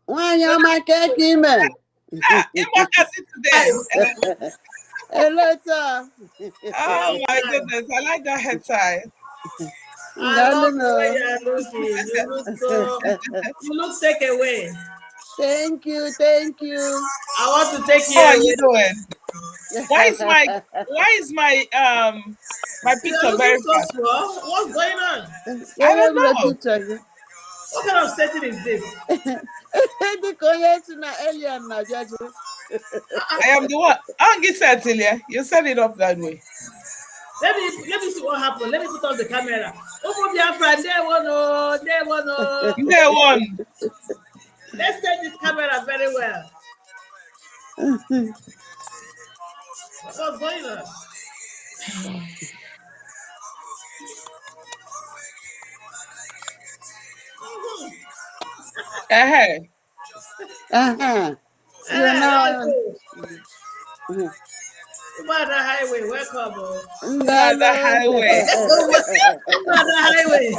Wanyama kekime. Hello, sir. Oh my goodness, I like that head tie. I love the way you are looking. You look take away. Thank you, thank you. I want to take you How are away. you doing? Why is my my You are picture looking very so fast? small. What's going on? I don't know. What kind of setting is this? I am the one. I'll get set till you set it up that way. Let me see what happened. Let me put on the camera. Umuada Biafra, there one. They won. Let's take this camera very well. What's going on? You know. Umuada Highway, welcome. Umuada Highway. Umuada Highway.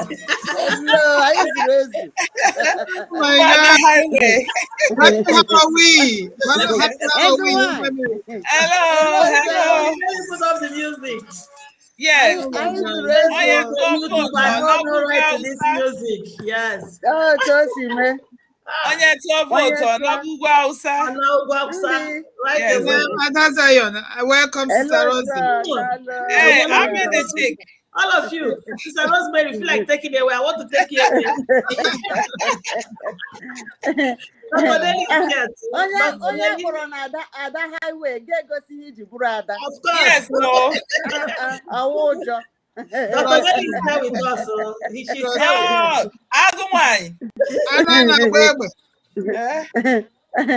Hello, I used to raise you. Umuada Highway. Happy Halloween. Happy Halloween. Hello. Let me put up the music. Yes. I used to raise you. YouTube, I have no right to this music. Yes. Oh, Josie, man. Onye to vote on Abugu Hausa. Right Yes. away. Welcome, Sister Rosie. Hey, I'm in the chick. All of you, Sister Rosemary, feel like taking it away. I want to take you away. Highway. Of course. Yes, no. Dr. Nelly is here with us. She's here with us. Agumai.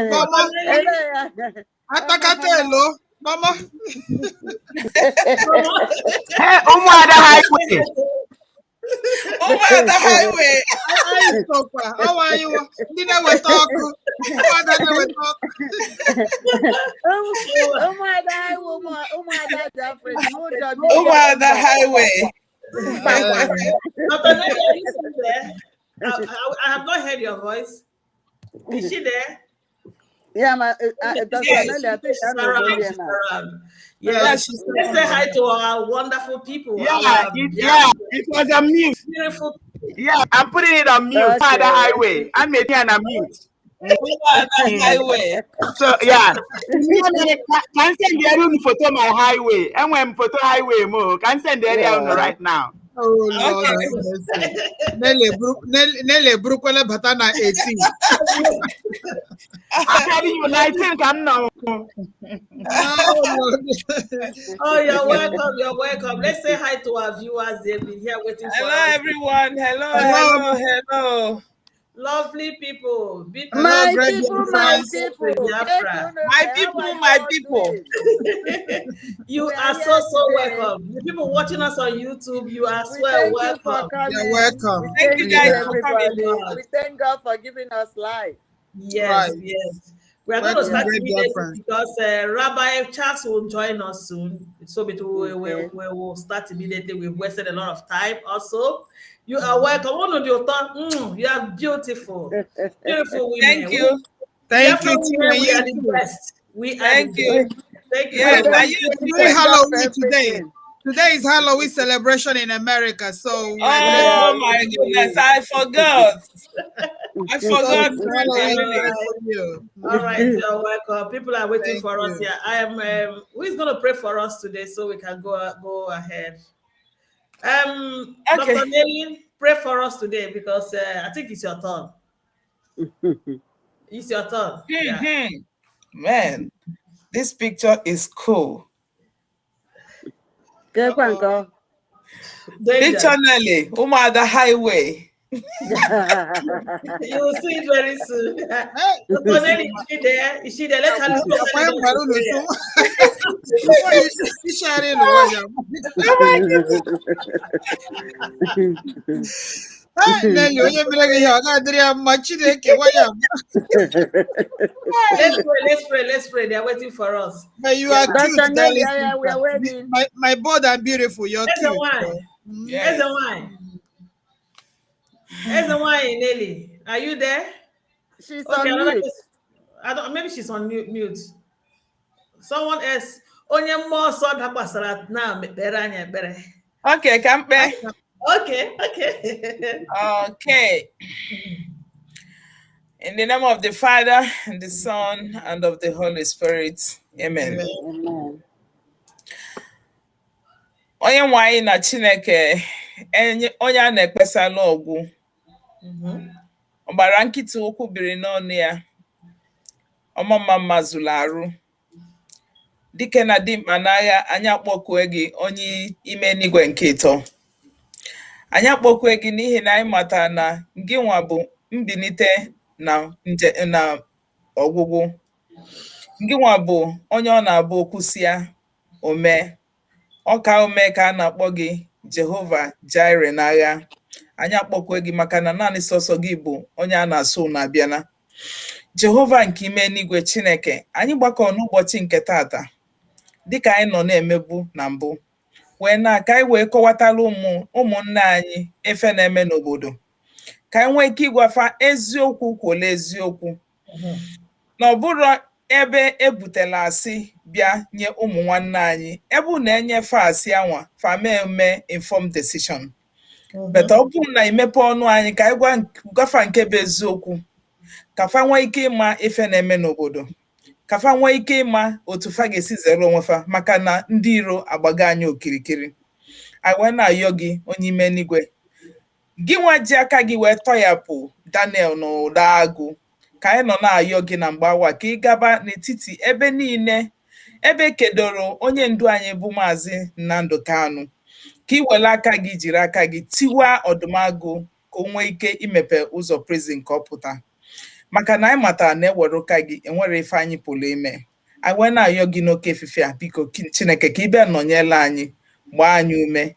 Mama, Atakatelo. Mama. Hey, Umuada Highway. Umuada Highway. How are you? Didn't we talk? Umuada Highway. Dr. Nelly, are you still there? I have not heard your voice. Is she there? Yeah, Yes. Let's say hi to our wonderful people. Yeah, it was a mute. Beautiful. Yeah, I'm putting it on mute. Umuada Highway. I'm making it on mute. Umuada Highway. So yeah, can send the room photo my highway. And when photo highway more, can send the area right now. Oh Lord, Nelly Brookwell Batana 18. I'm telling you, 19 come now. Oh, you're welcome. You're welcome. Let's say hi to our viewers. They've been here waiting for us. Hello, everyone. Hello. Lovely people. My people. My people. You are so welcome. The people watching us on YouTube, you are welcome. You're welcome. Thank you guys for coming. We thank God for giving us life. Yes. We are going to start immediately because Rabbi Charles will join us soon. So we will start immediately. We've wasted a lot of time also. You are welcome. You are beautiful. Beautiful women. Thank you. We are the best. Thank you. Thank you. Yes, Today Halloween today. Today is Halloween celebration in America. So oh my goodness, I forgot. All right, you're welcome. People are waiting for us here. I am. Who's going to pray for us today so we can go ahead? Dr. Nelly, pray for us today because I think it's your turn. It's your turn. Yeah. Man, this picture is cool. Literally, Umuada Highway. You will see it very soon. Dr. Nelly, is she there? Let her look. Let's pray. They're waiting for us. But you are cute, we are waiting. My board are beautiful. You're cute. Here's the wine, Nelly. Are you there? She's on mute. Maybe she's on mute. Someone else. Onye more now. Okay, Campe. Okay, okay. Okay. In the name of the Father, and the Son, and of the Holy Spirit. Amen. Amen. Onye nwe anyị na Chineke, onye a na-ekpesala ọgwụ, ọgbara nkịtị ụkwụ biri n'ọnụ ya, ọmụma mma zụrụ arụ. Dike na dimkpa n'agha, anyị akpọkue gị onye ime n'igwe nke ịtọ. Anyị akpọkue gị n'ihi na anyị matara na gị nwa bụ mbilite na ọgwụgwụ. Gị nwa bụ onye ọ na-abụ okwusịa ome. Ọka ome ka a na-akpọ gị Jehova Jire n'agha. Anyị akpọkue gị maka na naanị sọsọ gị bụ onye a na-asụ na abịana. Jehova nke ime n'igwe Chineke, anyị gbakọ n'ụbọchị nke tata dịka anyị nọ na-emebu na mbụ wee na-aka anyị wee kọwatara ụmụnne anyị efe na-eme n'obodo ka anyị nwee ike ịgwafa eziokwu kwụla eziokwu na ọ bụrụ ebe ebutela asị bịa nye ụmụ nwanne anyị ebe na-enyefe asị anwa fama eme informed decision. Beta ọ bụrụ na imepe ọnụ anyị ka anyị gwafa nke bụ eziokwu ka fa nwee ike ịma ife na-eme n'obodo, ka fa nwee ike ịma otu fa ga-esi zere onwefa maka na ndị iro agbaga anyị okirikiri. Anyị wee na-ayọ gị onye ime n'igwe, gị nwa ji aka gị wee tọyapụ Daniel na ụda agụ, ka anyị nọ na-ayọ gị na mgbawa ka ị gaba n'etiti ebe niile ebe kedoro onye ndu anyị bụ Maazị Nnamdi Kanu, ka ị were aka gị jiri aka gị tiwa ọdụmagụ ka o nwee ike imepe ụzọ prison ka ọ pụta. Maka na anyị matara na ewere ụka gị enwere ife anyị pụrụ ime. Anyị wee na-ayọ gị n'oke efife a, biko Chineke ka ị bịa nọnyela anyị, gbaa anyị ume,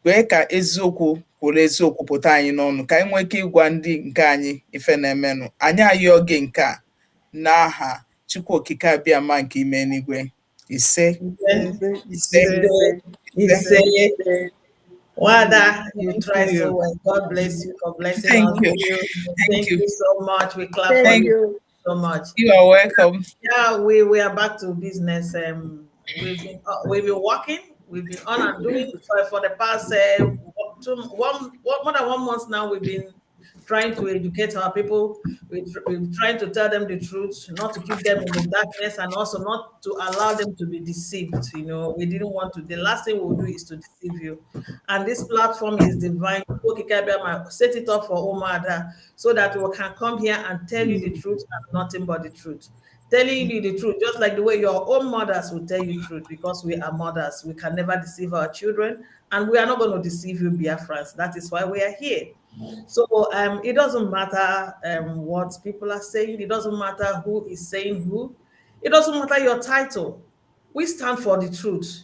kwee ka eziokwu kwuru eziokwu pụta anyị n'ọnụ ka anyị nwee ike ịgwa ndị nke anyị ife na-emenụ. Anyị ayọ gị nke a n'aha Chukwu okike abịama nke ime n'igwe. Ise. Wada, you try so well. God bless you. God bless you. Thank you. Thank you so much. We clap for Thank you you so much. You are welcome. Yeah, we are back to business. We've been working. We've been on and doing for the past more than 1 month now. We've been trying to educate our people. We're trying to tell them the truth, not to keep them in the darkness, and also not to allow them to be deceived. You know, we didn't want to. The last thing we'll do is to deceive you. And this platform is divine. Set it up for Umuada so that we can come here and tell you the truth and nothing but the truth. Telling you the truth, just like the way your own mothers will tell you the truth, because we are mothers. We can never deceive our children, and we are not going to deceive you, Biafrans. That is why we are here. So it doesn't matter what people are saying. It doesn't matter who is saying who. It doesn't matter your title. We stand for the truth.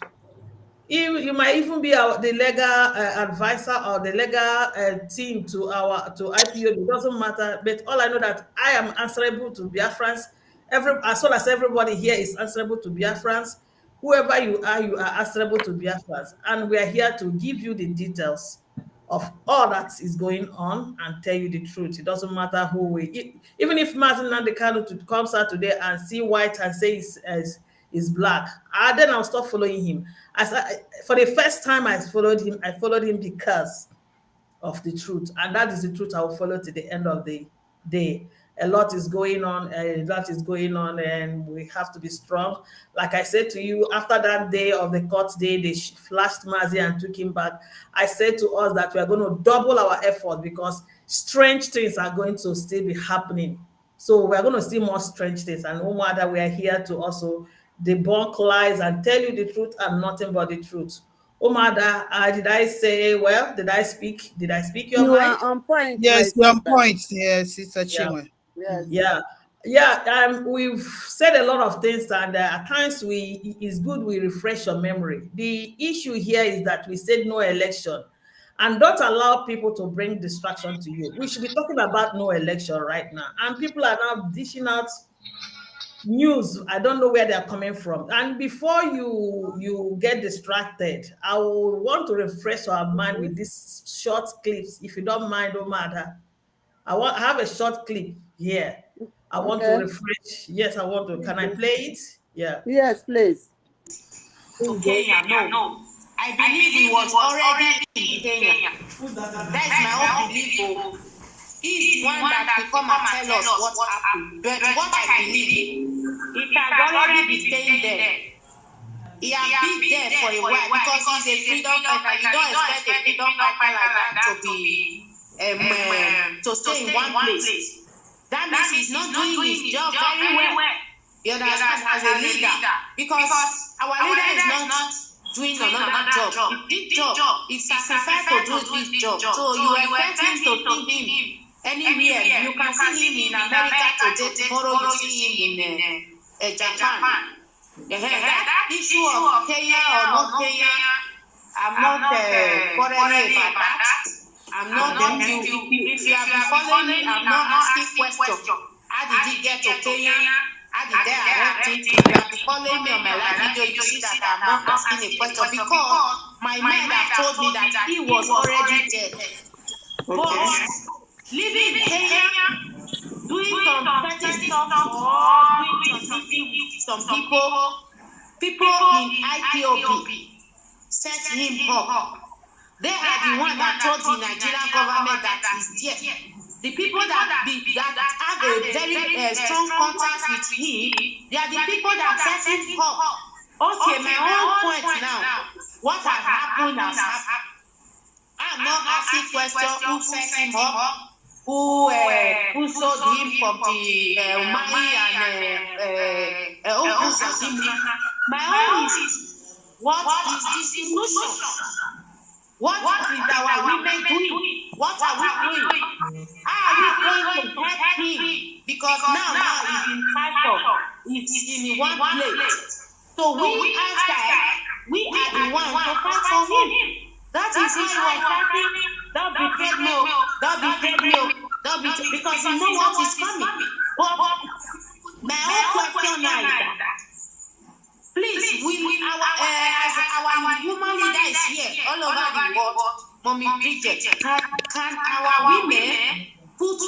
You might even be the legal advisor or the legal team to IPO. It doesn't matter. But all I know that I am answerable to Biafrans. As well as everybody here is answerable to Biafrans. Whoever you are answerable to Biafrans. And we are here to give you the details of all that is going on and tell you the truth. It doesn't matter who even if Martin Nnamdi Kanu comes out today and see white and say is black, then I'll stop following him. For the first time I followed him because of the truth, and that is the truth I will follow to the end of the day. A lot is going on, and we have to be strong. Like I said to you, after that day of the court day, they flashed Mazi and took him back. I said to us that we are going to double our effort because strange things are going to still be happening. So we are going to see more strange things. And Umuada, we are here to also debunk lies and tell you the truth and nothing but the truth. Umuada, did I say well? Did I speak? Did I speak your mind? are on point. Yes, you're on point. Yes, Sister Chinwe. Yes. Yeah. We've said a lot of things, and at times it's good we refresh your memory. The issue here is that we said no election, and don't allow people to bring distraction to you. We should be talking about no election right now, and people are now dishing out news. I don't know where they're coming from. And before you get distracted, I will want to refresh our mind with these short clips, if you don't mind, Omada. I have a short clip here. I want to refresh. Yes, I want to. Can I play it? Yeah. Yes, please. Okay, no. I believe he was already in Kenya. That is my own belief. He's the one that will come and tell us what happened. But what I believe, he has already been staying there. He has been there for a while because he's a freedom fighter. You don't expect a freedom fighter like that to be to stay in one place. That means he's not doing his job very well. You understand? As a leader, because our leader is not doing another job. This job, he sacrificed to do this job. So you expect him to see him anywhere. You can see him in America today. Tomorrow you see him in Japan. That issue of Kenya or not Kenya, I'm not quarreling about that. I'm not going to. If you have been following me, I'm not asking questions. How did he get to Kenya? How did they arrest him? If you have been following me on my live video, you see that I'm not asking a question because my mind have told me that he was already dead. But living in Kenya, doing some petty stuff or doing something with some people in IPOB set him up. They are the ones that told the Nigerian government that he's dead. The people that have a very strong contact with him, they are the people that set him up. Okay, my own point now, what has happened has happened. I'm not asking questions who set him up, who sold him from the Umai and my own is, what is this solution? What is our women doing? What are we doing? How are we going to help him? Because now he's in cycle. He's in one place. So we as guys, we are the ones to fight for him. That is how you are fighting. Don't be fake milk. Don't be fake milk. Don't be because you know what is coming. But my own question now is that. Please, as our human leader is here all over the world, Mommy Bridget, can our women put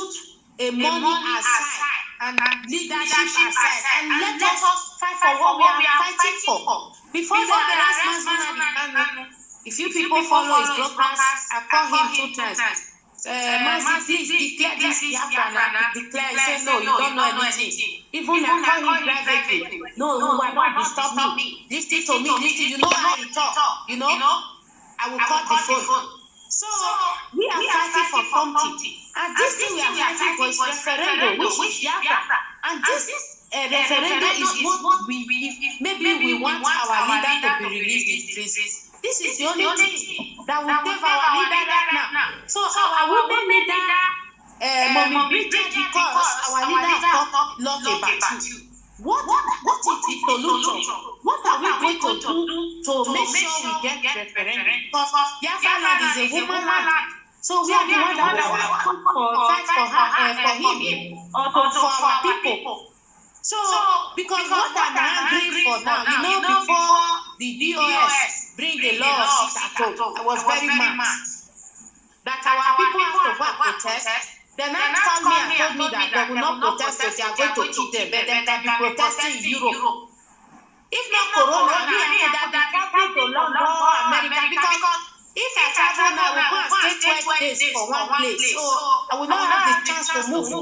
a money aside and leadership aside and let us fight for what we are fighting for? Before the arrest Manzana, if you people follow his broadcast, I call him 2 times. Mercy, please declare this Biafran and declare, say no, you don't know anything. Even I call him privately. No, you are not disturb me. Listen to me, listen, you know how you talk. You know, I will cut the phone. So, we are fighting for something. And this thing we are fighting for is referendum, which is Biafra. And this referendum is what maybe we want our leader to be released in prison. This is the only thing that will save our leader right now. So our women leader, Mommy Bridget, because our leader has talked a lot about you. What is the solution? What are we going to do to make sure we get referendum? Because Biafra land is a woman land. So we are the ones that will fight for him or for our people. So, because what I'm angry for now, before the DOS bring the law of Sitato, I was very mad that our people have to go protest. Then they called me and told me that they will not protest, so they are going to keep them, but they can be protesting in Europe. If not Corona, we have to travel to London or America, because if I travel now, I will go and stay 12 days for one place, so I will not have the chance to move.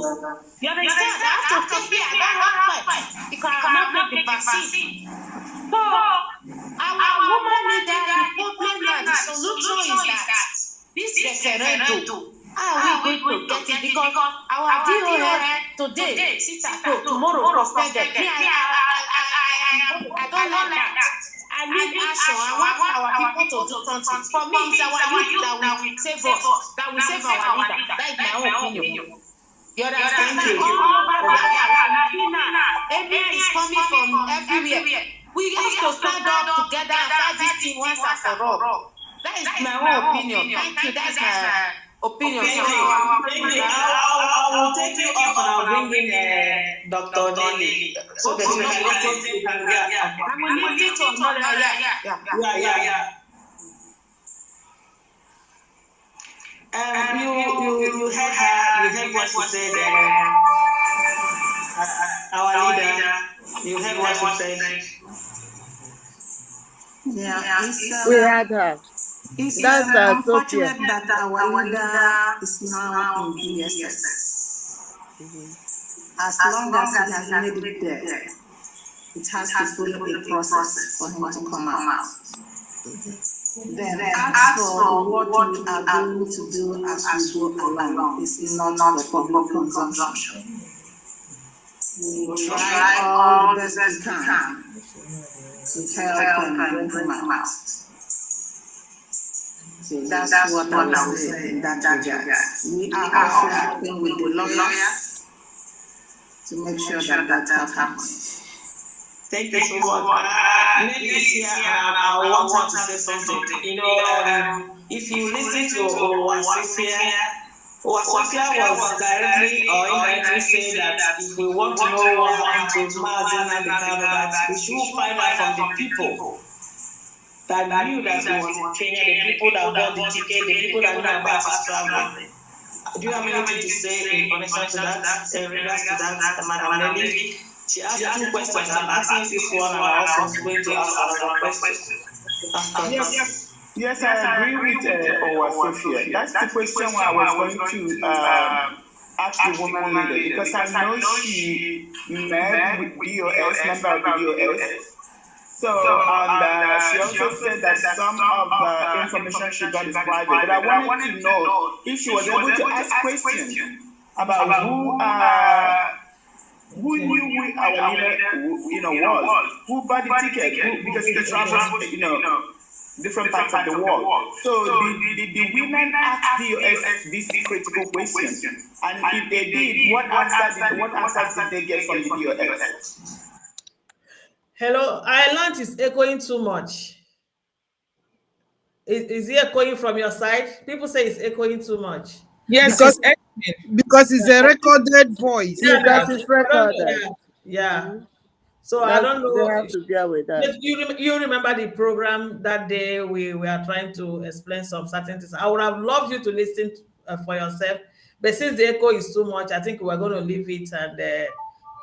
You understand? I have to stay here. I don't have time because I have not take the vaccine. So, our woman leader, the problem now, the solution is that this referendum, how are we going to get it? Because our DOS today, Sitato, tomorrow, suspended. I don't like that. I need action. I want our people to do something. For me, it's our youth that will save us, that will save our leader. That is my own opinion. You understand? Everywhere is coming from everywhere. We have to stand up together and fight this thing once and for all. That is my own opinion. Thank you. That's my opinion. Thank you. I will take you up and I'll bring in Dr. Nelly so that we can listen to him. I will listen to another. Yeah. You heard her. You heard what she said. Our leader. You heard what she said. Yeah, We had her. it's That's unfortunate Sophia. that our leader is now in DSS. As long as he has made it there, it has to follow a process for him to come out. Then ask for what we are going to do as we go along. It's not for public consumption. We will try all the best we can to help and bring him out. So that's what I will say in that regard. We are also working with the lawyers to make sure that happens. Thank you so much. Nelly is here, and I want her to say something. If you listen to Sophia was directly or indirectly saying that if we want to know what happened to Mazin and the that we should find out from the people that knew that he was in Kenya, the people that bought the ticket, the people that knew about his traveling. Do you have anything to say in connection to that, in regards to that, Madam Nelly? She asked 2 questions. I'm asking this one, and I also going to ask another question. Yes, I agree with Sophia. That's the question I was going to ask the woman leader, because I know she met with DOS, member of the DOS. So, and she also said that some of the information she got is private. But I wanted to know if she was able to ask questions about who knew our leader, was, who bought the ticket, because he travels, different parts of the world. So did the women ask DOS these critical questions? And if they did, what answers did they get from the DOS? Hello, Ireland is echoing too much. Is it echoing from your side? People say it's echoing too much. Yes, because it's a recorded voice. Because it's recorded. Yeah. So I don't know. They have to deal with that. You remember the program that day we were trying to explain some certain things. I would have loved you to listen for yourself, but since the echo is too much, I think we're going to leave it. And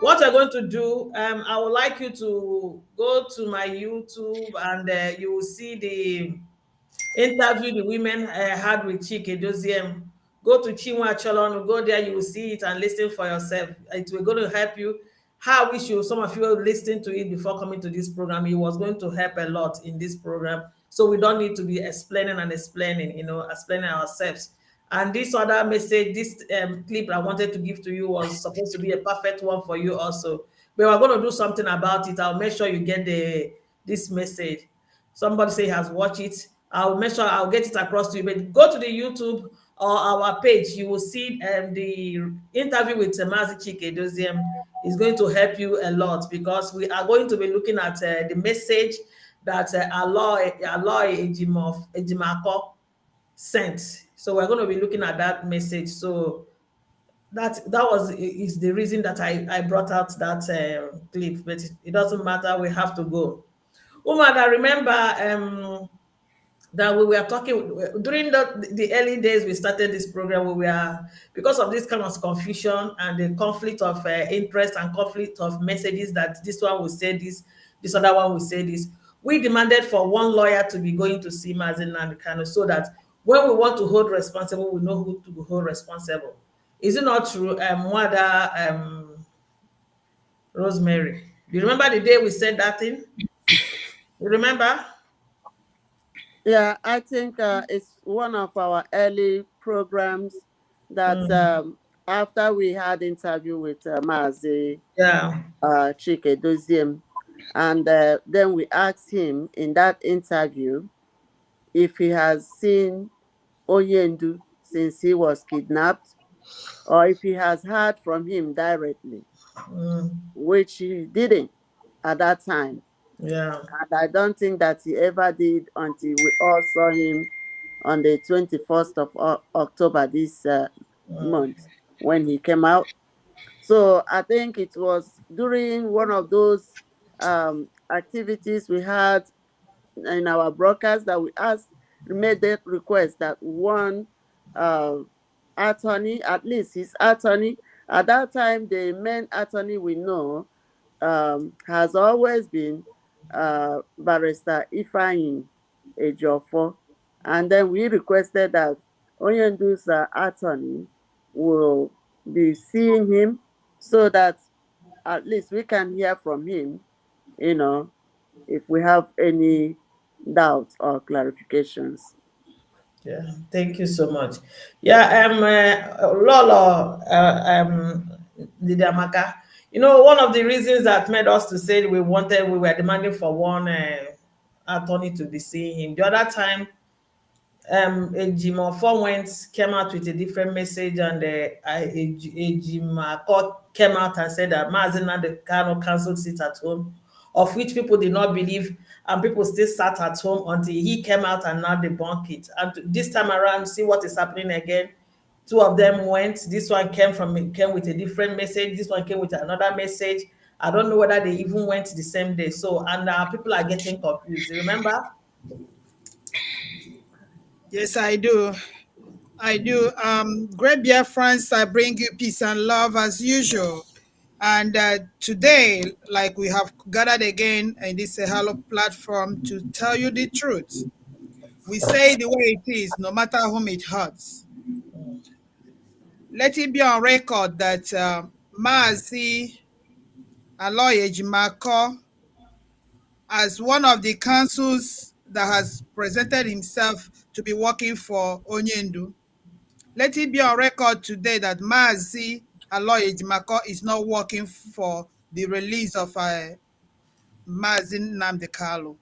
what we're going to do, I would like you to go to my YouTube, and you will see the interview the women had with Chike Doziem. Go to Chinua Cholon, go there, you will see it and listen for yourself. It will going to help you. How we should, some of you listen to it before coming to this program. It was going to help a lot in this program. So we don't need to be explaining, explaining ourselves. And this other message, this clip I wanted to give to you was supposed to be a perfect one for you also. But we're going to do something about it. I'll make sure you get this message. Somebody say he has watched it. I'll make sure I'll get it across to you. But go to the YouTube or our page. You will see the interview with Mazi Chike Doziem is going to help you a lot, because we are going to be looking at the message that Aloy Ejimako sent. So we're going to be looking at that message. So that is the reason that I brought out that clip. But it doesn't matter. We have to go. Umuada, remember that we were talking during the early days we started this program. We were, because of this kind of confusion and the conflict of interest and conflict of messages, that this one will say this other one will say this. We demanded for one lawyer to be going to see Mazi Nnamdi Kanu, so that when we want to hold responsible, we know who to hold responsible. Is it not true, Mwada, Rosemary? Do you remember the day we said that thing? You remember? Yeah, I think it's one of our early programs that after we had interview with Mazi Chike Doziem, and then we asked him in that interview if he has seen Oyendu since he was kidnapped, or if he has heard from him directly, which he didn't at that time. Yeah. And I don't think that he ever did until we all saw him on the 21st of October this month when he came out. So I think it was during one of those activities we had in our broadcast that we made that request that one attorney, at least his attorney, at that time the main attorney we know has always been Barrister Ifeanyi Ejiofor, and then we requested that Onyendu's attorney will be seeing him so that at least we can hear from him, if we have any doubts or clarifications. Yeah, thank you so much. Yeah, Lolo, Didamaka. One of the reasons that made us to say we were demanding for one attorney to be seeing him. The other time, Ejimofo came out with a different message, and Ejimako came out and said that Mazina the Kano cancelled sit at home, of which people did not believe, and people still sat at home until he came out and now debunked it. And this time around, see what is happening again. Two of them went. This one came with a different message. This one came with another message. I don't know whether they even went the same day. So, and people are getting confused. Remember? Yes, I do. Great Biafrans, I bring you peace and love as usual. And today, like we have gathered again in this Hello platform to tell you the truth. We say the way it is, no matter whom it hurts. Let it be on record that Maazi Aloy Ejimako, as one of the councils that has presented himself to be working for Onyendu, let it be on record today that Maazi Aloy Ejimako is not working for the release of Maazi Nnamdi Kalu.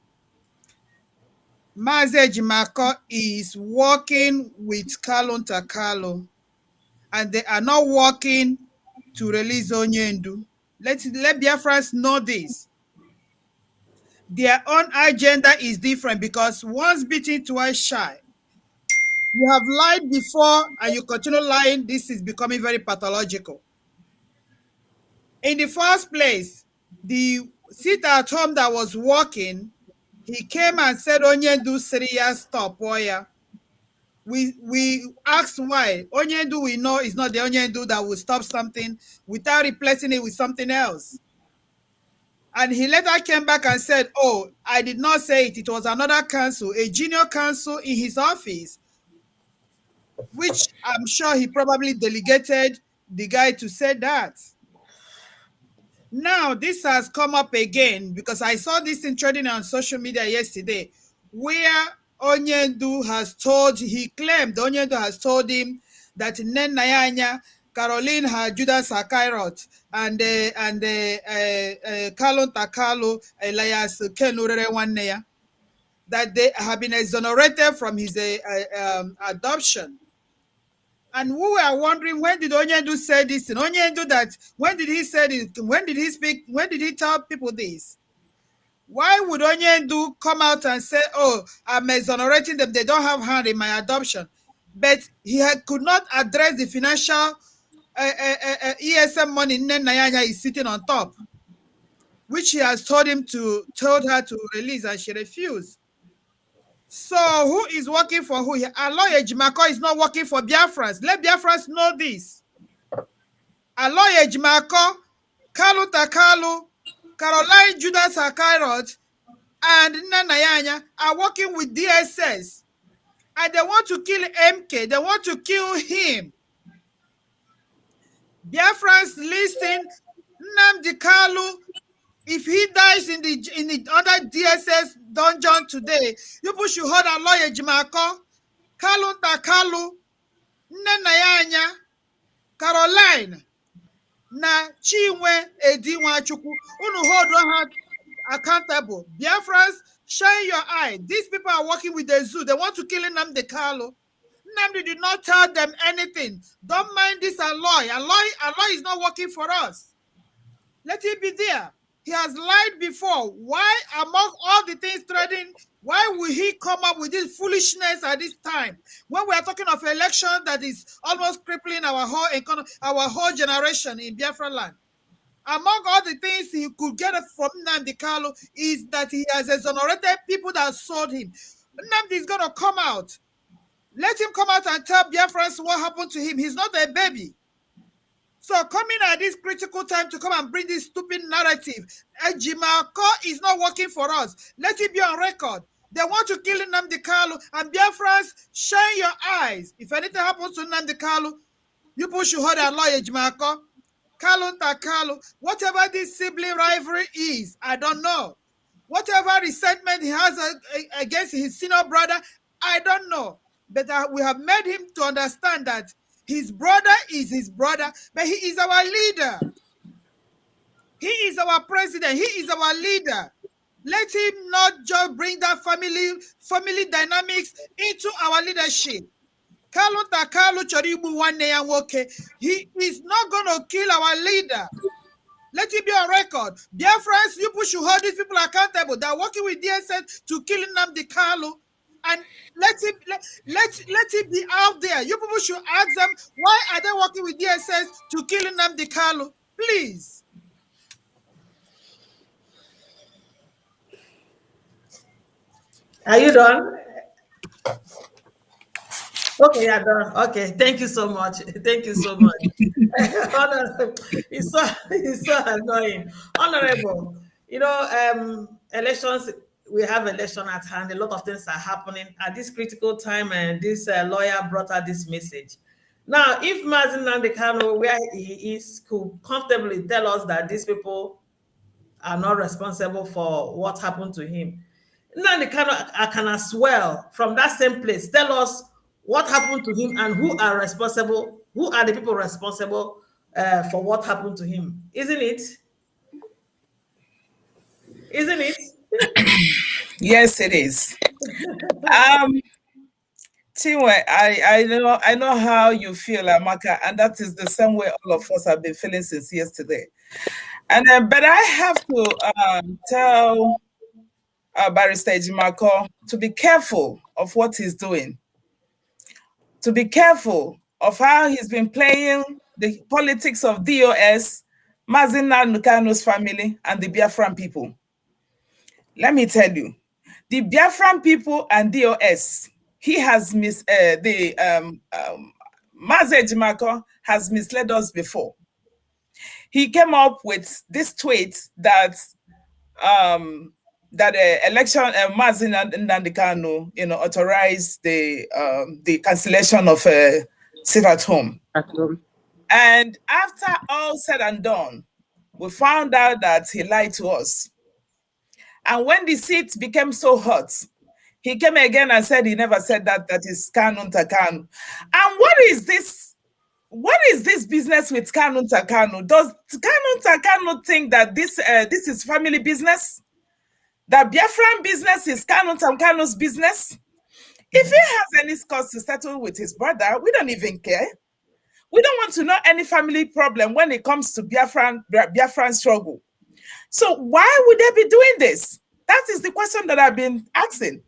Maazi Ejimako is working with Kalu Ntakalo, and they are not working to release Onyendu. Let Biafrans know this. Their own agenda is different, because once beaten, twice shy. You have lied before and you continue lying. This is becoming very pathological. In the first place, the sit at home that was working, he came and said, Onyendu Syria stop wire. We asked why. Onyendu we know is not the Onyendu that will stop something without replacing it with something else. And he later came back and said, oh, I did not say it. It was another council, a junior council in his office, which I'm sure he probably delegated the guy to say that. Now, this has come up again because I saw this thing trending on social media yesterday, where Onyendu has told him that Nen Nayanya, Caroline had Judas Akairot, and Kalon Takalo, Elias Kenurere Waneya, that they have been exonerated from his adoption. And we were wondering, when did Onyendu say this? And Onyendu, that when did he say this? When did he speak? When did he tell people this? Why would Onyendu come out and say, oh, I'm exonerating them, they don't have hand in my adoption? But he could not address the financial ESM money Nayanya is sitting on top, which he has told her to release, and she refused. So who is working for who? Aloy Ejimako is not working for Biafrans. Let Biafrans know this. Aloy Ejimako, Kalu Takalu, Caroline Judas Akairot, and Nanayanya are working with DSS. And they want to kill MK. They want to kill him. Biafrans listing Nnamdi Kalu. If he dies in the other DSS dungeon today, people should hold Aloy Ejimako, Kalu Takalu, Nanayanya, Caroline, na Chinwe Edi Nwachukwu. Unu hold her accountable. Biafrans, shine your eye. These people are working with the zoo. They want to kill Nnamdi Kalu. Nnamdi did not tell them anything. Don't mind this Aloy. Aloy is not working for us. Let it be there. He has lied before. Why, among all the things threatening, why will he come up with this foolishness at this time? When we are talking of election that is almost crippling our whole economy, our whole generation in Biafra land. Among all the things he could get from Nnamdi Kalu is that he has exonerated people that sold him. Nnamdi is going to come out. Let him come out and tell Biafrans what happened to him. He's not a baby. So coming at this critical time to come and bring this stupid narrative, Ejimako is not working for us. Let it be on record. They want to kill Nnamdi Kanu, and Biafrans, shine your eyes. If anything happens to Nnamdi Kanu, you push your head and lawyer Ejimako. Kalu, whatever this sibling rivalry is, I don't know. Whatever resentment he has against his senior brother, I don't know. But we have made him to understand that his brother is his brother, but he is our leader. He is our president. He is our leader. Let him not just bring that family dynamics into our leadership. He is not going to kill our leader. Let it be on record. Dear friends, you should hold these people accountable. They're working with DSS to kill Nnamdi Kanu. And let it be out there. You people should ask them, why are they working with DSS to kill Nnamdi Kanu? Please. Are you done? Okay, yeah, done. Okay, thank you so much. Thank you so much. It's so annoying. Honorable, elections, we have election at hand. A lot of things are happening at this critical time, and this lawyer brought out this message. Now, if Mazi Nnamdi Kanu, where he is, could comfortably tell us that these people are not responsible for what happened to him, Nnamdi Kanu can as well, from that same place, tell us what happened to him and who are responsible, who are the people responsible for what happened to him. Isn't it? Isn't it? Yes, it is. Chinwe, I know how you feel, Amaka, and that is the same way all of us have been feeling since yesterday. And but I have to tell Barrister Ejimako to be careful of what he's doing, to be careful of how he's been playing the politics of DOS, Mazi Nnamdi Kanu's family, and the Biafran people. Let me tell you, the Biafran people and DOS, he has Mazi Ejimako has misled us before. He came up with this tweet that election Mazi Nnamdi Kanu, authorized the cancellation of sit at home. And after all said and done, we found out that he lied to us. And when the seat became so hot, he came again and said he never said that is Kanu Takanu. And what is this? What is this business with Kanu Takanu? Does Kanu Takanu think that this is family business? That Biafran business is Kanu Takanu's business? If he has any scores to settle with his brother, we don't even care. We don't want to know any family problem when it comes to Biafran struggle. So why would they be doing this? That is the question that I've been asking.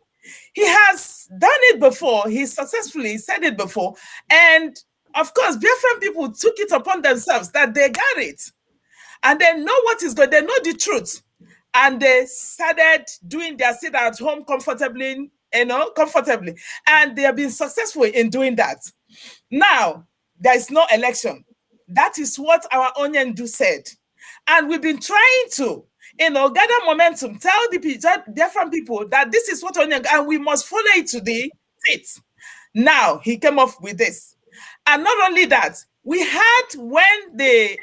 He has done it before. He successfully said it before. And of course, Biafran people took it upon themselves that they got it. And they know what is good. They know the truth. And they started doing their sit at home comfortably. And they have been successful in doing that. Now, there is no election. That is what our Onyendu said. And we've been trying to, gather momentum, tell the different people that this is what Onyendu, and we must follow it to the feet. Now, he came up with this. And not only that, we had when the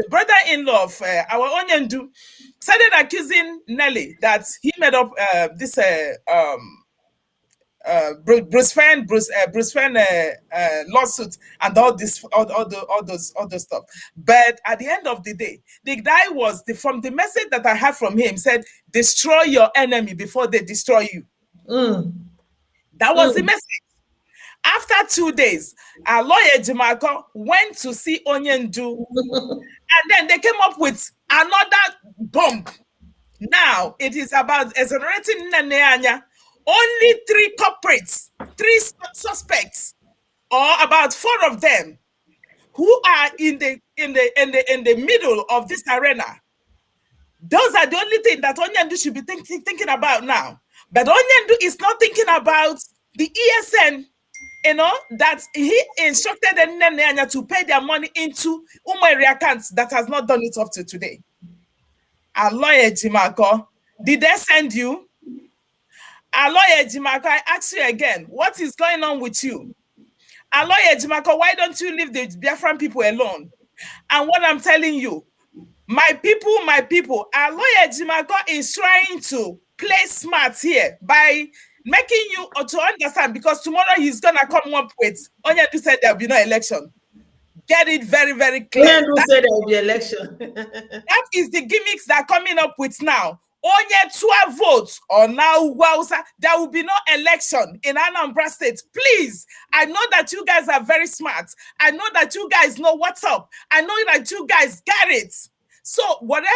brother-in-law of our Onyendu started accusing Nelly that he made up this Bruce Fan lawsuit and all those stuff. But at the end of the day, the guy was from the message that I had from him said, destroy your enemy before they destroy you. That was the message. After 2 days, our lawyer Ejimako went to see Onyendu, and then they came up with another bomb. Now it is about exonerating Nneanya. Only 3 culprits, 3 suspects, or about 4 of them, who are in the middle of this arena. Those are the only thing that Onyendu should be thinking about now. But Onyendu is not thinking about the ESN you know, that he instructed the Nene to pay their money into Umeri accounts that has not done it up to today. Aloye Jimako, did they send you? Aloye Jimako, I ask you again, what is going on with you? Aloye Jimako, why don't you leave the Biafran people alone? And what I'm telling you, my people, Aloye Jimako is trying to play smart here by making you to understand, because tomorrow he's gonna come up with Onyedu said there'll be no election. Get it very, very clear. Onyedu said there will be election. That is the gimmicks that are coming up with now. Onye 12 votes or now there will be no election in Anambra State. Please, I know that you guys are very smart. I know that you guys know what's up. I know that you guys get it. So whatever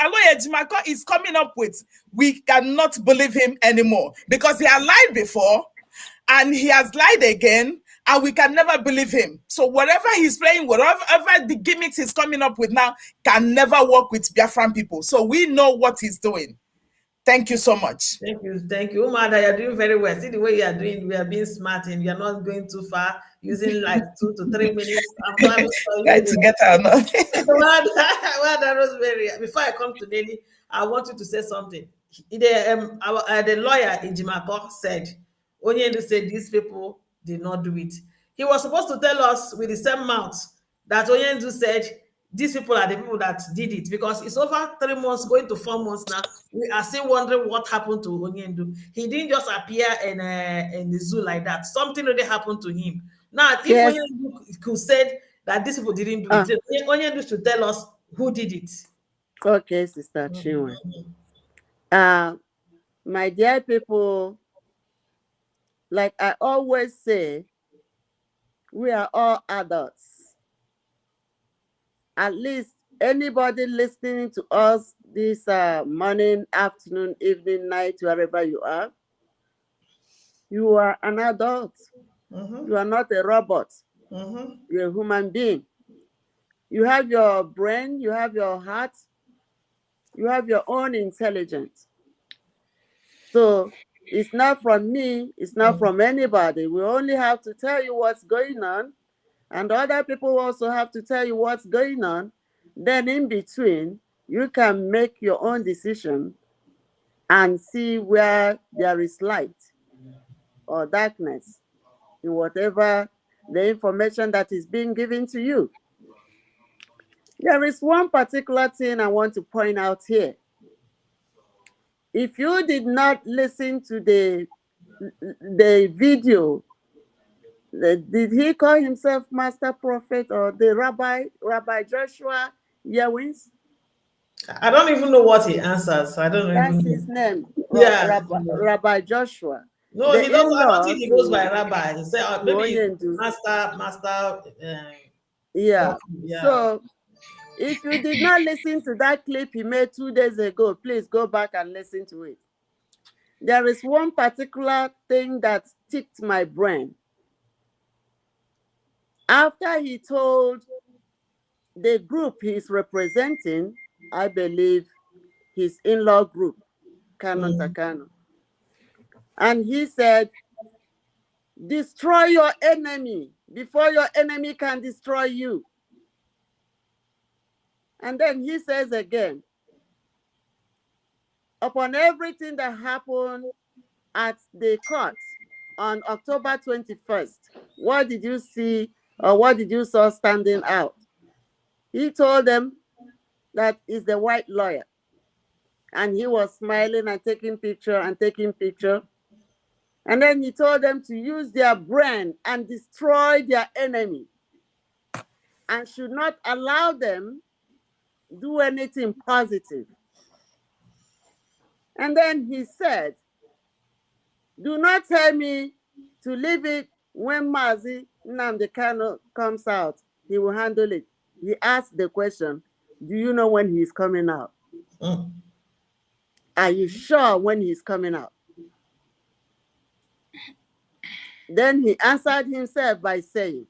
Aloye Jimako is coming up with, we cannot believe him anymore, because he had lied before and he has lied again, and we can never believe him. So whatever he's playing, whatever the gimmicks he's coming up with now can never work with Biafran people. So we know what he's doing. Thank you so much. Thank you. Umuada, you're doing very well. See the way you are doing, we are being smart and you're not going too far, using like 2 to 3 minutes. I'm trying to get out now. Rosemary, before I come to Nelly, I want you to say something. The lawyer in Jimako said, Onyedu said these people did not do it. He was supposed to tell us with the same mouth that Onyedu said these people are the people that did it, because it's over 3 months, going to 4 months now. We are still wondering what happened to Onyedu. He didn't just appear in the zoo like that. Something really happened to him. Now, if Onyedu could say that these people didn't do it, Onyedu should tell us who did it. Okay, Sister Chinwe. My dear people, like I always say, we are all adults. At least anybody listening to us this morning, afternoon, evening, night, wherever you are an adult. You are not a robot. You're a human being. You have your brain, you have your heart, you have your own intelligence. So it's not from me, it's not from anybody. We only have to tell you what's going on, and other people also have to tell you what's going on. Then in between, you can make your own decision and see where there is light or darkness in whatever the information that is being given to you. There is one particular thing I want to point out here. If you did not listen to the video, did he call himself Master Prophet or the Rabbi Joshua Yewins? I don't even know what he answers. I don't know. That's his name. Yeah. Rabbi Joshua. No, he doesn't. I don't think he goes by Rabbi. He said maybe Master. Yeah. So if you did not listen to that clip he made 2 days ago, please go back and listen to it. There is one particular thing that ticked my brain. After he told the group he's representing, I believe his in-law group, Kano Takano, and he said, destroy your enemy before your enemy can destroy you. And then he says again, upon everything that happened at the court on October 21st, what did you see or what did you saw standing out? He told them that is the white lawyer. And he was smiling and taking picture and taking picture. And then he told them to use their brain and destroy their enemy and should not allow them do anything positive. And then he said, do not tell me to leave it when Mazi Nnamdi Kanu comes out. He will handle it. He asked the question, do you know when he's coming out? Are you sure when he's coming out? Then he answered himself by saying,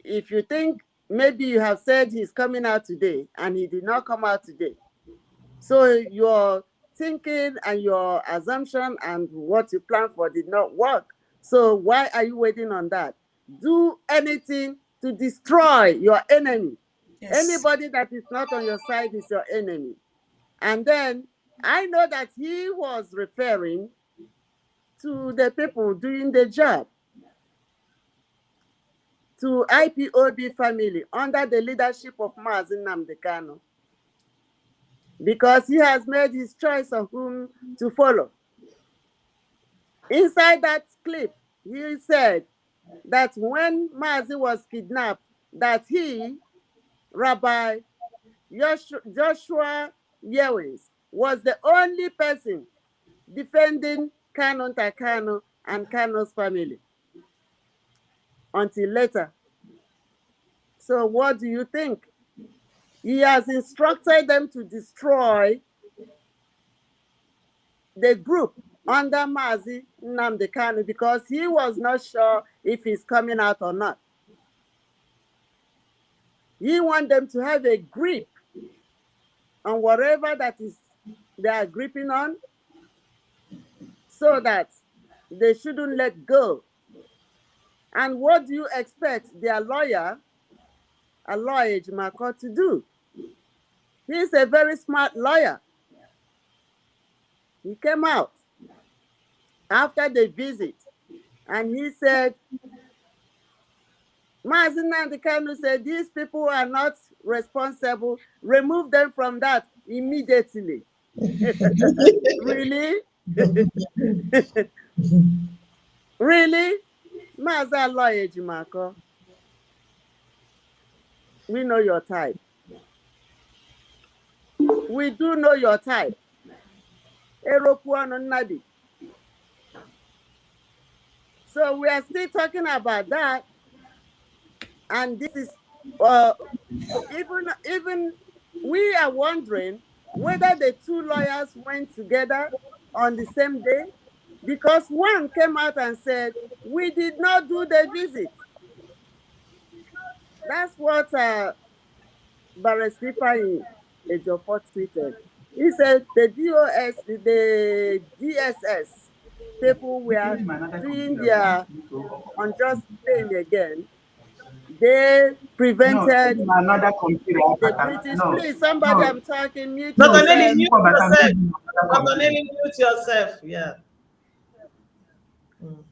if you think maybe you have said he's coming out today and he did not come out today, so your thinking and your assumption and what you planned for did not work. So why are you waiting on that? Do anything to destroy your enemy. Yes. Anybody that is not on your side is your enemy. And then I know that he was referring to the people doing the job, to IPOB family under the leadership of Mazi Nnamdi Kanu, because he has made his choice of whom to follow. Inside that clip, he said that when Mazi was kidnapped, that he, Rabbi Joshua Yewins, was the only person defending Kanu Takano and Kanu's family until later. So what do you think? He has instructed them to destroy the group under Mazi Nnamdi Kanu because he was not sure if he's coming out or not. He wants them to have a grip on whatever that is they are gripping on so that they shouldn't let go. And what do you expect their lawyer, Aloy Ejimako, to do? He's a very smart lawyer. He came out after the visit and he said, Mazi Nnamdi Kanu said, these people are not responsible. Remove them from that immediately. Really? Really? Mazi Aloy Ejimako, we know your type. We do know your type. Eropuano Nadi. So we are still talking about that. And this is, even we are wondering whether the two lawyers went together on the same day, because one came out and said, we did not do the visit. That's what Barrister Ejiofor tweeted. He said the DSS people were doing their unjust thing again. They prevented the British. No, please, somebody, I'm talking. Mute yourself. Mute yourself. Mute yourself. Yeah.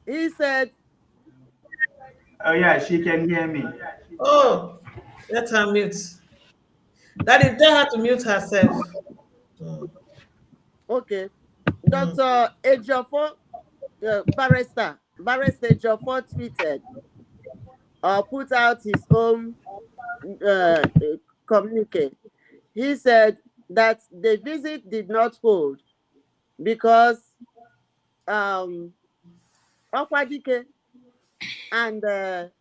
He said. Oh yeah, she can hear me. Oh, let her mute. That is, tell her to mute herself. Okay, Dr. Ejiofor, Barrister Ejiofor tweeted or put out his own communique. He said that the visit did not hold because Okwadike and the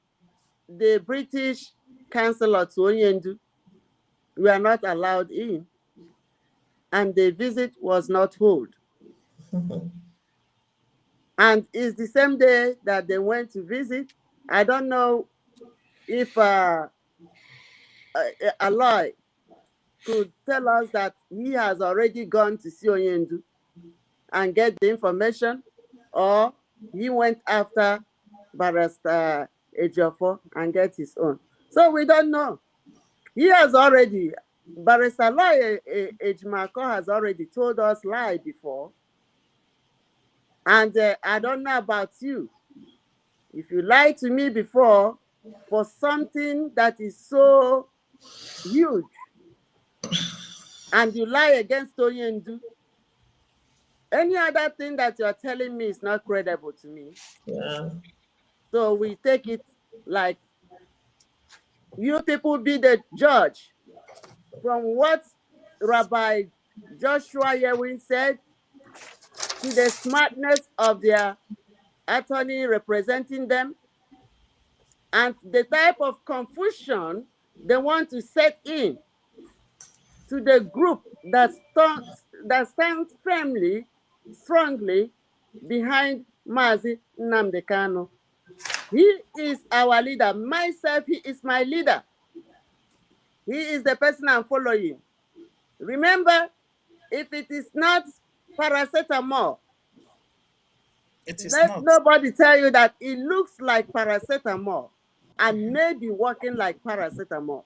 British Chancellor Tuonyendu were not allowed in, and the visit was not held. And it's the same day that they went to visit. I don't know if Aloy could tell us that he has already gone to see Onyendu and get the information, or he went after Barrister Ejiofor and get his own. So we don't know. He has already, Barrister Aloy Ejimako has already told us lie before. And I don't know about you. If you lied to me before for something that is so huge, and you lie against Onyendu, any other thing that you're telling me is not credible to me. Yeah. So we take it like you people be the judge from what Rabbi Joshua Yewin said to the smartness of their attorney representing them and the type of confusion they want to set in to the group that stands strongly behind Mazi Nnamdi Kanu. He is our leader. Myself, he is my leader. He is the person I'm following. Remember, if it is not paracetamol, It is Let not. nobody tell you that it looks like paracetamol and may be working like paracetamol.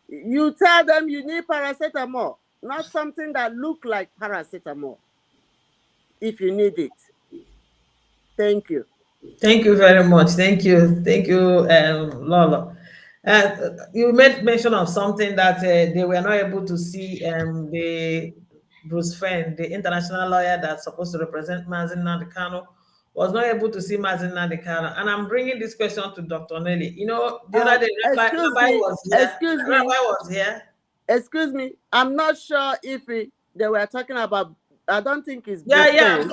You tell them you need paracetamol, not something that look like paracetamol if you need it. Thank you. Thank you very much. Thank you. Thank you, Lola. You made mention of something that they were not able to see the Bruce Fenn, the international lawyer that's supposed to represent Mazin Nandekano, was not able to see Mazin Nandekano. And I'm bringing this question to Dr. Nelly. You know, the other day, Rabbi was here. Rabbi was here. Excuse me. I'm not sure if they were talking about. I don't think it's Yeah. Bruce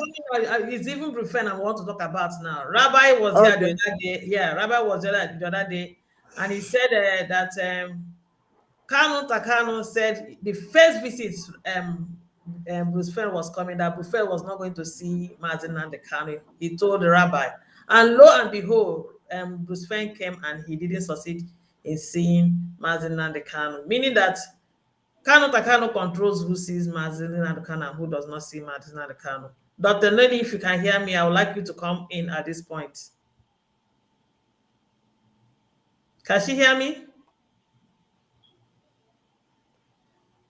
It's even Brufen I want to talk about now. Rabbi was here the other day. Yeah, Rabbi was here the other day, and he said that Kanu Takano said the first visit Bruce Fen was coming, that Bruce Fen was not going to see Martin and the Kanu. He told the rabbi, and lo and behold, Bruce Fen came and he didn't succeed in seeing Martin and the Kanu, meaning that Kanu Takano controls who sees Mazin Nadekano and who does not see Mazin Nadekano. Dr. Nelly, if you can hear me, I would like you to come in at this point. Can she hear me?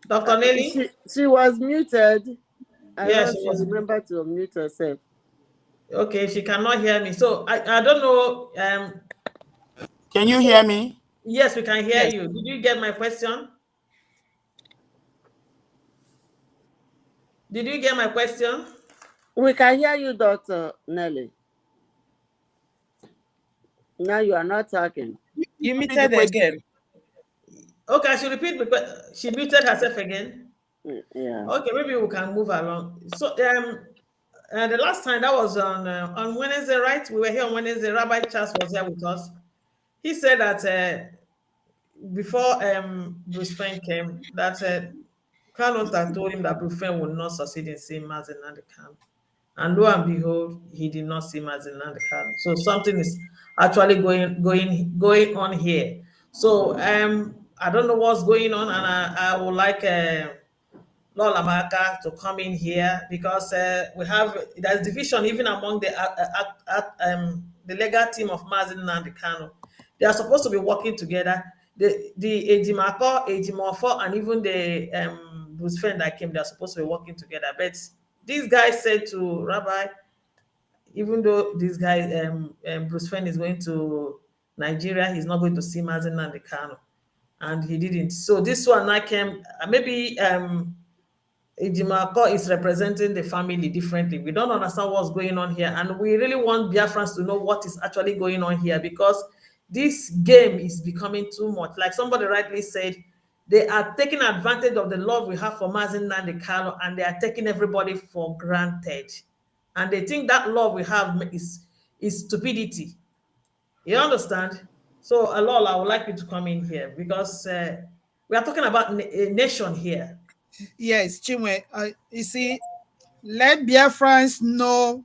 Dr. Nelly? She was muted. I Yeah, hope she remembered to unmute herself. Okay, she cannot hear me. So I don't know. Can you hear me? Yes, we can hear you. Did you get my question? Did you get my question? We can hear you, Dr. Nelly. Now you are not talking. You muted again. Okay, I should repeat because she muted herself again. Yeah. Okay, maybe we can move along. So the last time that was on Wednesday, right? We were here on Wednesday. Rabbi Charles was here with us. He said that before Bruce Fenn came, that Crown Hunter told him that Bruce Fenn would not succeed in seeing Mazin and the camp. And lo and behold, he did not see Mazin and the camp. So something is actually going on here. So I don't know what's going on, and I would like Lola Maka to come in here because there's division even among the legal team of Mazin and the Kano. They are supposed to be working together. The Ejimako, Ejimofo, and even the Bruce Fenn that came, they are supposed to be working together. But these guys said to Rabbi, even though this guy Bruce Fenn is going to Nigeria, he's not going to see Mazin and the Kano, and he didn't. So this one I came maybe Ejimako is representing the family differently. We don't understand what's going on here, and we really want Biafrans to know what is actually going on here because this game is becoming too much. Like somebody rightly said, they are taking advantage of the love we have for Mazin Nandekano, and they are taking everybody for granted. And they think that love we have is stupidity. You understand? So, Alola, I would like you to come in here because we are talking about a nation here. Yes, Chinwe, you see, let Biafrans know,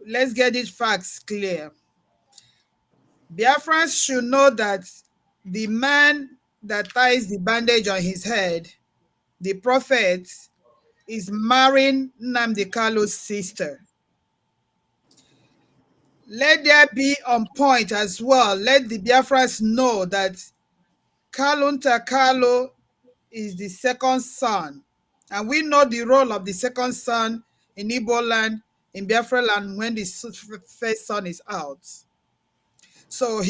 let's get these facts clear. Biafrans should know that the man that ties the bandage on his head, the prophet, is marrying Nnamdi Kalu's sister. Let there be on point as well. Let the Biafrans know that Kalunta Kalu is the second son. And we know the role of the second son in Igbo land, in Biafra land, when the first son is out. So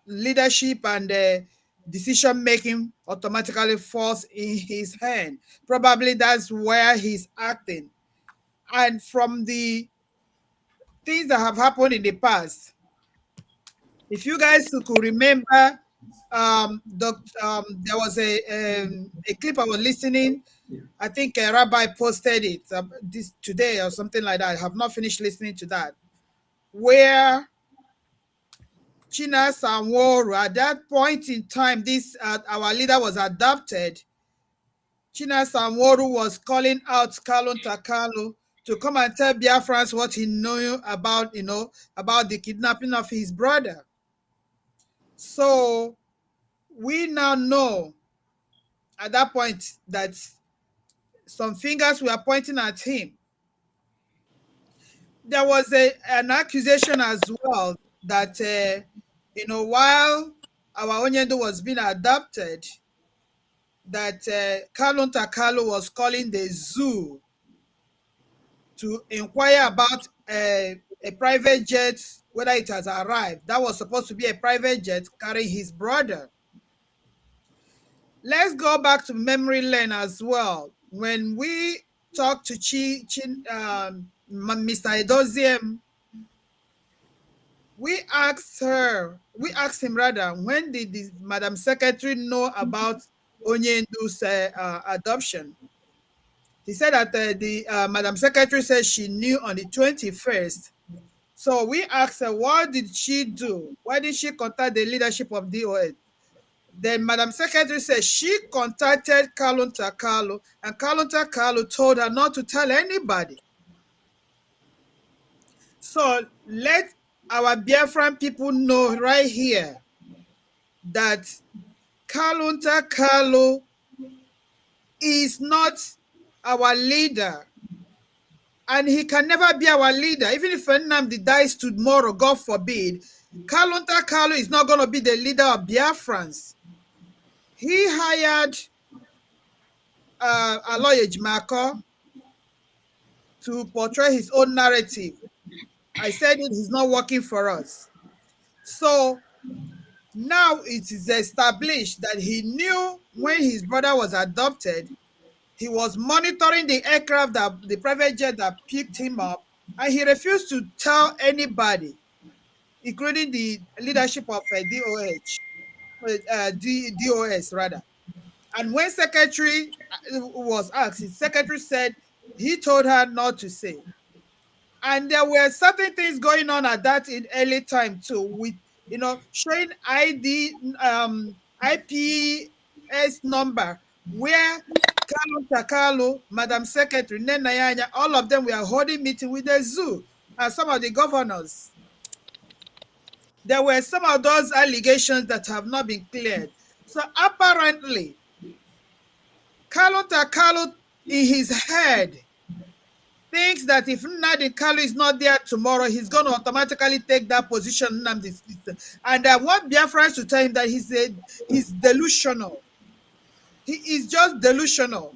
leadership and decision making automatically falls in his hand. Probably that's where he's acting. And from the things that have happened in the past, if you guys could remember, there was a clip I was listening. I think a rabbi posted it this today or something like that. I have not finished listening to that, where China Sanworu, at that point in time, our leader was adopted. China Sanworu was calling out Kalun Takalu to come and tell Biafrans what he knew about, about the kidnapping of his brother. So we now know at that point that some fingers were pointing at him. there was an accusation as well that while our Onyendo was being adopted, that Kalun Takalu was calling the zoo to inquire about a private jet, whether it has arrived. That was supposed to be a private jet carrying his brother. Let's go back to memory lane as well. When we talked to Mr. Edoziem, we asked him rather, when did the Madam Secretary know about Onyendu's adoption? He said that the Madam Secretary said she knew on the 21st. So we asked her, what did she do? Why did she contact the leadership of DOS? Then Madam Secretary said she contacted Kalun Takalu, and Kalun Takalu told her not to tell anybody. So let our Biafran people know right here that Kalun Takalu is not our leader. And he can never be our leader. Even if Nnamdi dies tomorrow, God forbid, Kalun Takalu is not going to be the leader of Biafrans. He hired Aloy Ejimako to portray his own narrative. I said it is not working for us. So now it is established that he knew when his brother was adopted, he was monitoring the aircraft, the private jet that picked him up, and he refused to tell anybody, including the leadership of DOS rather. And when secretary was asked, his secretary said he told her not to say. And there were certain things going on at that in early time too, with showing ID IPS number where Kalun Takalu, Madam Secretary, Nenayanya, all of them were holding meeting with the zoo and some of the governors. There were some of those allegations that have not been cleared. So apparently, Kalun Takalu in his head thinks that if Nnamdi Kalu is not there tomorrow, he's going to automatically take that position. And I want Biafrans to tell him that he's delusional. He is just delusional.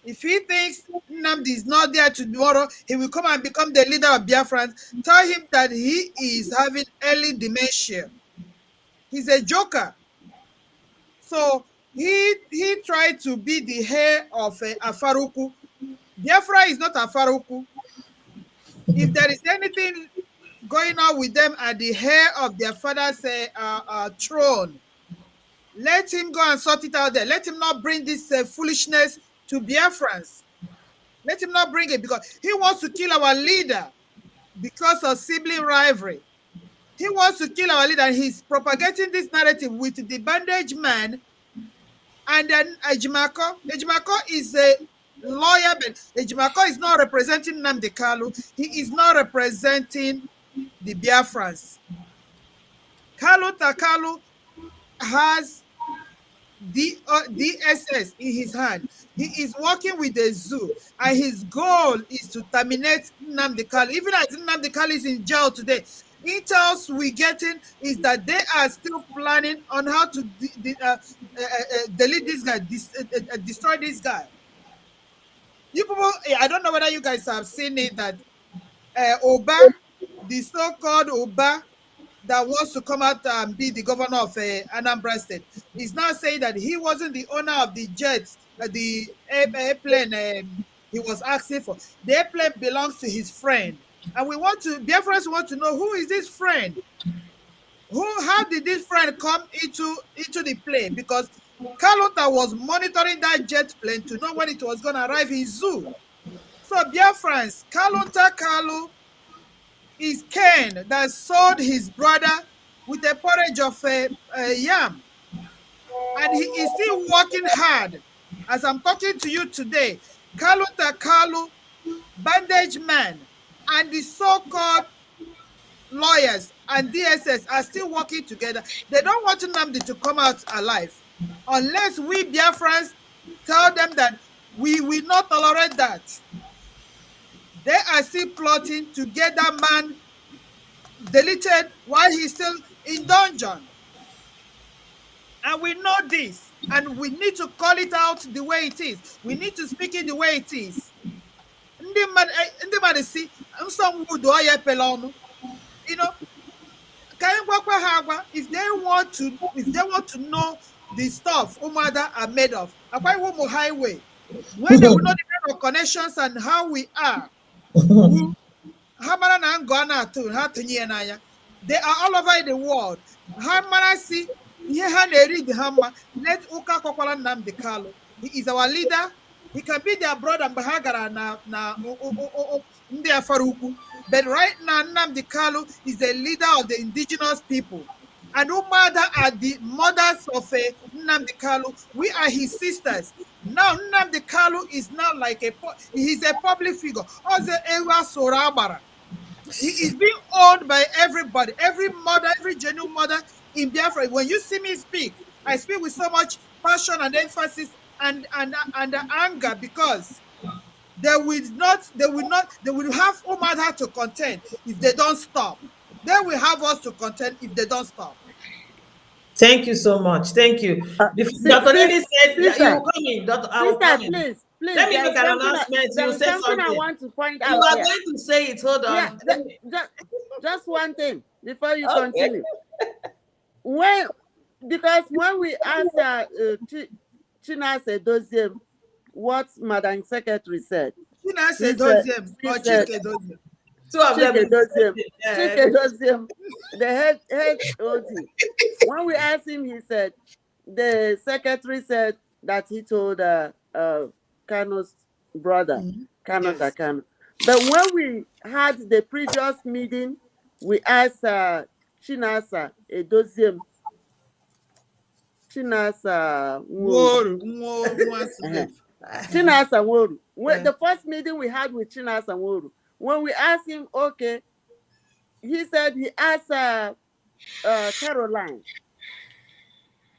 If he thinks Nnamdi is not there tomorrow, he will come and become the leader of Biafrans. Tell him that he is having early dementia. He's a joker. So he tried to be the heir of Afaruku. Biafra is not Afaruku. If there is anything going on with them at the heir of their father's throne, let him go and sort it out there. Let him not bring this foolishness to Biafrans. Let him not bring it, because he wants to kill our leader because of sibling rivalry. He wants to kill our leader, and he's propagating this narrative with the bandage man and then Ejimako. Ejimako is a lawyer, but Ejimako is not representing Nnamdi Kalu. He is not representing the Biafrans. Kalun Takalu has DSS in his hand. He is working with the zoo, and his goal is to terminate Nnamdi Kalu. Even as Nnamdi Kalu is in jail today, intel's we're getting is that they are still planning on how to delete this guy, destroy this guy. You people, I don't know whether you guys have seen it, that Oba, the so-called Oba that wants to come out and be the governor of Anambra State, is now saying that he wasn't the owner of the jet, the airplane he was asking for. The airplane belongs to his friend. And Biafrans want to know, who is this friend? How did this friend come into the plane? Because Kalota was monitoring that jet plane to know when it was going to arrive in zoo. So Biafrans, Kalota Kalu is Ken that sold his brother with a porridge of yam. And he is still working hard. As I'm talking to you today, Kalota Kalu, bandage man, and the so-called lawyers and DSS are still working together. They don't want Nnamdi to come out alive unless we Biafrans tell them that we will not tolerate that. They are still plotting to get that man deleted while he's still in dungeon. And we know this, and we need to call it out the way it is. We need to speak it the way it is. Ndị si nsọ mgbudu ọya epela ọnụ. You know, if they want to know the stuff Umuada are made of, Akwa highway, when they will know the kind of connections and how we are, they are all over the world. Let Uka Kokwala Nnamdi Kalu. He is our leader. He can be their brother Mbahagara na Ndia Faruku. But right now, Nnamdi Kalu is the leader of the indigenous people. And Umuada are the mothers of Nnamdi Kalu. We are his sisters. Now Nnamdi Kalu is not like he's a public figure. Also, Ewa Sorabara. He is being owned by everybody, every mother, every genuine mother in Biafra. When you see me speak, I speak with so much passion and emphasis and anger, because they will have Umuada to contend if they don't stop. They will have us to contend if they don't stop. Thank you so much. Thank you. Dr. Nelly said you will come in. Please. Let me make an announcement. You say something. I want to point out. You are going to say it. Hold on. Yeah, just one thing before you continue. Because when we asked Chinasa Doziem what Madam Secretary said, Chinasa Doziem or Chike Doziem. Two of them. Chike Doziem, the head OT. When we asked him, he said the secretary said that he told Kano's brother, Kano Takano. But when we had the previous meeting, we asked Chinasa Edoziem, Chinasa Woru. Chinasa Woru. The first meeting we had with Chinasa Woru, when we asked him, okay, he said he asked Caroline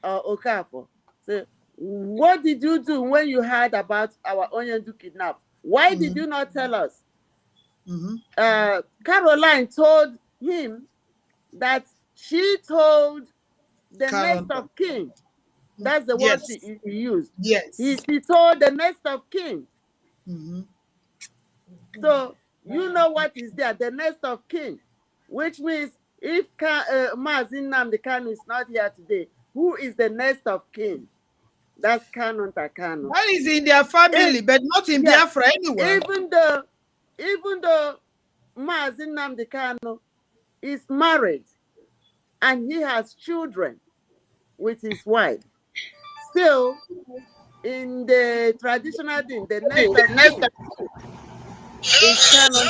Okafor, so, what did you do when you heard about our Onyendu kidnap? Why did you not tell us? Caroline told him that she told the next of kin. That's the word he used. Yes. He told the next of kin. So you know what is there, the next of kin, which means if Mazin Nnamdi Kanu is not here today, who is the next of kin? That's Kanu Takano. That is in their family, but not in Biafra anywhere. Even though Mazin Nnamdi Kanu is married and he has children with his wife, still in the traditional thing, the next of kin is Kanu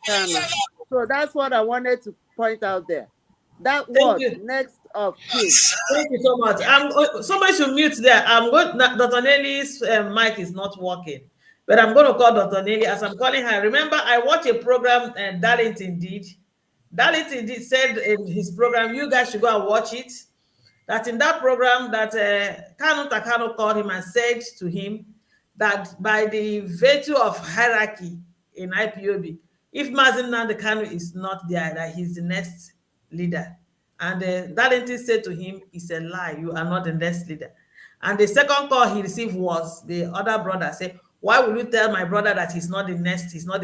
Takano. So that's what I wanted to point out there. That was next of kin. Thank you so much. Somebody should mute there. Dr. Nelly's mic is not working, but I'm going to call Dr. Nelly as I'm calling her. Remember, I watched a program, Darlington did. Darlington did said in his program, you guys should go and watch it. That in that program, that Kanu Takano called him and said to him that by the virtue of hierarchy in IPOB, if Mazin Nnamdi Kanu is not there, that he's the next leader. And Darlington said to him, it's a lie, you are not the next leader. And the second call he received was the other brother said, why will you tell my brother that he's not the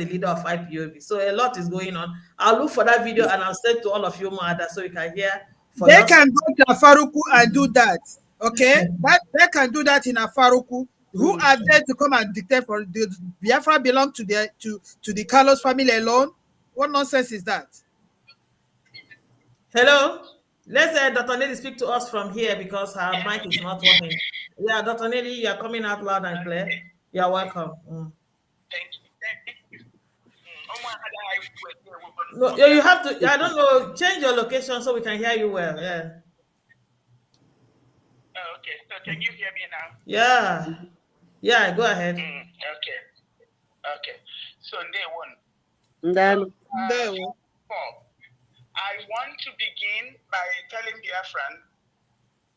leader of IPOB? So a lot is going on. I'll look for that video and I'll send to all of you, Umuada, so you can hear. They can go to Afaruku and do that, okay? They can do that in Afaruku. Who are there to come and dictate for the Biafra belong to the Carlos family alone? What nonsense is that? Hello, let's Dr. Nelly speak to us from here because her mic is not working. Yeah, Dr. Nelly, you are coming out loud and clear. You are welcome. Thank you. No, you have to. I don't know. Change your location so we can hear you well. Yeah. Oh, okay. So can you hear me now? Yeah. Yeah. Go ahead. Okay. So day one. I want to begin by telling Biafran,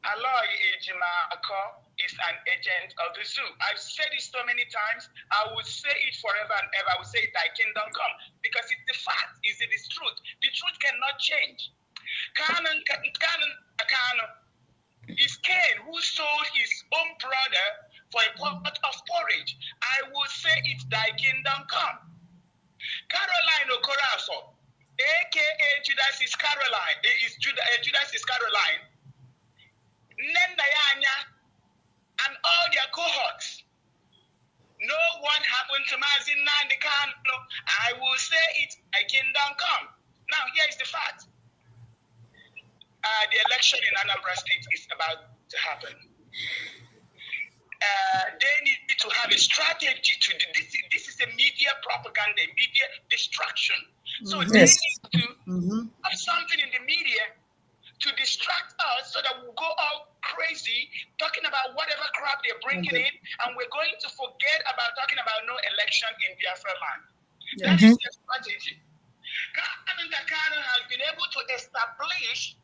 Aloy Ejima Ako is an agent of the zoo. I've said it so many times. I will say it forever and ever. I will say, thy kingdom come. Because it's the fact, it's the truth. The truth cannot change. Is Cain who sold his own brother for a pot of porridge. I will say it's thy kingdom come. Caroline Okorafor, aka Judas is Caroline, Judas is Caroline, Nendayanya, and all their cohorts. No one happened to Mazin Nandikano. I will say it's thy kingdom come. Now, here is the fact. The election in Anambra State is about to happen. They need to have a strategy to this is a media propaganda, media distraction. So they need to have something in the media to distract us so that we'll go all crazy talking about whatever crap they're bringing in, and we're going to forget about talking about no election in Biafra land. That is the strategy. Takano has been able to establish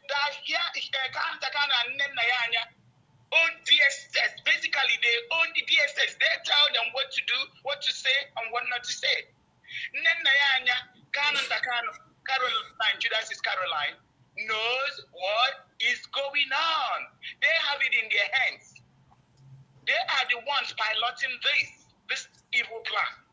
that here Takano and Nenayanya own DSS. Basically, they own the DSS. They tell them what to do, what to say, and what not to say. Nenayanya, Takano, Caroline, Judas is Caroline, knows what is going on. They have it in their hands. They are the ones piloting this evil plan.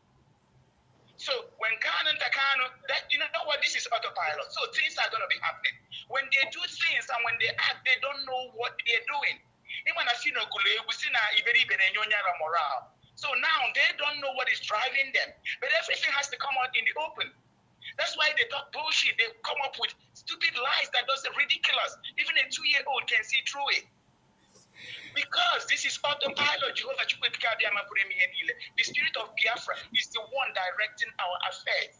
So when Takano, that you know what, this is autopilot. So things are going to be happening. When they do things and when they act, they don't know what they're doing. So now they don't know what is driving them. But everything has to come out in the open. That's why they talk bullshit. They come up with stupid lies that does ridiculous. Even a 2-year-old can see through it. Because this is autopilot. The spirit of Biafra is the one directing our affairs.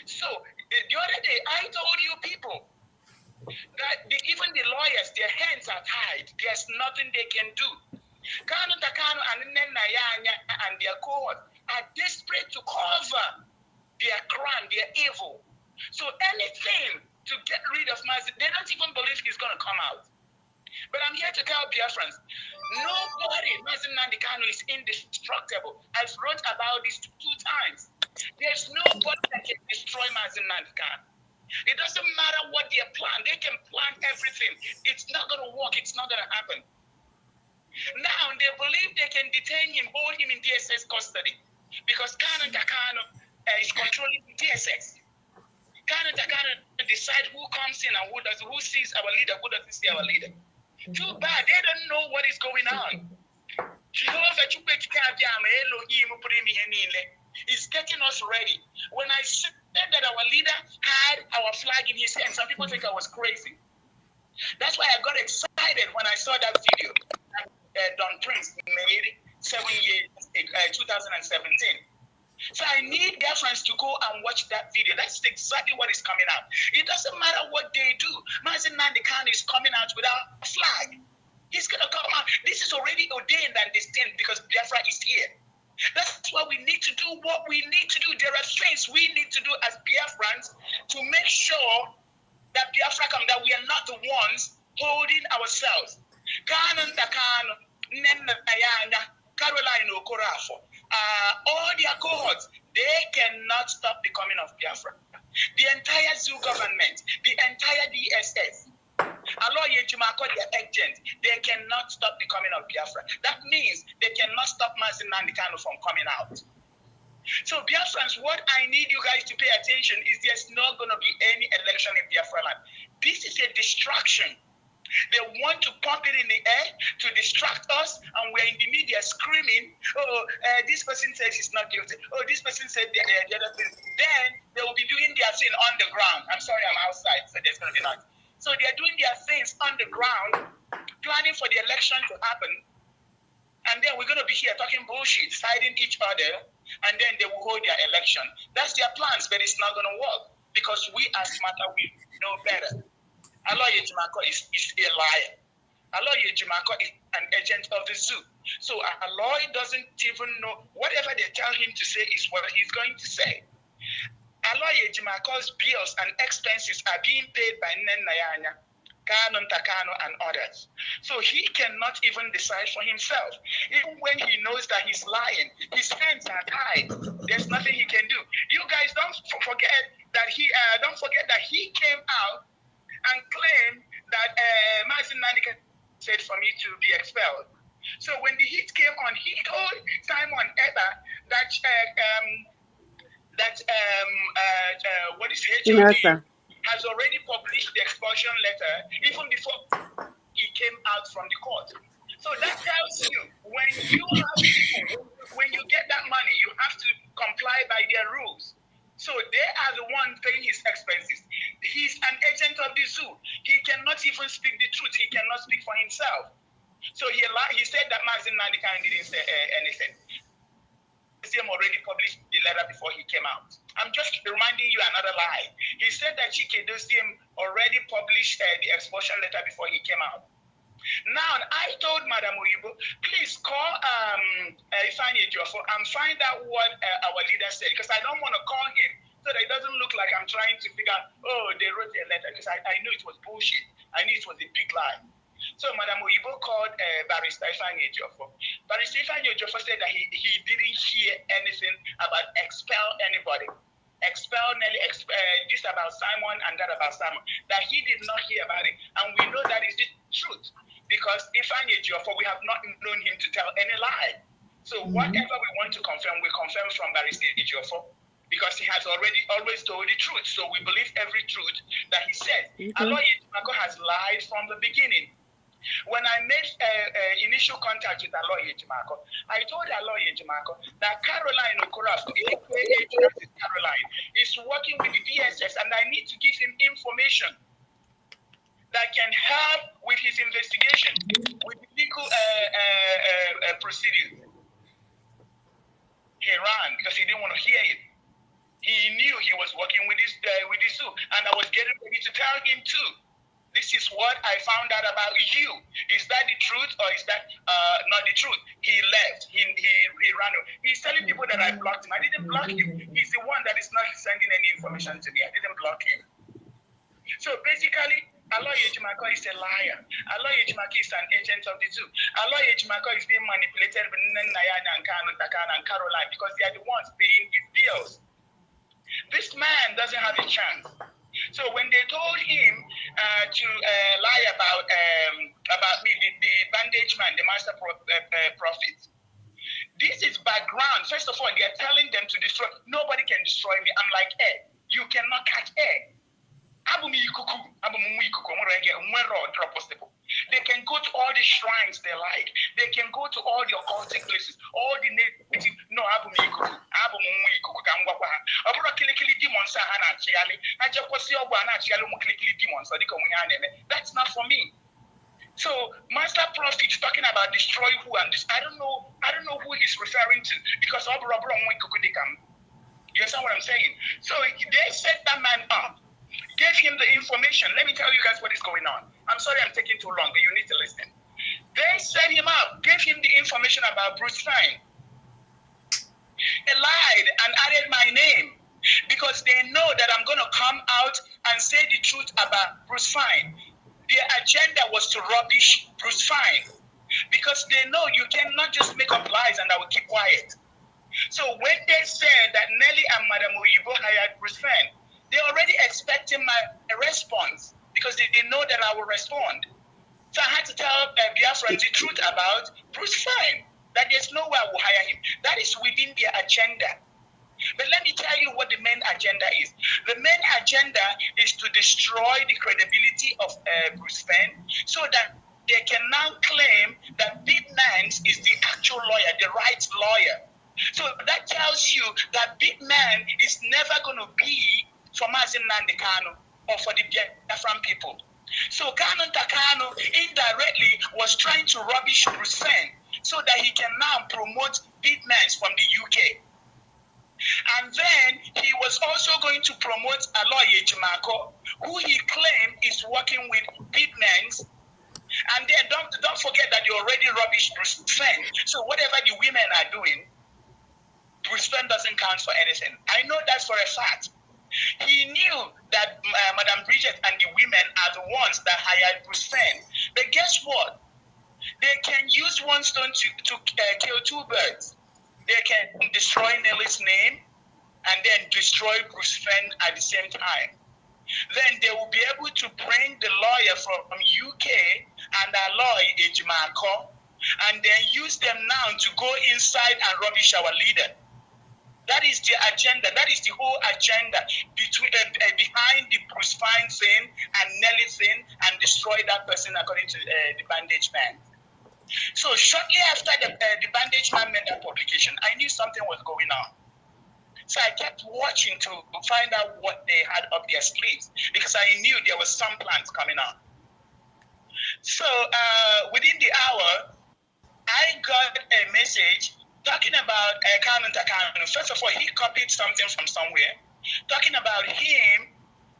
So the other day, I told you people that even the lawyers, their hands are tied. There's nothing they can do. Kanu Takano and Nenayanya and their cohort are desperate to cover their crime, their evil. So anything to get rid of Mazi, they don't even believe he's going to come out. But I'm here to tell Biafrans, nobody, Mazi Nandikano, is indestructible. I've wrote about this 2 times. There's nobody that can destroy Mazi Nandikano. It doesn't matter what they plan. They can plan everything. It's not going to work. It's not going to happen. Now, they believe they can detain him, hold him in DSS custody because Kanu Takano is controlling DSS. Kanu Takano decide who comes in and who sees our leader, who doesn't see our leader. Too bad. They don't know what is going on. Jehovah is getting us ready. When I said that our leader had our flag in his hand, some people think I was crazy. That's why I got excited when I saw that video that Don Prince made 7 years, 2017. So I need their friends to go and watch that video. That's exactly what is coming out. It doesn't matter what they do. Mazi Nandikano is coming out without a flag. He's going to come out. This is already ordained and distinct because Biafra is here. That's why we need to do what we need to do. There are things we need to do as Biafrans to make sure that Biafra comes, that we are not the ones holding ourselves. Kanan Takano, Nenayana, Caroline Okorafor, all their cohorts, they cannot stop the coming of Biafra. The entire zoo government, the entire DSS, Aloye Jumako, their agents, they cannot stop the coming of Biafra. That means they cannot stop Mazi Nandikano from coming out. So Biafrans, what I need you guys to pay attention is there's not going to be any election in Biafra land. This is a distraction. They want to pump it in the air to distract us, and we're in the media screaming, this person says he's not guilty. Oh, this person said the other thing. Then they will be doing their thing on the ground. I'm sorry, I'm outside, so there's going to be noise. So they're doing their things on the ground, planning for the election to happen. And then we're going to be here talking bullshit, siding each other, and then they will hold their election. That's their plans, but it's not going to work because we are smarter, we know better. Aloye Jumako is a liar. Aloye Jumako is an agent of the zoo. So Aloye doesn't even know, whatever they tell him to say is what he's going to say. Aloye Jumako's bills and expenses are being paid by Nenayanya. Takano, and others. So he cannot even decide for himself. Even when he knows that he's lying, his hands are tied. There's nothing he can do. You guys don't forget that he came out and claimed that Mazin Nandika said for me to be expelled. So when the heat came on, he told Simon Eba that what is HOD has already published the expulsion letter even before he came out from the court. So that tells you when you get that money, you have to comply by their rules. So they are the one paying his expenses. He's an agent of the zoo. He cannot even speak the truth. He cannot speak for himself. So he said that Mazin Nandikan didn't say anything. Museum already published the letter before he came out. I'm just reminding you another lie. He said that Chike Dosiem already published the expulsion letter before he came out. Now, I told Madam Oyibo, please call Ifeanyi Ejiofor and find out what our leader said, because I don't want to call him so that it doesn't look like I'm trying to figure out, oh, they wrote a letter, because I knew it was bullshit. I knew it was a big lie. So Madam Oyibo called Barrister Ifeanyi Ejiofor. Barrister Ifeanyi Ejiofor said that he didn't hear anything about expel anybody. Expel Nelly, this about Simon and that about Simon, that he did not hear about it. And we know that is the truth, because Ifeanyi Ejiofor, we have not known him to tell any lie. So whatever we want to confirm, we confirm from Barrister Ejiofor, because he has always told the truth. So we believe every truth that he said. Aloy Ejimako has lied from the beginning. When I made initial contact with Aloy Ejimako, I told Aloy Ejimako that Caroline Okorafor, aka Caroline, is working with the DSS, and I need to give him information that can help with his investigation, with the legal proceedings. He ran because he didn't want to hear it. He knew he was working with this zoo, and I was getting ready to tell him too. This is what I found out about you. Is that the truth, or is that not the truth? He left. He ran. He's telling people that I blocked him. I didn't block him. He's the one that is not sending any information to me. I didn't block him. So basically, Aloy Ejimako is a liar. Aloy Ejimako is an agent of the zoo. Aloy Ejimako is being manipulated by Nayana and Kanu, Takana, and Caroline, because they are the ones paying his bills. This man doesn't have a chance. So when they told him to lie about me, the bandage man, the master prophet, this is background. First of all, they are telling them to destroy. Nobody can destroy me. I'm like air. You cannot catch air. They can go to all the shrines they like. They can go to all the occultic places, all the native. No, that's not for me. So Master Prophet talking about destroy who and this. I don't know who he's referring to, because you understand what I'm saying? So they set that man up, gave him the information. Let me tell you guys what is going on. I'm sorry I'm taking too long, but you need to listen. They set him up, gave him the information about Bruce Fine. They lied and added my name because they know that I'm going to come out and say the truth about Bruce Fine. Their agenda was to rubbish Bruce Fine, because they know you cannot just make up lies and I will keep quiet. So when they said that Nelly and Madam Oyibo hired Bruce Fine, they already expecting my response, because they know that I will respond. So I had to tell Biafran the truth about Bruce Fine, that there's no way I will hire him. That is within their agenda. But let me tell you what the main agenda is. The main agenda is to destroy the credibility of Bruce Fine, so that they can now claim that Big Mans is the actual lawyer, the right lawyer. So that tells you that Big Man is never going to be for Mazin Nnamdi Kanu or for the Biafran people. So Kanu Takano indirectly was trying to rubbish Bruce Fine so that he can now promote Big Mans from the UK. And then he was also going to promote Aloy Ejimako, who he claimed is working with Big Mans. And then don't forget that you already rubbished Bruce Fine. So whatever the women are doing, Bruce Fine doesn't count for anything. I know that for a fact. He knew that Madam Bridget and the women are the ones that hired Bruce Fenn. But guess what? They can use one stone to kill two birds. They can destroy Nelly's name and then destroy Bruce Fenn at the same time. Then they will be able to bring the lawyer from UK and Aloy Ejimako and then use them now to go inside and rubbish our leader. That is the agenda. That is the whole agenda behind the Bruce Fine thing and Nelly thing and destroy that person according to the Bandage Man. So shortly after the Bandage Man made that publication, I knew something was going on. So I kept watching to find out what they had up their sleeves because I knew there was some plans coming on. So within the hour, I got a message talking about Kanu Takanu. First of all, he copied something from somewhere, talking about him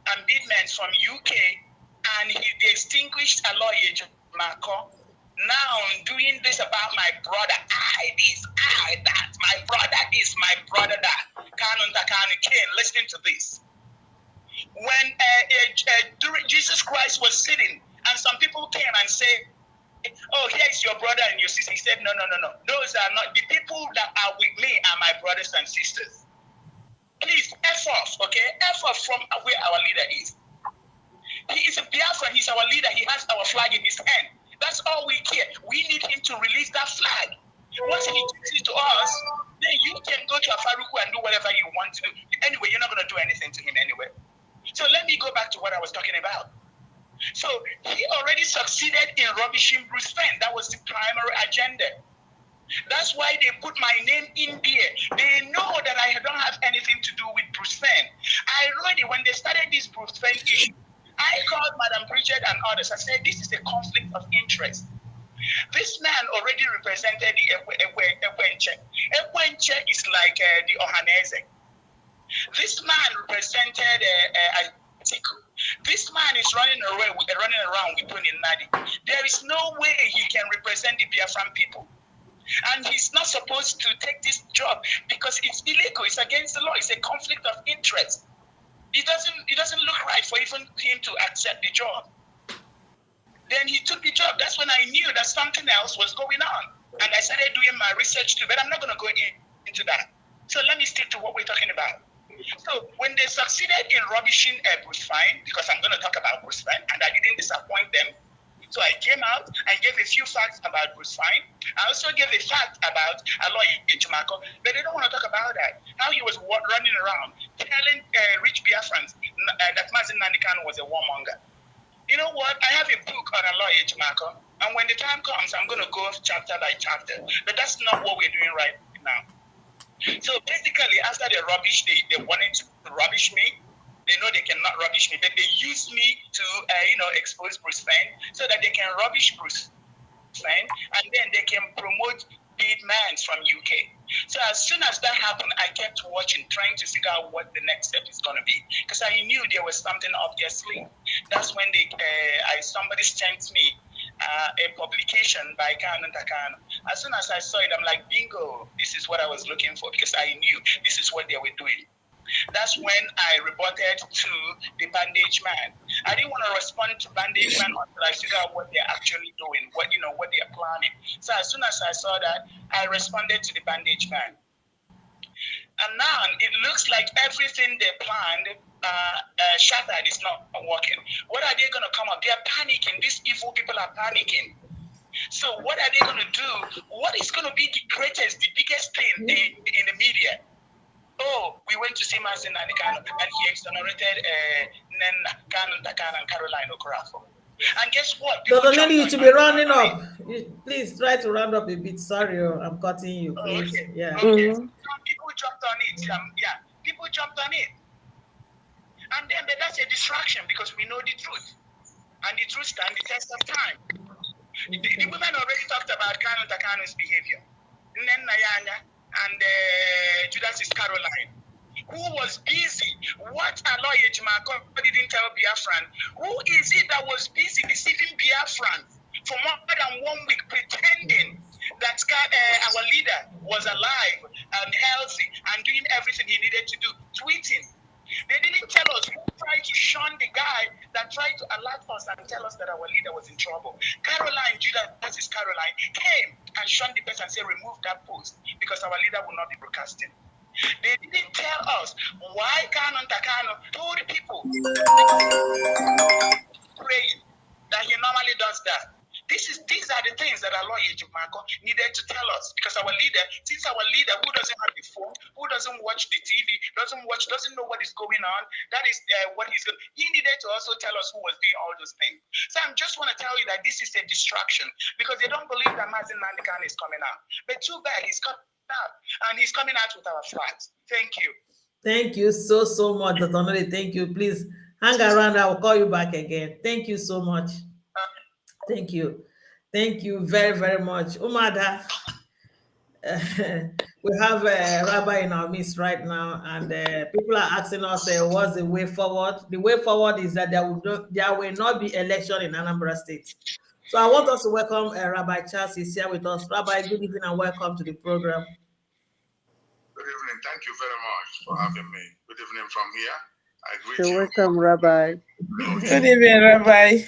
and Bidmans from UK, and they extinguished Aloy Marco. Now I'm doing this about my brother, I this, I that, my brother this, my brother that. Kanu Takanu came, listen to this. When Jesus Christ was sitting, and some people came and said, oh, here's your brother and your sister. He said, no. Those are not, the people that are with me are my brothers and sisters. Please, F off, okay? F off from where our leader is. He is a Biafran, he's our leader, he has our flag in his hand. That's all we care. We need him to release that flag. Once he takes it to us, then you can go to Afaruku and do whatever you want to do. Anyway, you're not going to do anything to him anyway. So let me go back to what I was talking about. So he already succeeded in rubbishing Bruce Fenn. That was the primary agenda. That's why they put my name in there. They know that I don't have anything to do with Bruce Fenn. I already, when they started this Bruce Fenn issue, I called Madam Bridget and others. I said, this is a conflict of interest. This man already represented the Ekwenche. Ekwenche is like the Ohanese. This man represented Atiku. This man is running around with Tony Nadi. There is no way he can represent the Biafran people. And he's not supposed to take this job because it's illegal. It's against the law. It's a conflict of interest. It doesn't look right for even him to accept the job. Then he took the job. That's when I knew that something else was going on. And I started doing my research too, but I'm not going to go into that. So let me stick to what we're talking about. So when they succeeded in rubbishing Bruce Fine, because I'm going to talk about Bruce Fine, and I didn't disappoint them, so I came out and gave a few facts about Bruce Fine. I also gave a fact about Aloy Ejimako, but they don't want to talk about that. How he was running around telling rich Biafrans that Mazin Nandikano was a warmonger. You know what? I have a book on Aloy Ejimako, and when the time comes, I'm going to go chapter by chapter. But that's not what we're doing right now. So basically, after they rubbish, they wanted to rubbish me. They know they cannot rubbish me, but they use me to, expose Bruce Fenn so that they can rubbish Bruce Fenn, and then they can promote big mans from UK. So as soon as that happened, I kept watching, trying to figure out what the next step is going to be, because I knew there was something up their sleeve. That's when somebody sent me a publication by Kanu Takanu. As soon as I saw it, I'm like, bingo, this is what I was looking for, because I knew this is what they were doing. That's when I reported to the Bandage Man. I didn't want to respond to Bandage Man until I figure out what they're actually doing, what they're planning. So as soon as I saw that, I responded to the Bandage Man. And now it looks like everything they planned shattered, is not working. What are they going to come up? They are panicking. These evil people are panicking. So what are they going to do? What is going to be the biggest thing in the media? Oh, we went to see Mazin Nandikano, and he exonerated Kanu Takanu and Caroline Okorafo. And guess what? Dr. Nelly, you should be rounding up. Please try to round up a bit. Sorry, I'm cutting you. Please. Okay. Yeah. Okay. Some people jumped on it. People jumped on it. And then that's a distraction because we know the truth. And the truth stands the test of time. The women already talked about Kanu Takanu's behavior. Nen Nayanya and Judas Caroline, who was busy. What Aloy Ejimako didn't tell Biafran. Who is it that was busy deceiving Biafran for more than 1 week, pretending that our leader was alive and healthy and doing everything he needed to do, tweeting. They didn't tell us who tried to shun the guy that tried to alert us and tell us that our leader was in trouble. Caroline, Judah, that is Caroline, came and shunned the person and said, remove that post because our leader will not be broadcasting. They didn't tell us why Canon Takano told people praying that he normally does that. These are the things that our lawyer Jumako needed to tell us because our leader, since our leader who doesn't have the phone, who doesn't watch the TV, doesn't know what is going on, that is what he's going. He needed to also tell us who was doing all those things. So I just want to tell you that this is a distraction because they don't believe that Mazin Nandikan is coming out. But too bad he's coming out and he's coming out with our flags. Thank you. Thank you so much, Dr. Noli. Thank you. Please hang around. I will call you back again. Thank you so much. Thank you. Thank you very, very much. Umuada, we have a rabbi in our midst right now, and people are asking us what's the way forward. The way forward is that there will not be election in Anambra State. So I want us to welcome Rabbi Charles. He's here with us. Rabbi, good evening and welcome to the program. Good evening. Thank you very much for having me. Good evening from here. I greet You're you. welcome, Rabbi. Good evening, Rabbi.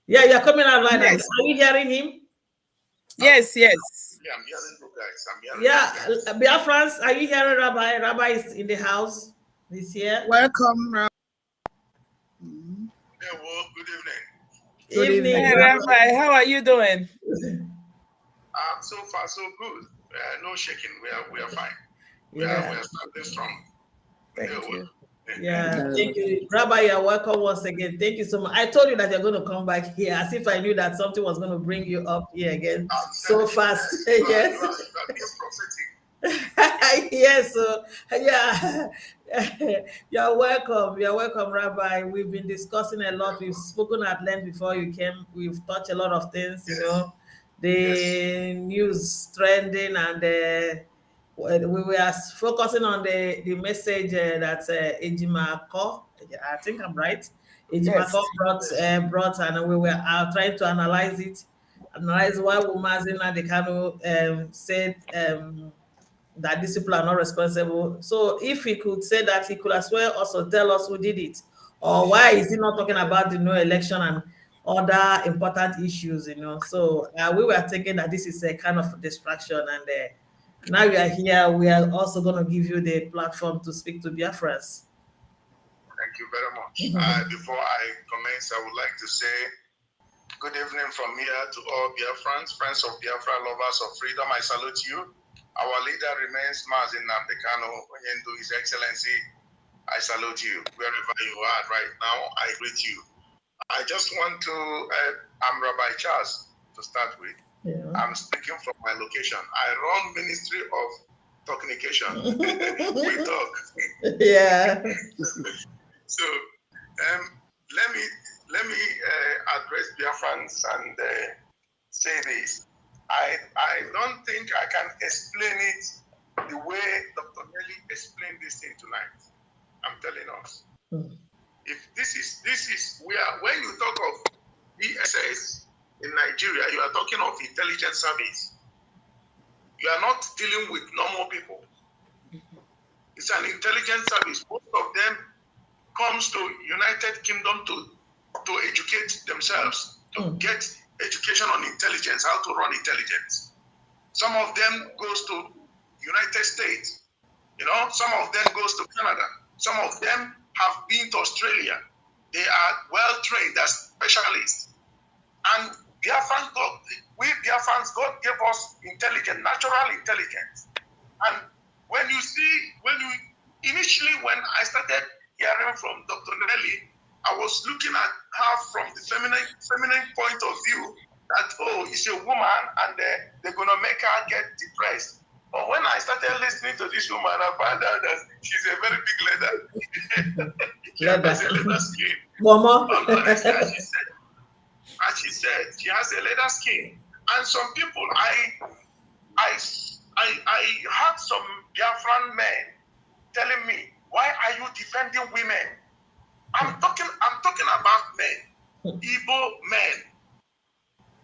Yeah, you're coming out right now. Are you hearing him? Yes. Yeah, I'm hearing you guys. Yeah, Biafrans, are you hearing Rabbi? Rabbi is in the house. He's here. Welcome, Rabbi. Yeah, well, good evening. Good evening. Hey, Rabbi, how are you doing? So far, so good. No shaking. We are fine. We Yeah. are starting strong. Thank you. Yeah, thank you. Rabbi, you're welcome once again. Thank you so much. I told you that you're going to come back here as if I knew that something was going to bring you up here again so fast. Yes. Yes, so yeah. You're welcome. You're welcome, Rabbi. We've been discussing a lot. We've spoken at length before you came. We've touched a lot of things, the news trending, and we were focusing on the message that Ejimako, I think I'm right. Ejimako brought, and we were trying to analyze why Umazina Dekano said that these people are not responsible. So if he could say that, he could as well also tell us who did it, or why is he not talking about the no election and other important issues, So we were thinking that this is a kind of distraction, and now we are here. We are also going to give you the platform to speak to Biafrans. Thank you very much. Before I commence, I would like to say good evening from here to all Biafrans, friends of Biafra, lovers of freedom. I salute you. Our leader remains Mazin Namdekano, Onyendu, His Excellency. I salute you wherever you are right now. I greet you. I just want to, I'm Rabbi Charles to start with. Yeah. I'm speaking from my location. I run Ministry of Communication. We talk. Yeah. So let me address Biafrans and say this. I don't think I can explain it the way Dr. Nelly explained this thing tonight. I'm telling us. If this is where, when you talk of DSS in Nigeria, you are talking of intelligence service. You are not dealing with normal people. It's an intelligence service. Most of them comes to United Kingdom to educate themselves, to get education on intelligence, how to run intelligence. Some of them goes to United States, some of them goes to Canada. Some of them have been to Australia. They are well trained as specialists. And we Biafrans, God gave us intelligence, natural intelligence. And initially when I started hearing from Dr. Nelly, I was looking at her from the feminine point of view that, it's a woman and they're going to make her get depressed. But when I started listening to this woman, I found out that she's a very big leather. She has a leather skin. Mama. As she said, she has a leather skin. And some people, I heard some Biafran men telling me, why are you defending women? I'm talking about men, Igbo men.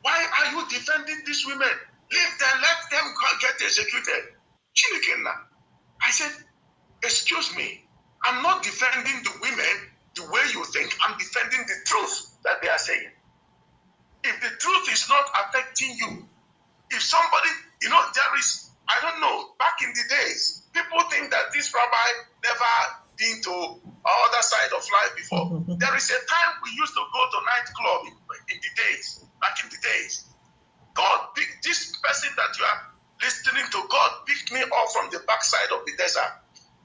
Why are you defending these women? Leave them, let them get executed. Chinikenna. I said, excuse me, I'm not defending the women the way you think. I'm defending the truth that they are saying. If the truth is not affecting you, if somebody, there is, I don't know, back in the days, people think that this rabbi never been to other side of life before. There is a time we used to go to nightclub in the days, back in the days. God picked this person that you are listening to, God picked me up from the backside of the desert.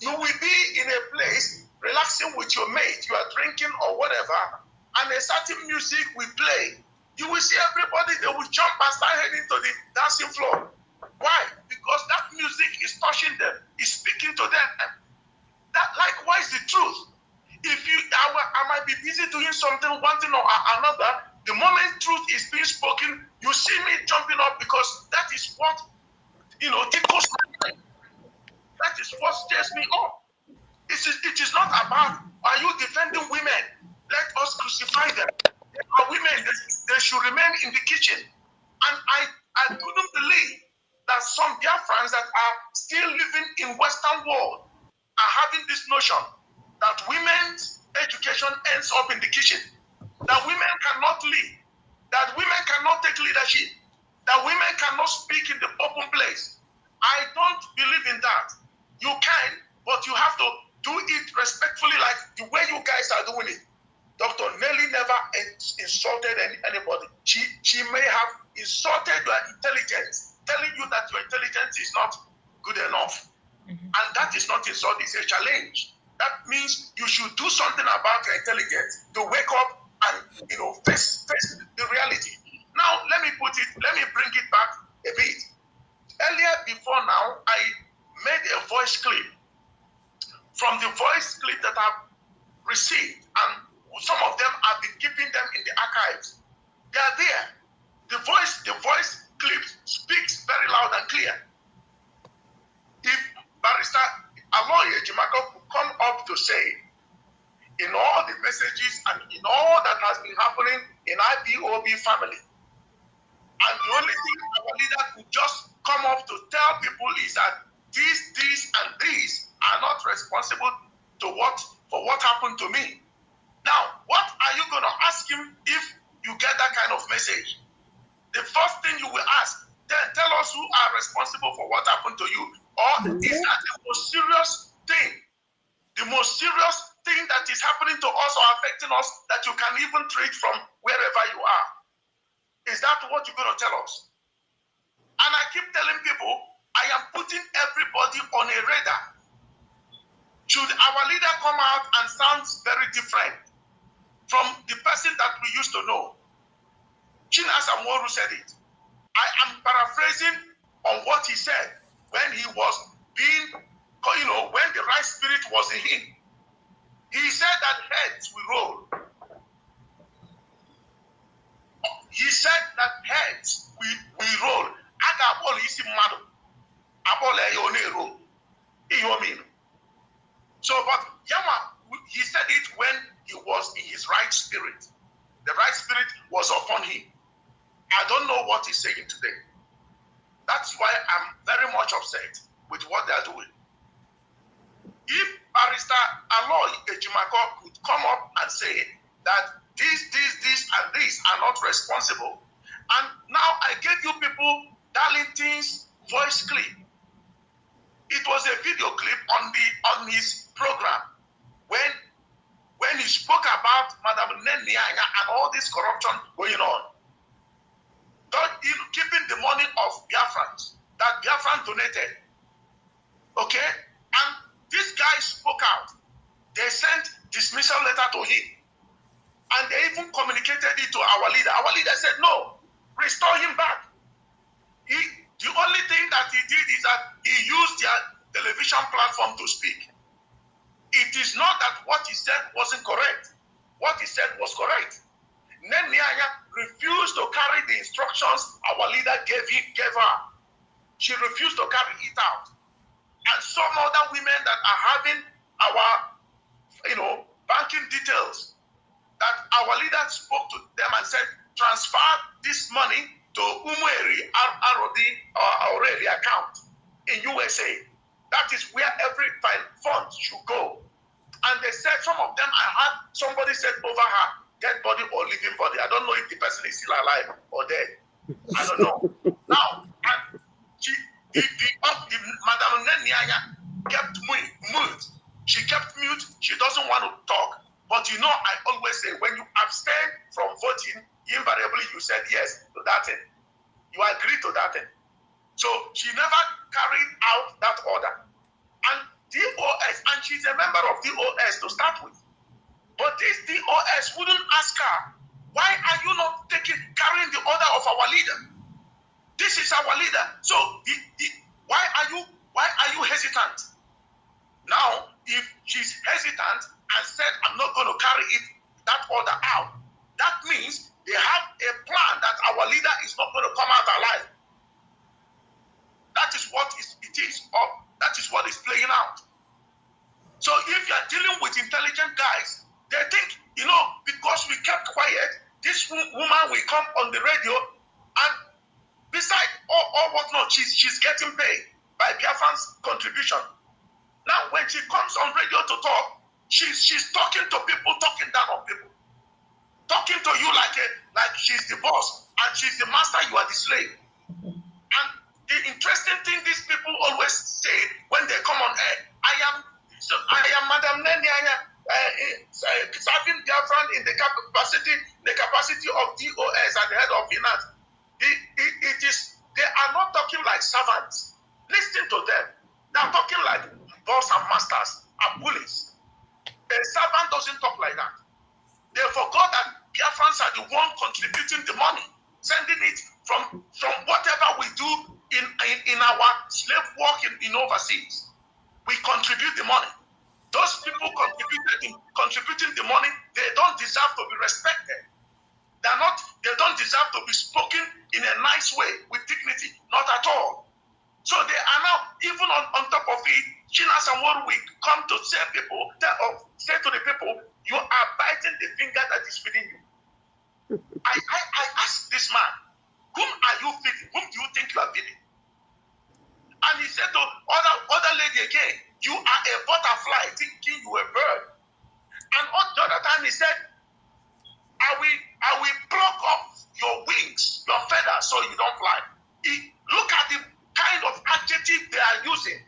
You will be in a place relaxing with your mate, you are drinking or whatever, and a certain music will play. You will see everybody, they will jump and start heading to the dancing floor. Why? Because that music is touching them, is speaking to them. That likewise the truth. If I might be busy doing something, one thing or another, the moment truth is being spoken, you see me jumping up because that is what, tickles my mind. That is what stirs me up. It is not about, are you defending women? Let us crucify them. They are women, they should remain in the kitchen. And I couldn't believe that some Biafrans that are still living in Western world are having this notion that women's education ends up in the kitchen, that women cannot lead, that women cannot take leadership, that women cannot speak in the open place. I don't believe in that. You can, but you have to do it respectfully, like the way you guys are doing it. Dr. Nelly never insulted anybody. She may have insulted your intelligence, telling you that your intelligence is not good enough. And that is not insult, it's a challenge. That means you should do something about your intelligence to wake up and face the reality. Now let me bring it back a bit. Earlier before now, I made a voice clip. From the voice clip that I've received, and some of them I've been keeping them in the archives. They are there. The voice clip speaks very loud and clear. If Barrister Aloy Ejimako could come up to say, in all the messages and in all that has been happening in IPOB family, and the only thing our leader could just come up to tell people is that these and these are not responsible for what happened to me. Now, what are you going to ask him if you get that kind of message? The first thing you will ask, then tell us who are responsible for what happened to you. Or is that the most serious thing? The most serious thing that is happening to us or affecting us that you can even treat from wherever you are? Is that what you're going to tell us? And I keep telling people, I am putting everybody on a radar. Should our leader come out and sounds very different from the person that we used to know? Chinas Amoru said it. I am paraphrasing on what he said when he was being, when the right spirit was in him. He said that heads will roll. He said that heads will roll. So, but Yama, he said it when he was in his right spirit. The right spirit was upon him. I don't know what he's saying today. That's why I'm very much upset with what they're doing. If Barrister Aloy Ejimako could come up and say that this, and this are not responsible, and now I gave you people Darlington's voice clip. It was a video clip on his program when he spoke about Madam Nenianya and all this corruption going on. Keeping the money of Biafrans that Biafran donated. Okay? And this guy spoke out. They sent dismissal letter to him. And they even communicated it to our leader. Our leader said, no, restore him back. The only thing that he did is that he used their television platform to speak. It is not that what he said wasn't correct. What he said was correct. Nenianya refused to carry the instructions our leader gave her. She refused to carry it out. And some other women that are having our, banking details, that our leader spoke to them and said, transfer this money to Umueri Aureli account in USA. That is where every fund should go. And they said, some of them, I heard somebody said over her dead body or living body. I don't know if the person is still alive or dead. I don't know. Now, and Madam Nenianya kept mute. She kept mute. She doesn't want to talk. But you know, I always say, when you abstain from voting, invariably you said yes to that thing. You agreed to that thing. So she never carried out that order. And DOS, and she's a member of DOS to start with. But this DOS wouldn't ask her, why are you not carrying the order of our leader? This is our leader. So why are you hesitant? Now, if she's hesitant and said, I'm not going to carry that order out, that means they have a plan that our leader is not going to come out alive. That is what it is, or that is what is playing out. So if you're dealing with intelligent guys, they think, because we kept quiet, this woman will come on the radio, and besides all whatnot, she's getting paid by Biafran's contribution. Now, when she comes on radio to talk, she's talking to people, talking down on people, talking to you like she's the boss and she's the master, you are the slave. And the interesting thing these people always say when they come on air, I am Madam Nenianya, serving Biafran in the capacity of DOS and the head of finance. They are not talking like servants. Listen to them. They are talking like boss and masters and bullies. A servant doesn't talk like that. They forgot that Biafrans are the one contributing the money, sending it from whatever we do in our slave work in overseas. We contribute the money. Those people contributing the money, they don't deserve to be respected. They don't deserve to be spoken in a nice way with dignity, not at all. So they are now, even on top of it, Chinas and what we come to say to the people, you are biting the finger that is feeding you. I asked this man, whom are you feeding? Whom do you think you are feeding? And he said to other lady again, you are a butterfly thinking you a bird. And the other time he said, I will pluck up your wings, your feathers, so you don't fly. Look at the kind of adjective they are using.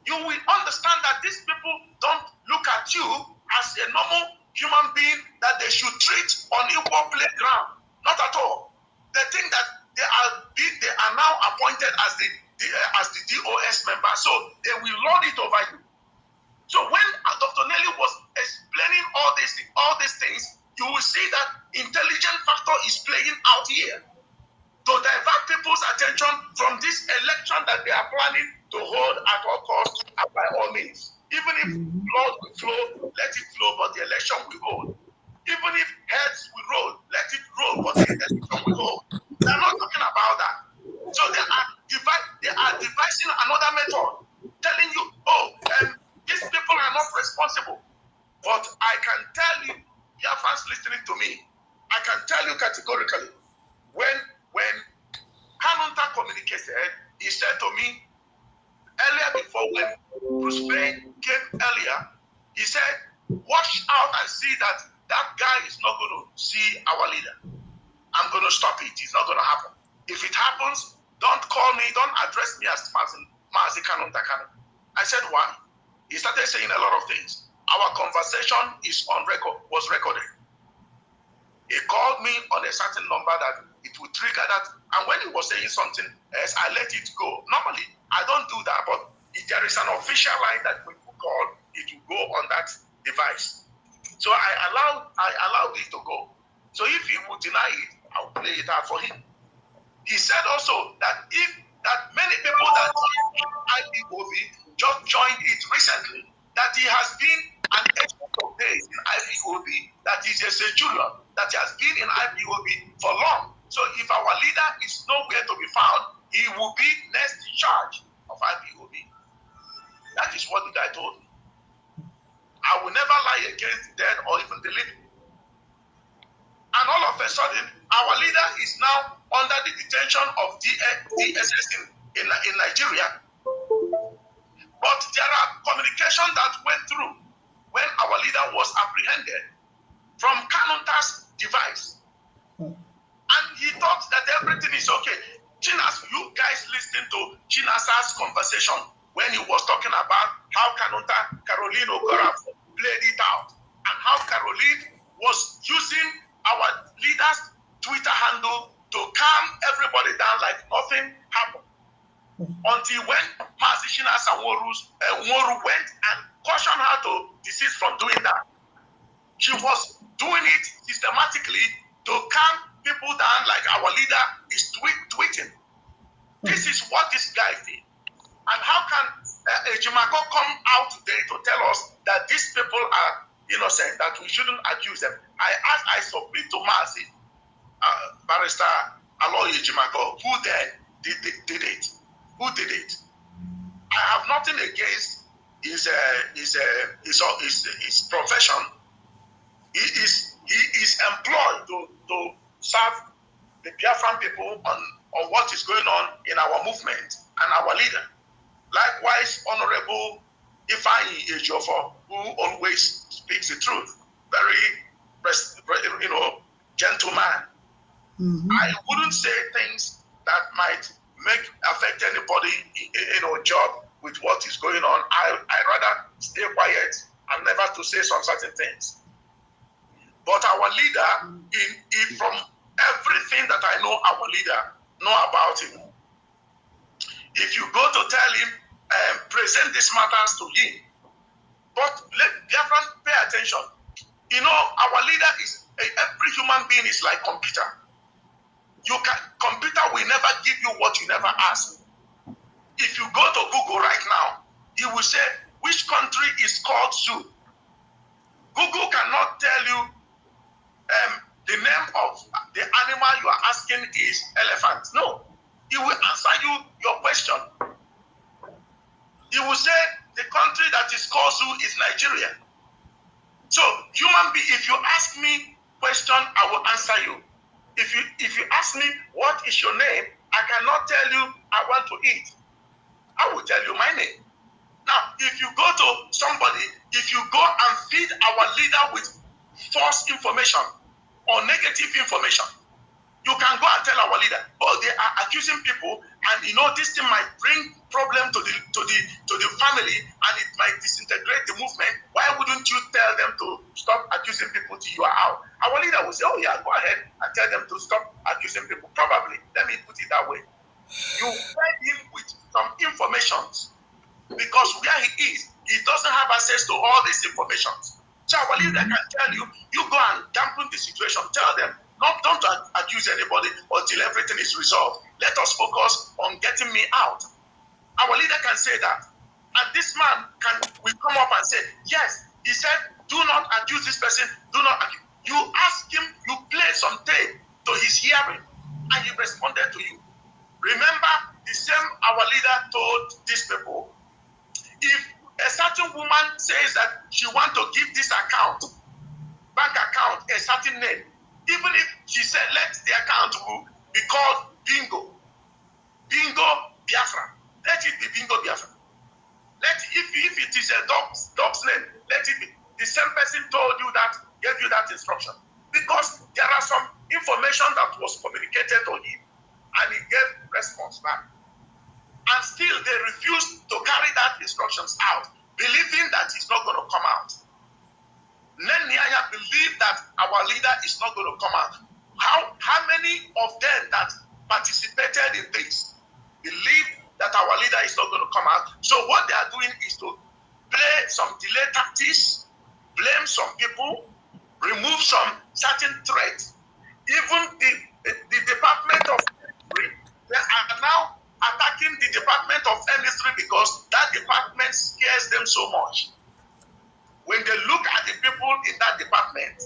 You will understand that these people don't look at you as a normal human being that they should treat on equal playground. Not at all. They think that they are now appointed as the DOS member, so they will lord it over you. So when Dr. Nelly was explaining all these things, you will see that intelligent factor is playing out here to divert people's attention from this election that they are planning to hold at all costs and by all means. Even if blood will flow, let it flow, but the election will hold. Even if heads will roll, let it roll, but the election will hold. They are not talking about that. So they are devising another method, telling you, these people are not responsible. But I can tell you, Biafrans listening to me, I can tell you categorically, when Kanunta communicated, he said to me, earlier before when Bruce Wayne came earlier, he said, watch out and see that guy is not going to see our leader. I'm going to stop it. It's not going to happen. If it happens, don't call me, don't address me as Mazi Kanunta Kanu. I said, why? He started saying a lot of things. Our conversation was recorded. He called me on a certain number that it would trigger that. And when he was saying something else, I let it go. Normally, I don't do that, but if there is an official line that we could call, it will go on that device. So I allowed it to go. So if he would deny it, I'll play it out for him. He said also that many people that joined IPOB just joined it recently, that he has been an agent of days in IPOB, that he's a centurion, that he has been in IPOB for long. So if our leader is nowhere to be found, he will be next in charge of IPOB. That is what the guy told me. I will never lie against the dead or even the living. And all of a sudden, our leader is now under the detention of DSS in Nigeria. But there are communications that went through when our leader was apprehended from Kanunta's device. And he thought that everything is okay. Chinas, you guys listened to Chinasa's conversation when he was talking about how Kanunta, Caroline Okorafo played it out, and how Caroline was using our leader's Twitter handle to calm everybody down like nothing happened. Until when Mazi Chinas and Woru went and cautioned her to desist from doing that. She was doing it systematically to calm people down like our leader is tweeting. This is what this guy did. And how can Ejimako come out today to tell us that these people are innocent, that we shouldn't accuse them? I submit to Mazi, Barrister Aloy Ejimako, who then did it. Who did it? I have nothing against his profession. He is employed to serve the Biafran people on what is going on in our movement and our leader. Likewise, Honorable Ifeanyi Ejiofor, who always speaks the truth, very gentleman. I wouldn't say things that might affect anybody job with what is going on. I rather stay quiet and never to say some certain things. But our leader, from everything that I know our leader know about him, if you go to tell him, present these matters to him, but let Biafran pay attention. Our leader is, every human being is like computer. Computer will never give you what you never ask. If you go to Google right now, he will say, which country is called zoo? Google cannot tell you the name of the animal you are asking is elephant. No, he will answer you your question. He will say the country that is called zoo is Nigeria. So human being, if you ask me question, I will answer you. If you ask me what is your name, I cannot tell you I want to eat. I will tell you my name. Now, if you go to somebody, if you go and feed our leader with false information or negative information, you can go and tell our leader, oh, they are accusing people, and this thing might bring problem to the family, and it might disintegrate the movement. Why wouldn't you tell them to stop accusing people till you are out? Our leader will say, oh yeah, go ahead and tell them to stop accusing people. Probably, let me put it that way. You fed him with some informations, because where he is, he doesn't have access to all these informations. So I believe that can tell you, you go and dampen the situation, tell them, don't accuse anybody until everything is resolved. Let us focus on getting me out. Our leader can say that. And this man will come up and say, yes, he said, do not accuse this person, do not accuse. You ask him, you play some tape to his hearing, and he responded to you. Remember, the same our leader told these people, if a certain woman says that she wants to give this bank account, a certain name, even if she said, let the account be called Bingo Biafra, let it be Bingo Biafra. If it is a dog's name, let it be. The same person told you that, gave you that instruction. Because there are some information that was communicated to him, and he gave response back. And still they refused to carry that instructions out, believing that it's not going to come out. Neniaya believed that our leader is not going to come out. How many of them that participated in this believe that our leader is not going to come out? So what they are doing is to play some delay tactics, blame some people, remove some certain threats. Even the Department of Ministry, they are now attacking the Department of Ministry because that department scares them so much. When they look at the people in that department,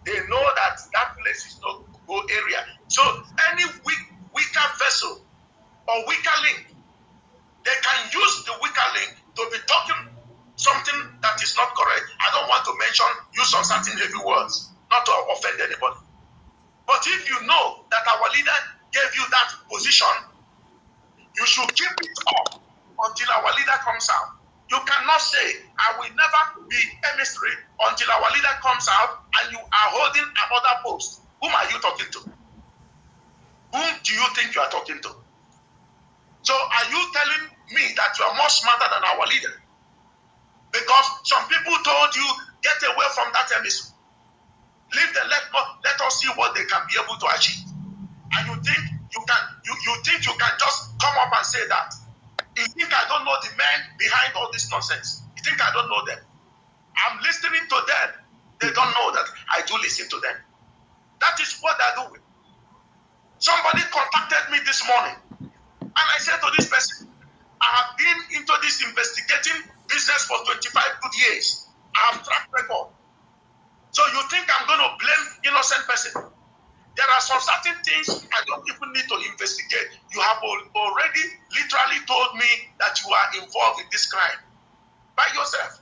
they know that that place is not a good area. So any weaker vessel or weaker link, they can use the weaker link to be talking something that is not correct. I don't want to use some certain heavy words, not to offend anybody. But if you know that our leader gave you that position, you should keep it up until our leader comes out. You cannot say, I will never be emissary until our leader comes out and you are holding another post. Whom are you talking to? Whom do you think you are talking to? So are you telling me that you are more smarter than our leader? Because some people told you, get away from that emissary. Leave them, let us see what they can be able to achieve. And you think you can just come up and say that. You think I don't know the men behind all this nonsense? You think I don't know them? I'm listening to them. They don't know that I do listen to them. That is what they're doing. Somebody contacted me this morning, and I said to this person, I have been into this investigating business for 25 good years. I have track record. So you think I'm going to blame innocent person? There are some certain things I don't even need to investigate. You have already literally told me that you are involved in this crime by yourself.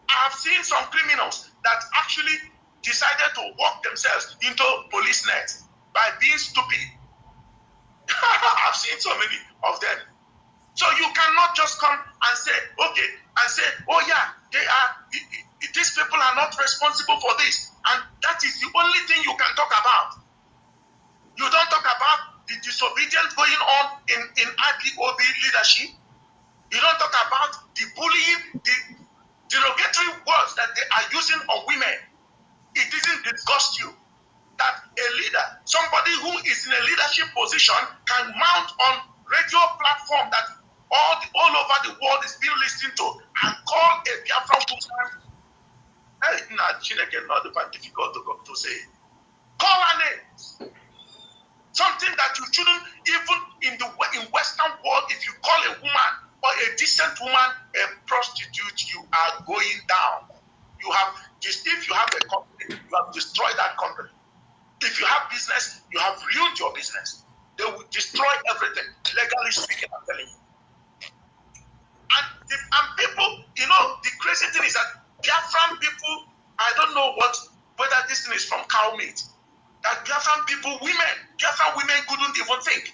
I have seen some criminals that actually decided to walk themselves into police nets by being stupid. I've seen so many of them. So you cannot just come and say, okay, and say, oh yeah, these people are not responsible for this. And that is the only thing you can talk about. You don't talk about the disobedience going on in IPOB leadership. You don't talk about the bullying, the derogatory words that they are using on women. It doesn't disgust you that a leader, somebody who is in a leadership position, can mount on radio platform that all over the world is being listened to and call a Biafran woman. Hey, not difficult to say. Call her names. Something that you shouldn't even in Western world, if you call a woman or a decent woman a prostitute, you are going down. If you have a company, you have destroyed that company. If you have business, you have ruined your business. They will destroy everything, legally speaking, I'm telling you. And people, the crazy thing is that Biafran people, I don't know whether this thing is from cow meat. That Biafran people, Biafran women couldn't even think.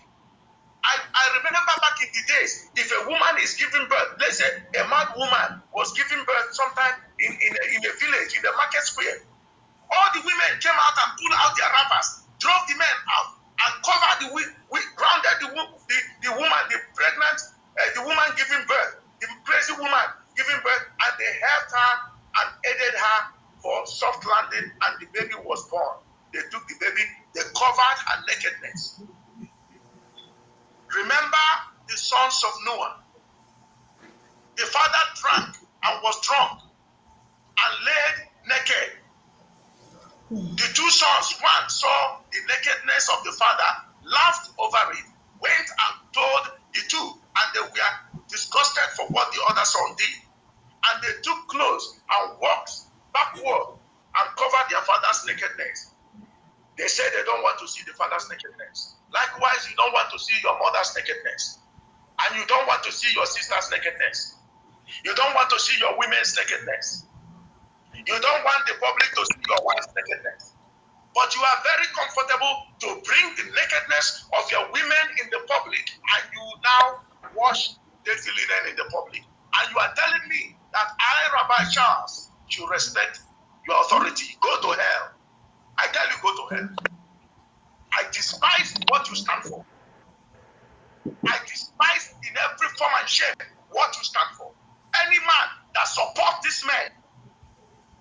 I remember back in the days, if a woman is giving birth, let's say a mad woman was giving birth sometime in a village, in the market square, all the women came out and pulled out their wrappers, drove the men out, and covered grounded the woman, the pregnant, the woman giving birth, the crazy woman giving birth, and they helped her and aided her for soft landing, and the baby was born. They took the baby, they covered her nakedness. Remember the sons of Noah. The father drank and was drunk and laid naked. The two sons, one saw the nakedness of the father, laughed over it, went and told the two, and they were disgusted for what the other son did. And they took clothes and walked backward and covered their father's nakedness. They said they don't want to see the father's nakedness. Likewise, you don't want to see your mother's nakedness. And you don't want to see your sister's nakedness. You don't want to see your women's nakedness. You don't want the public to see your wife's nakedness. But you are very comfortable to bring the nakedness of your women in the public, and you now wash dirty linen in the public. And you are telling me that I, Rabbi Charles, should respect your authority. Go to hell. I tell you, go to hell. I despise what you stand for. I despise in every form and shape what you stand for. Any man that supports this man,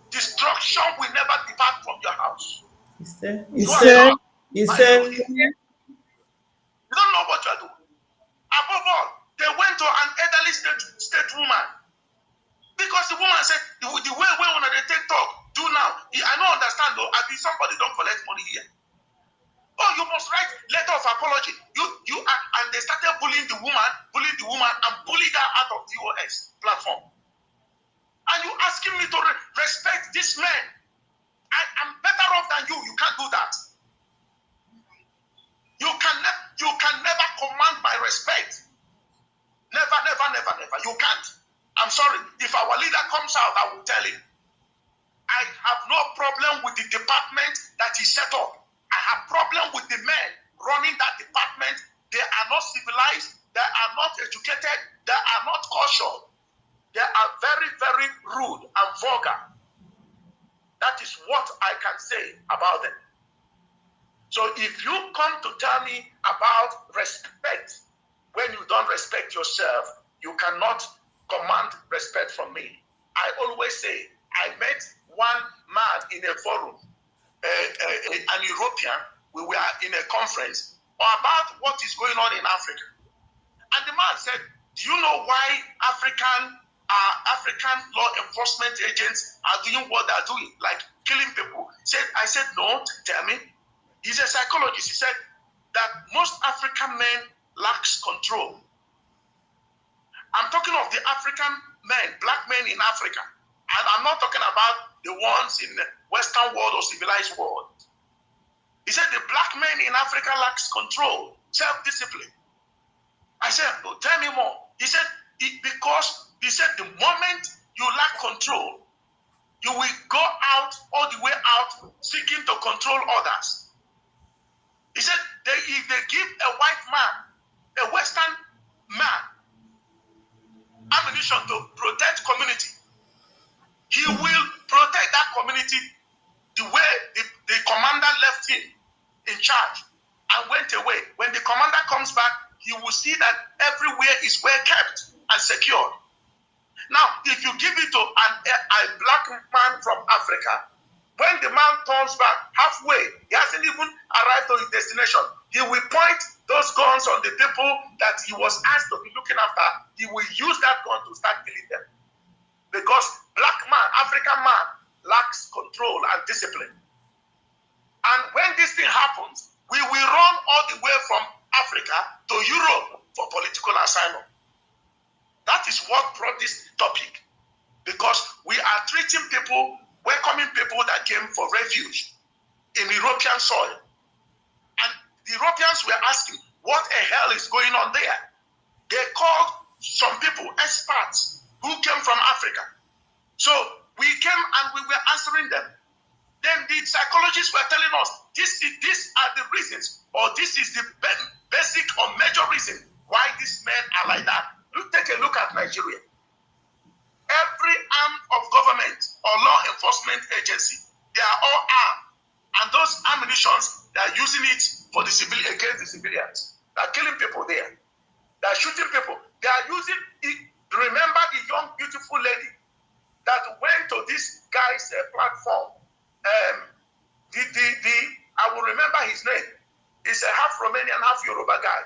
destruction will never depart from your house. He said. You don't know what you are doing. Above all, they went to an elderly state woman. Because the woman said, the way when they take talk, do now. I don't understand though. I mean, somebody don't collect money here. Oh, you must write letter of apology. And they started bullying the woman, and bullied her out of DOS platform. And you asking me to respect this man? I'm better off than you. You can't do that. You can never command my respect. Never, never, never, never. You can't. I'm sorry. If our leader comes out, I will tell him. I have no problem with the department that he set up. I have problem with the men running that department. They are not civilized. They are not educated. They are not cultured. They are very, very rude and vulgar. That is what I can say about them. So if you come to tell me about respect, when you don't respect yourself, you cannot command respect from me. I always say, I met one man in a forum, an European. We were in a conference about what is going on in Africa. And the man said, do you know why African law enforcement agents are doing what they're doing, like killing people? I said, no, tell me. He's a psychologist. He said that most African men lacks control. I'm talking of the African men, black men in Africa. And I'm not talking about the ones in the Western world or civilized world. He said the black men in Africa lacks control, self-discipline. I said, oh, tell me more. He said, because he said the moment you lack control, you will go out all the way out seeking to control others. He said, if they give a white man, a Western man, ammunition to protect community, he will protect that community the way the commander left him in charge and went away. When the commander comes back, he will see that everywhere is well kept and secured. Now, if you give it to a black man from Africa, when the man turns back halfway, he hasn't even arrived to his destination, he will point those guns on the people that he was asked to be looking after. He will use that gun to start killing them. Because black man, African man, lacks control and discipline. And when this thing happens, we will run all the way from Africa to Europe for political asylum. That is what brought this topic. Because we are treating people, welcoming people that came for refuge in European soil. And the Europeans were asking, what the hell is going on there? They called some people, experts, who came from Africa. So we came and we were answering them. Then the psychologists were telling us, these are the reasons, or this is the basic or major reason why these men are like that. Take a look at Nigeria. Every arm of government or law enforcement agency, they are all armed. And those ammunitions, they are using it for the civilian, against the civilians. They are killing people there. They are shooting people. They are using it. Remember the young, beautiful lady that went to this guy's platform. I will remember his name. He's a half Romanian, half Yoruba guy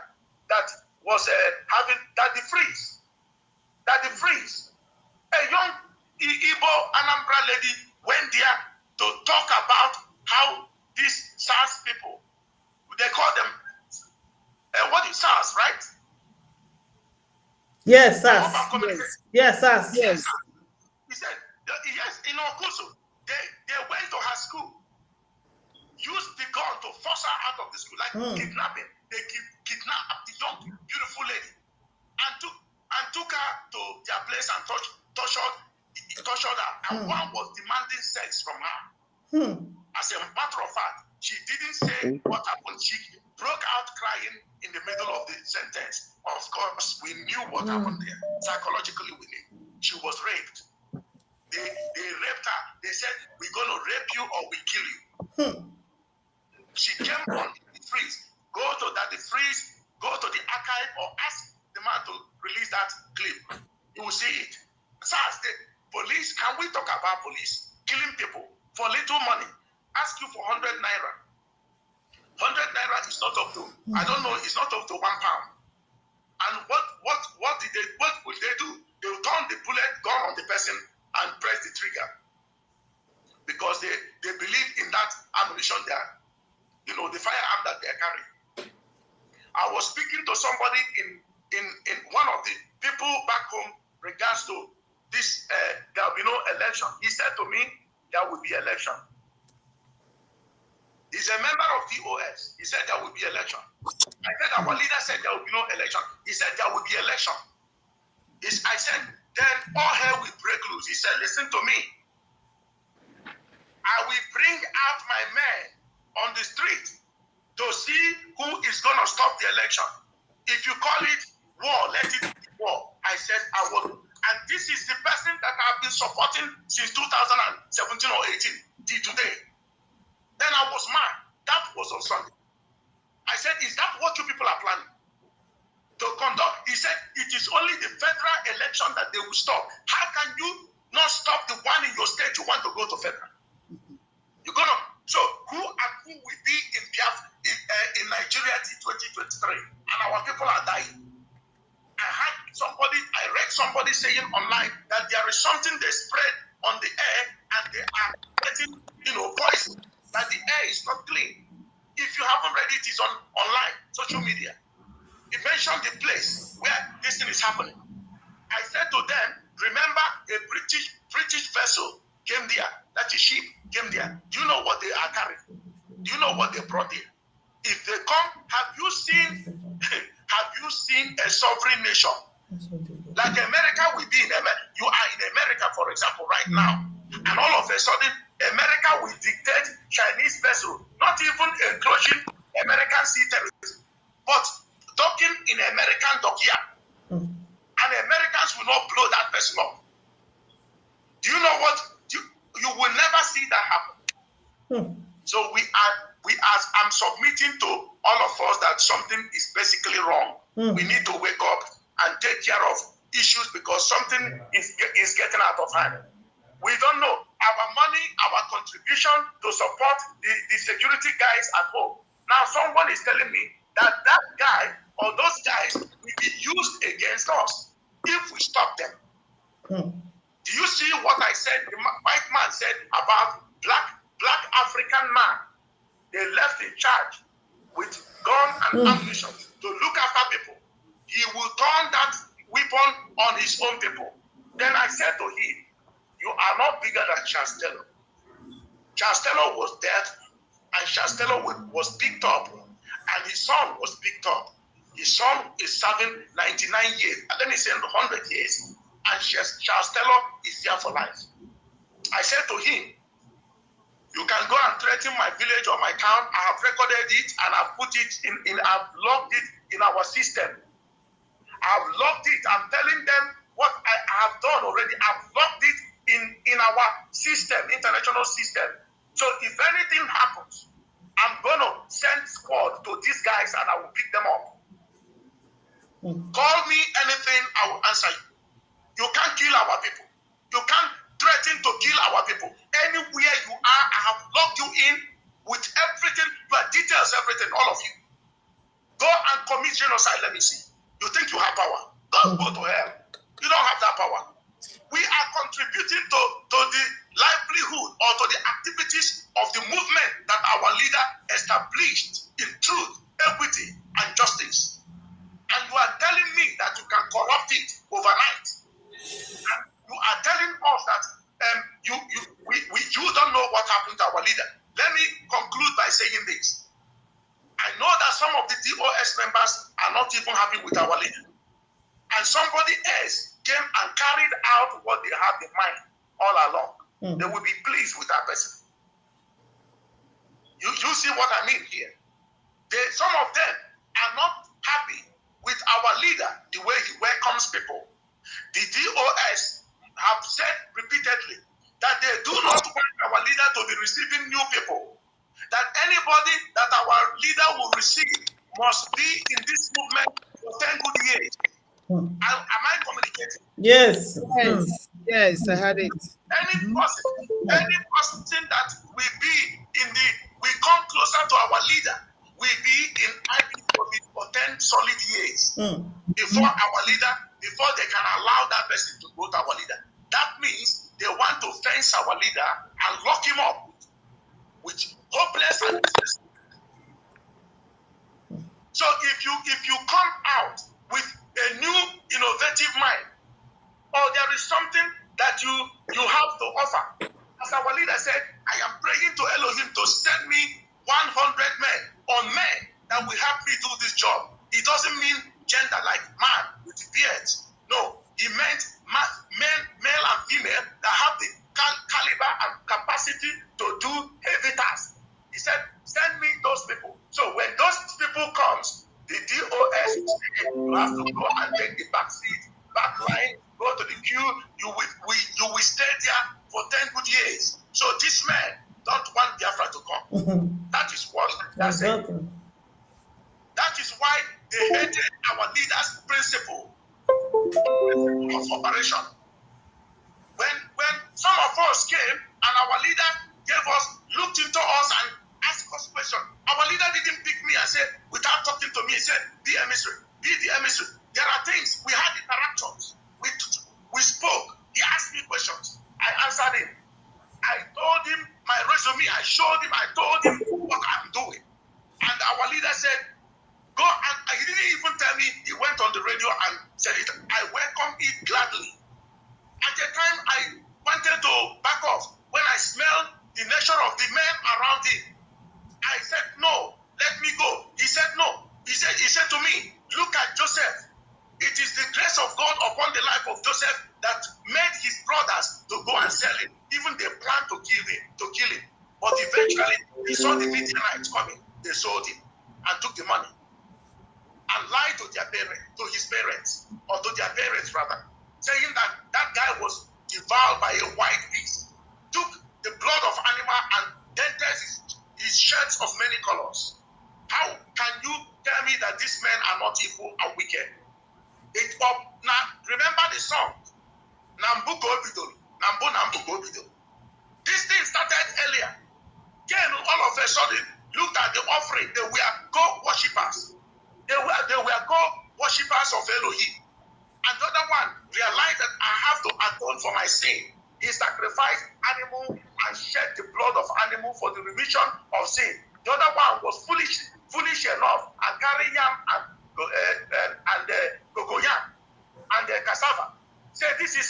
that was having Daddy Freeze. Daddy Freeze. A young Igbo Anambra lady went there to talk about how these SARS people, they call them, what is SARS, right? Yes, SARS. Yes, SARS. Yes. He said, yes, in Okusu, they went to her school, used the gun to force her out of the school, like kidnapping. They kidnapped the young, beautiful lady and took her to their place and tortured her. And one was demanding sex from her. As a matter of fact, she didn't say what happened. She broke out crying in the middle of the sentence. Of course, we knew what happened there. Psychologically, we knew. She was raped. They raped her. They said, we're going to rape you or we kill you. She came on the freeze. Go to Daddy Freeze, go to the archive or ask the man to release that clip. You will see it. SARS, the police, can we talk about police killing people for little money? Ask you for 100 naira. 100 naira is not up to, I don't know, it's not up to £1. And what will they do? They will turn the bullet gun on the person and press the trigger. Because they believe in that ammunition there. You know, the firearm that they're carrying. I was speaking to somebody in one of the people back home regards to this, there will be no election. He said to me, there will be election. He's a member of DOS. He said there will be election. I said our leader said there will be no election. He said there will be election. I said, then all hell will break loose. He said, listen to me. I will bring out my men on the street to see who is going to stop the election. If you call it war, let it be war. I said I will. And this is the person that I've been supporting since 2017 or 18 till today. Then I was mad. That was on Sunday. I said, is that what you people are planning to conduct? He said, it is only the federal election that they will stop. How can you not stop the one in your state you want to go to federal? You're gonna. So who will be in Biafra in Nigeria till 2023? And our people are dying. I read somebody saying online that there is something they spread on the air and they are getting, voice that the air is not clean. If you haven't read it, it's online, social media. He mentioned the place where this thing is happening. I said to them, remember a British vessel came there, that is ship came there. Do you know what they are carrying? Do you know what they brought in? If they come, have you seen a sovereign nation? Like America will be in America. You are in America, for example, right now. And all of a sudden, America will dictate Chinese vessel, not even encroaching American sea territory, but docking in American dockyard. And Americans will not blow that vessel up. Do you know what? You will never see that happen. So I'm submitting to all of us that something is basically wrong. We need to wake up and take care of issues because something is getting out of hand. We don't know. Our money, our contribution to support the security guys at home. Now someone is telling me that guy or those guys will be used against us if we stop them. Do you see what I said? The white man said about black African man. They left in charge with gun and ammunition to look after people. He will turn that weapon on his own people. Then I said to him, you are not bigger than Charles Taylor. Charles Taylor was dead, and Charles Taylor was picked up, and his son was picked up. His son is serving 99 years, and then he's in 100 years, and Charles Taylor is here for life. I said to him, you can go and threaten my village or my town. I have recorded it and I've put it I've logged it in our system. I've logged it. I'm telling them what I have done already. I've logged it in our system, international system. So if anything happens, I'm going to send squad to these guys and I will pick them up. Call me anything, I will answer you. You can't kill our people. You can't threaten to kill our people. Anywhere you are, I have logged you in with everything, your details, everything, all of you. Go and commit genocide, let me see. You think you have power? Don't go to hell. You don't have that power. We are contributing to the livelihood or to the activities of the movement that our leader established in truth, equity, and justice. And you are telling me that you can corrupt it overnight. And you are telling us that you don't know what happened to our leader. Let me conclude by saying this. I know that some of the DOS members are not even happy with our leader. And somebody else came and carried out what they had in mind all along. They will be pleased with that person. You see what I mean here? Some of them are not happy with our leader, the way he welcomes people. The DOS have said repeatedly that they do not want our leader to be receiving new people. That anybody that our leader will receive must be in this movement for 10 good years. Am I communicating? Yes. Yes, I had it. Any person that will be we come closer to our leader, will be in IPOB for 10 solid years before they can allow that person to go to our leader. That means they want to fence our leader and lock him up with hopeless and useless. So if you come out with a new innovative mind, or there is something that you have to offer, as our leader said, I am praying to Elohim to send me 100 men or men that will help me do this job. It doesn't mean gender like man with beards. No, he meant male and female that have the caliber and capacity to do heavy tasks. He said, send me those people. So when those people comes, the DOS, you have to go and take the back seat, back line, go to the you will stay there for 10 good years. So this man don't want Biafra to come. That is what they're saying. That is why they hated our leaders' principle of operation. When some of us came and our leader looked into us and asked us questions, our leader didn't pick me and said, without talking to me, he said, be the emissary. There are things, we had interactions. We spoke. He asked me questions. I answered him. I told him my resume. I showed him. I told him what I'm doing. And our leader said, go. And he didn't even tell me. He went on the radio and said it. I welcome it gladly. At the time, I wanted to back off. When I smelled the nature of the men around him, I said, no, let me go. He said, no. He said to me, look at Joseph. It is the grace of God upon the life of Joseph that made his brothers to go and sell him. Even they planned to kill him. But eventually, they saw the Midianites coming. They sold him and took the money and lied to his parents, or to their parents rather, saying that that guy was devoured by a white beast, took the blood of animal and dented his shirts of many colors. How can you tell me that these men are not evil and wicked? Now, remember the song, Nambu Gobido, Nambu Gobido. This thing started earlier. Then all of a sudden, look at the offering. They were God worshippers. They were God worshippers of Elohim. And the other one realized that I have to atone for my sin. He sacrificed animal and shed the blood of animal for the remission of sin. The other one was foolish enough and carry yam and cocoyam and cassava. Say, this is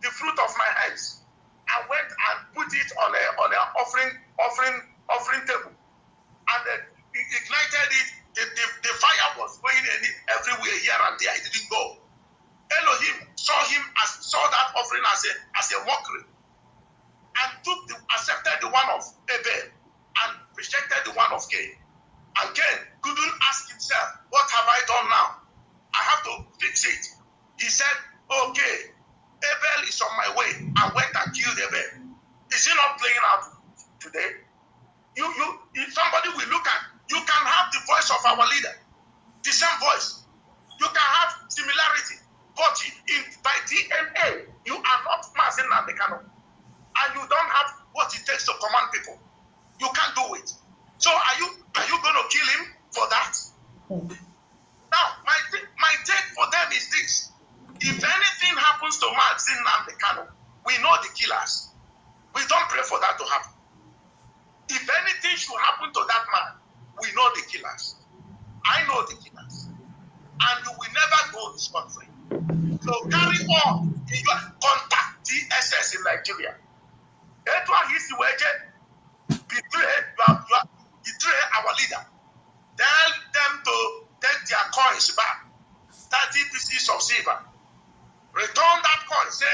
the fruit of my hands. I went and put it on an offering table, and it ignited it. The fire was going everywhere here and there. It didn't go. Elohim saw that offering as a mockery, and accepted the one of Abel and rejected the one of Cain. And Cain couldn't ask himself, what have I done now? I have to fix it. He said, okay, Abel is on my way, and went and killed Abel. Is he not playing out today? If somebody will look at, you can have the voice of our leader, the same voice. You can have similarity, but by DNA, you are not Mazin Nandekano, and you don't have what it takes to command people. You can't do it. So are you going to kill him for that? Now, my take for them is this. If anything happens to Mazin Nandekano, we know the killers. We don't pray for that to happen. If anything should happen to that man, we know the killers. I know the killers. And you will never go this country. So carry on. You contact DSS in Nigeria. Betray our leader. Tell them to take their coins back. 30 pieces of silver. Return that coin. Say,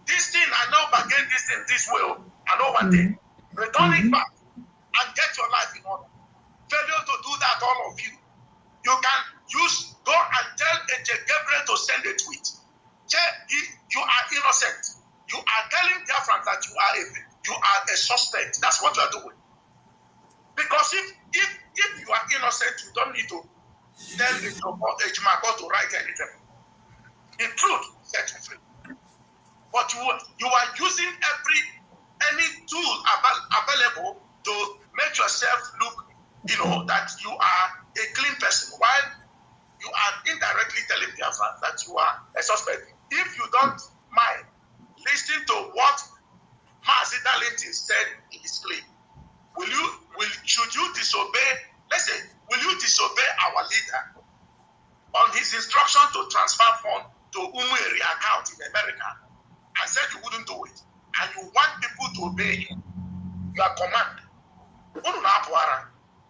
this thing, I know bargain this in this way. I know one thing. Return it back and get your life in order. Failure to do that, all of you. You can go and tell Angel Gabriel to send a tweet. Say, you are innocent. You are telling Biafran that you are a suspect. That's what you are doing. Because if you are innocent, you don't need to tell Ejimako to write anything. The truth sets you free. But you are using any tool available to make yourself look, that you are a clean person, while you are indirectly telling Biafra that you are a suspect. If you don't mind, listen to what Mazi Darlington said in his claim. Should you disobey? Let's say, will you disobey our leader on his instruction to transfer funds to Umueri account in America, and said you wouldn't do it, and you want people to obey him, your command?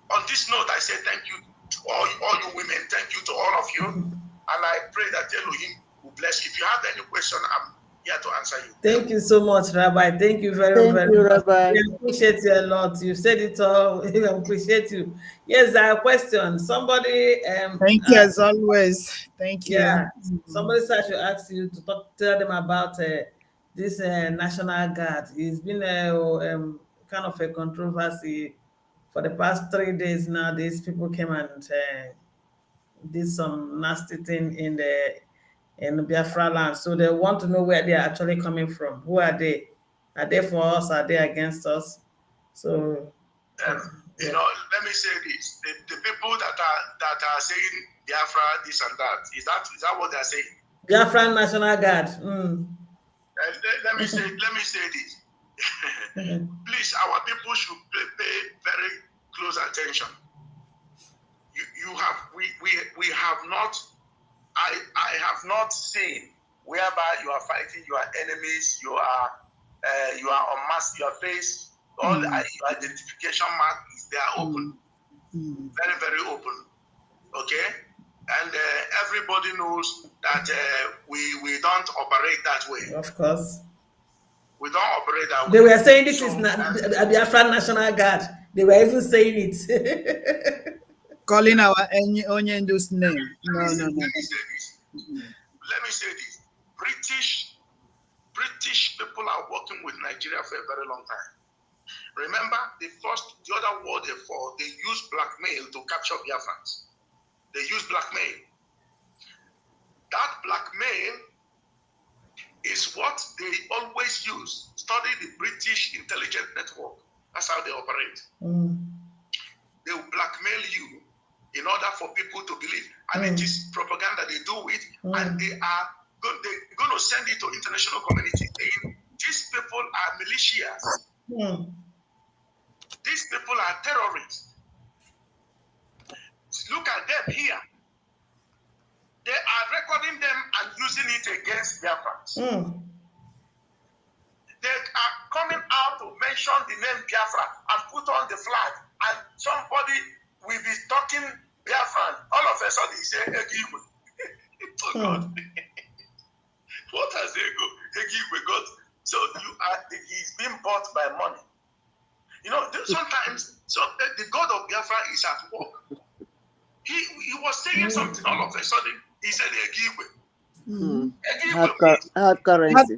On this note, I say thank you to all you women. Thank you to all of you, and I pray that Elohim will bless you. If you have any question, here to answer you. Thank you so much, Rabbi. Thank you very much. Rabbi. We appreciate you a lot. You said it all. We appreciate you. Yes, I have a question. Somebody thank you as always. Thank you. Yeah, somebody said I should ask you to tell them about this National Guard. It's been kind of a controversy for the past 3 days now. These people came and did some nasty thing in Biafra land. So they want to know where they are actually coming from. Who are they? Are they for us? Are they against us? So you know, let me say this: the people that are saying Biafra this and that is that what they are saying? Biafran National Guard. Let me say this. Please, our people should pay very close attention. We have not. I have not seen whereby you are fighting your enemies. You are on mask. Your face, all your identification mark is there open, very very open. Okay, and everybody knows that we don't operate that way. Of course. We don't operate that way. They were saying this is the Biafran National Guard. They were even saying it. Calling our Onyendu's name. No. Let me say this. British people are working with Nigeria for a very long time. Remember, the other war they fought, they used blackmail to capture Biafrans. They used blackmail. That blackmail is what they always use. Study the British intelligence network. That's how they operate. They will blackmail you in order for people to believe. And it is propaganda. They do it, and they're going to send it to international community. These people are militias. These people are terrorists. Look at them here. They are recording them and using it against Biafrans. They are coming out to mention the name Biafra and put on the flag, and somebody will be talking Biafran. All of a sudden, he said, Egigwe. Oh God. What has Egigwe got? So he's being bought by money. You know, sometimes the God of Biafra is at work. He was saying something, all of a sudden, he said Egigwe. Hard currency. Hard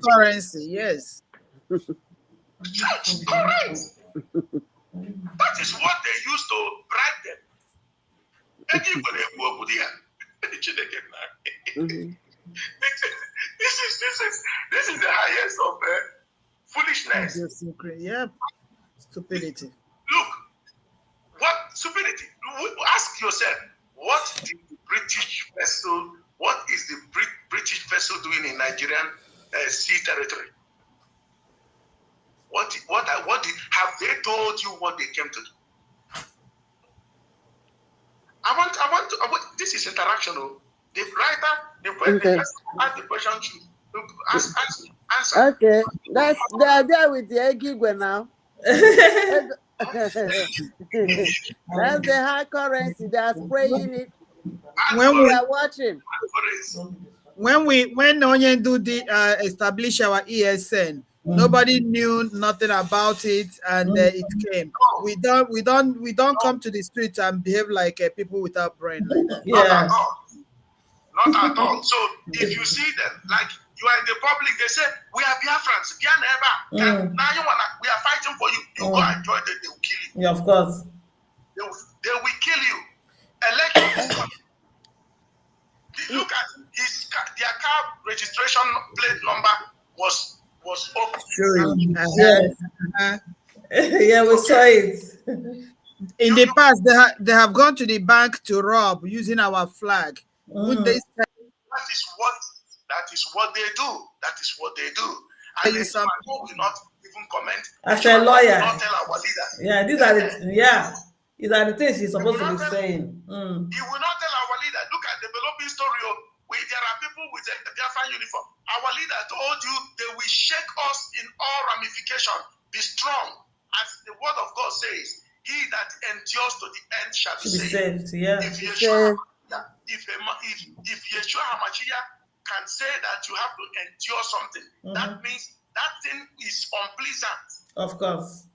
currency, yes. That's correct. That is what they used to bribe them. This is the highest of foolishness. Yep. Stupidity. Look, what stupidity? Ask yourself, what did the British vessel? What is the British vessel doing in Nigerian sea territory? What have they told you what they came to do? I want this is interaction. The writer, ask the question, answer. Okay, they are there with the Egigwe now. That's the high currency. They are spraying it. When we are watching. When Onyendu did establish our ESN, nobody knew nothing about it, and it came. We don't come to the streets and behave like people without brain like that. Yeah. Not at all. So if you see them, like you are in the public, they say we are Biafrans. Now we are fighting for you. You go and join them, they will kill you. Yeah, of course. They will kill you. Election. Look at their car registration plate number was open. Sure. Yeah, we saw it. In the past, they have gone to the bank to rob using our flag. Would they? That is what they do. That is what they do. And the will not even comment. As a lawyer, not tell our leader. Yeah, these are the things he's supposed to be saying. He will not tell our leader. Look at developing story. There are people with a Biafran uniform. Our leader told you they will shake us in all ramifications. Be strong, as the word of God says. He that endures to the end shall be saved. Yeah. If Yeshua HaMashiach can say that you have to endure something, that means that thing is unpleasant. Of course.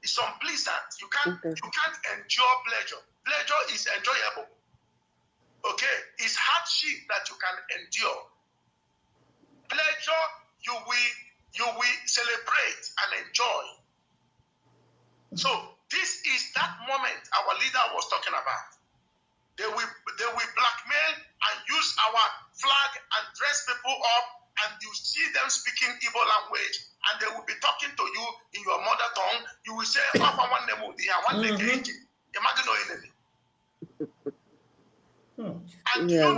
It's unpleasant. You can't endure pleasure. Pleasure is enjoyable. Okay? It's hardship that you can endure. Pleasure you will celebrate and enjoy. So this is that moment our leader was talking about. They will blackmail and use our flag and dress people up, and you see them speaking Igbo language, and they will be talking to you in your mother tongue. You will say, "Papa, one name will be one day." Imagine no enemy. And do you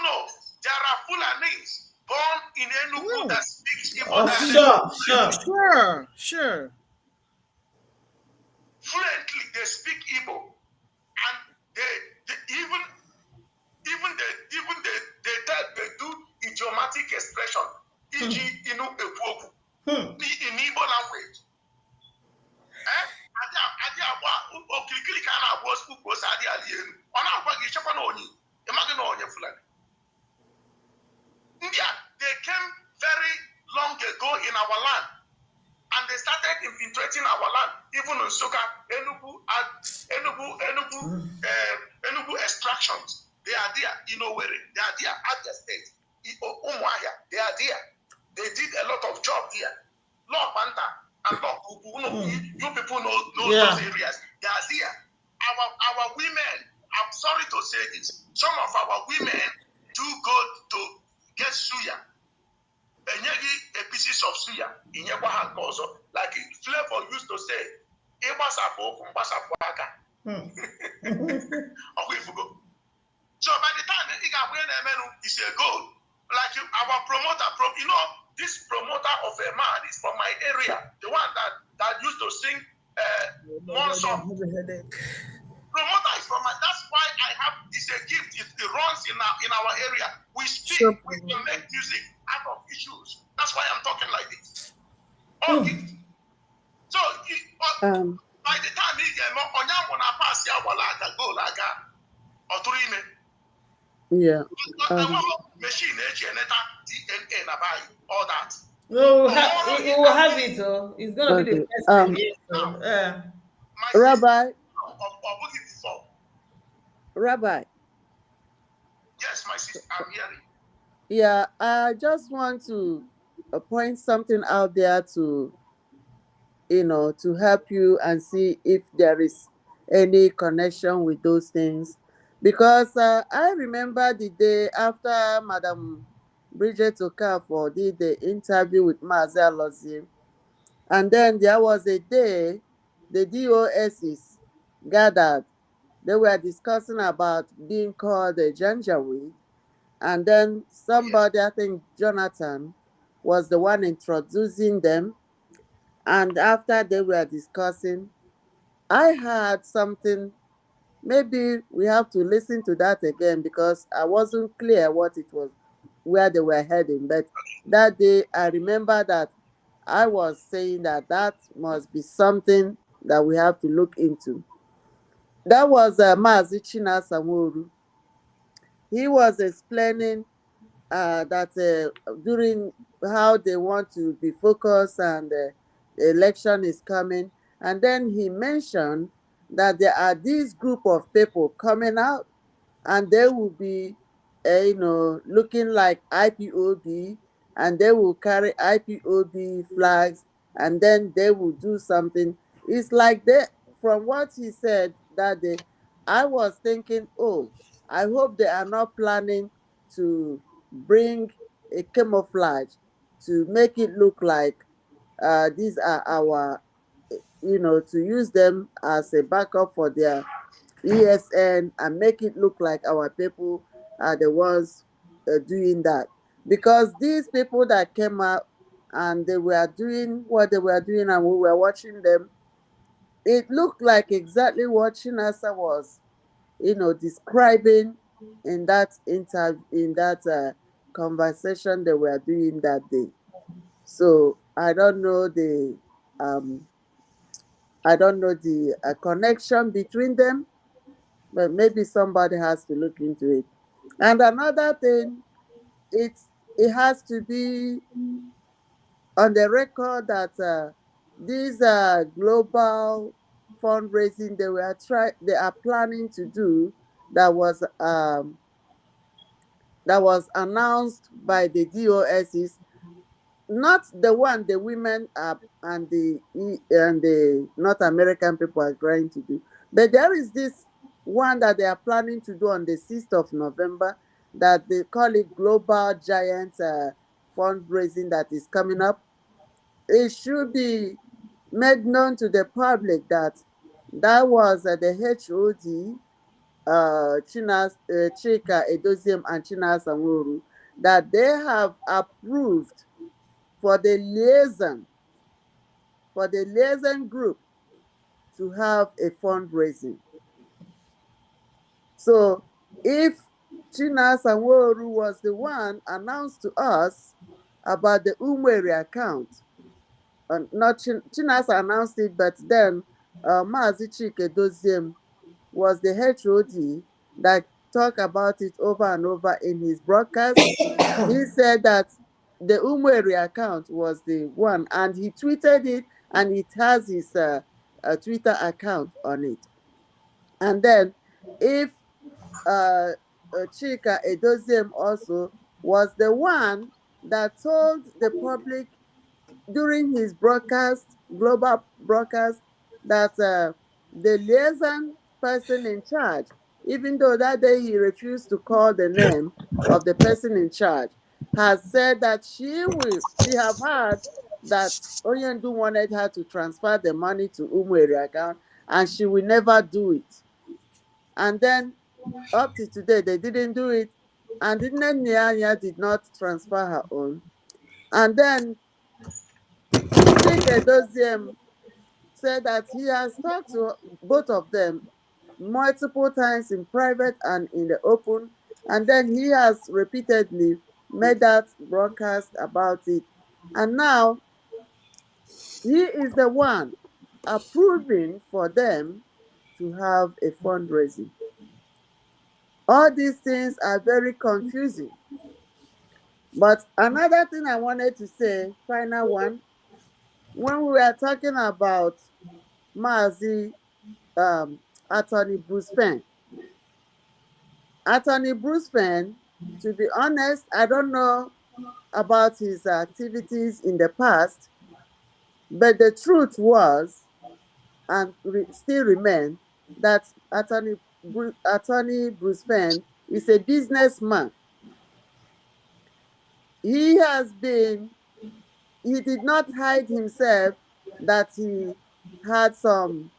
know there are Fulanis born in Enugu that speaks Igbo. Sure. Fluently, they speak Igbo, and they do idiomatic expression, e.g., in Igbo language. They came very long ago in our land, and they started infiltrating our land, even in Soka, Enugu extractions. They are there, Inowere. They are there at the state. Umuada, they are there. They did a lot of job here. Lord Panta and Lord Kuku, you people know those areas. They are there. Our women, I'm sorry to say this, some of our women do go to get suya. A pieces of suya in your also, like Flavor used to say, so by the time is a goal, like our promoter, this promoter of a man is from my area, the one that used to sing one song. Promoter is from my, that's why I have, it's a gift, it runs in our area. We speak, we can make music out of issues. That's why I'm talking like this. Okay. So by the time he get on a pass go yeah. Machine DNA all that. No, he will have it. It's gonna be the first time. Rabbi. Yes, my sister, I'm hearing. Yeah, I just want to point something out there to, to help you and see if there is any connection with those things. Because I remember the day after Madam Bridget Okafor did the interview with Maazị Alozie, and then there was a day the DOSs gathered. They were discussing about being called a Janjaweed. And then somebody, I think Jonathan, was the one introducing them. And after they were discussing, I heard something. Maybe we have to listen to that again because I wasn't clear what it was, where they were heading. But that day, I remember that I was saying that must be something that we have to look into. That was Maazị Chinasa. He was explaining that during how they want to be focused and the election is coming. And then he mentioned that there are this group of people coming out and they will be, looking like IPOB, and they will carry IPOB flags, and then they will do something. It's like from what he said that day, I was thinking, oh, I hope they are not planning to bring a camouflage to make it look like these are our, to use them as a backup for their ESN and make it look like our people are the ones doing that. Because these people that came out and they were doing what they were doing and we were watching them, it looked like exactly what Chinasa was, describing in that interview, in that conversation they were doing that day. So I don't know the connection between them, but maybe somebody has to look into it. And another thing it has to be on the record that these global fundraising they are planning to do that was announced by the DOS is not the one the women and the North American people are trying to do, but there is this one that they are planning to do on the 6th of November that they call it Global Giant fundraising that is coming up. It should be made known to the public that that was the HOD, Chika Edoziem and Chinas Amuru, that they have approved for the liaison group to have a fundraising. So if Chinas Amuru was the one announced to us about the Umweri account, not Chinas announced it, but then Mazi Chike Doziem was the HOD that talked about it over and over in his broadcast. He said that the Umweri account was the one, and he tweeted it, and it has his Twitter account on it. And then if Chika Edoziem also was the one that told the public during his global broadcast, that the liaison person in charge, even though that day he refused to call the name of the person in charge, has said that she have heard that Onyendu wanted her to transfer the money to Umweri account, and she will never do it. And then up to today, they didn't do it, and Nyanya did not transfer her own. And then Chike Doziem said that he has talked to both of them multiple times in private and in the open, and then he has repeatedly made that broadcast about it. And now he is the one approving for them to have a fundraising. All these things are very confusing. But another thing I wanted to say, final one, when we were talking about Mazi Attorney Bruce Fenn. Attorney Bruce Fenn, to be honest, I don't know about his activities in the past, but the truth was, and still remain, that Attorney Bruce Fenn is a businessman. He did not hide himself that he had some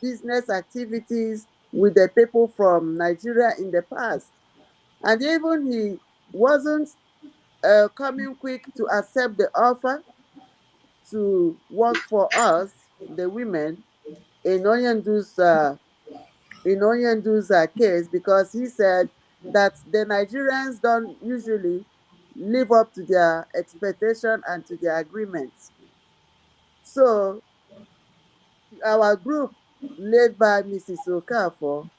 business activities with the people from Nigeria in the past. And even he wasn't coming quick to accept the offer to work for us, the women, in Onyendu's case, because he said that the Nigerians don't usually live up to their expectation and to their agreements. So our group, led by Mrs. Okafor,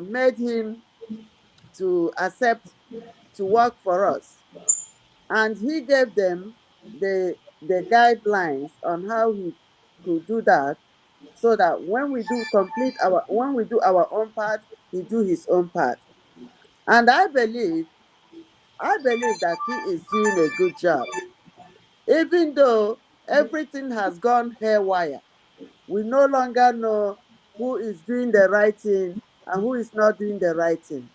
made him to accept to work for us, and he gave them the guidelines on how he could do that, so that when we do our own part, he do his own part. And I believe that he is doing a good job, even though everything has gone haywire. We no longer know who is doing the right thing and who is not doing the right thing.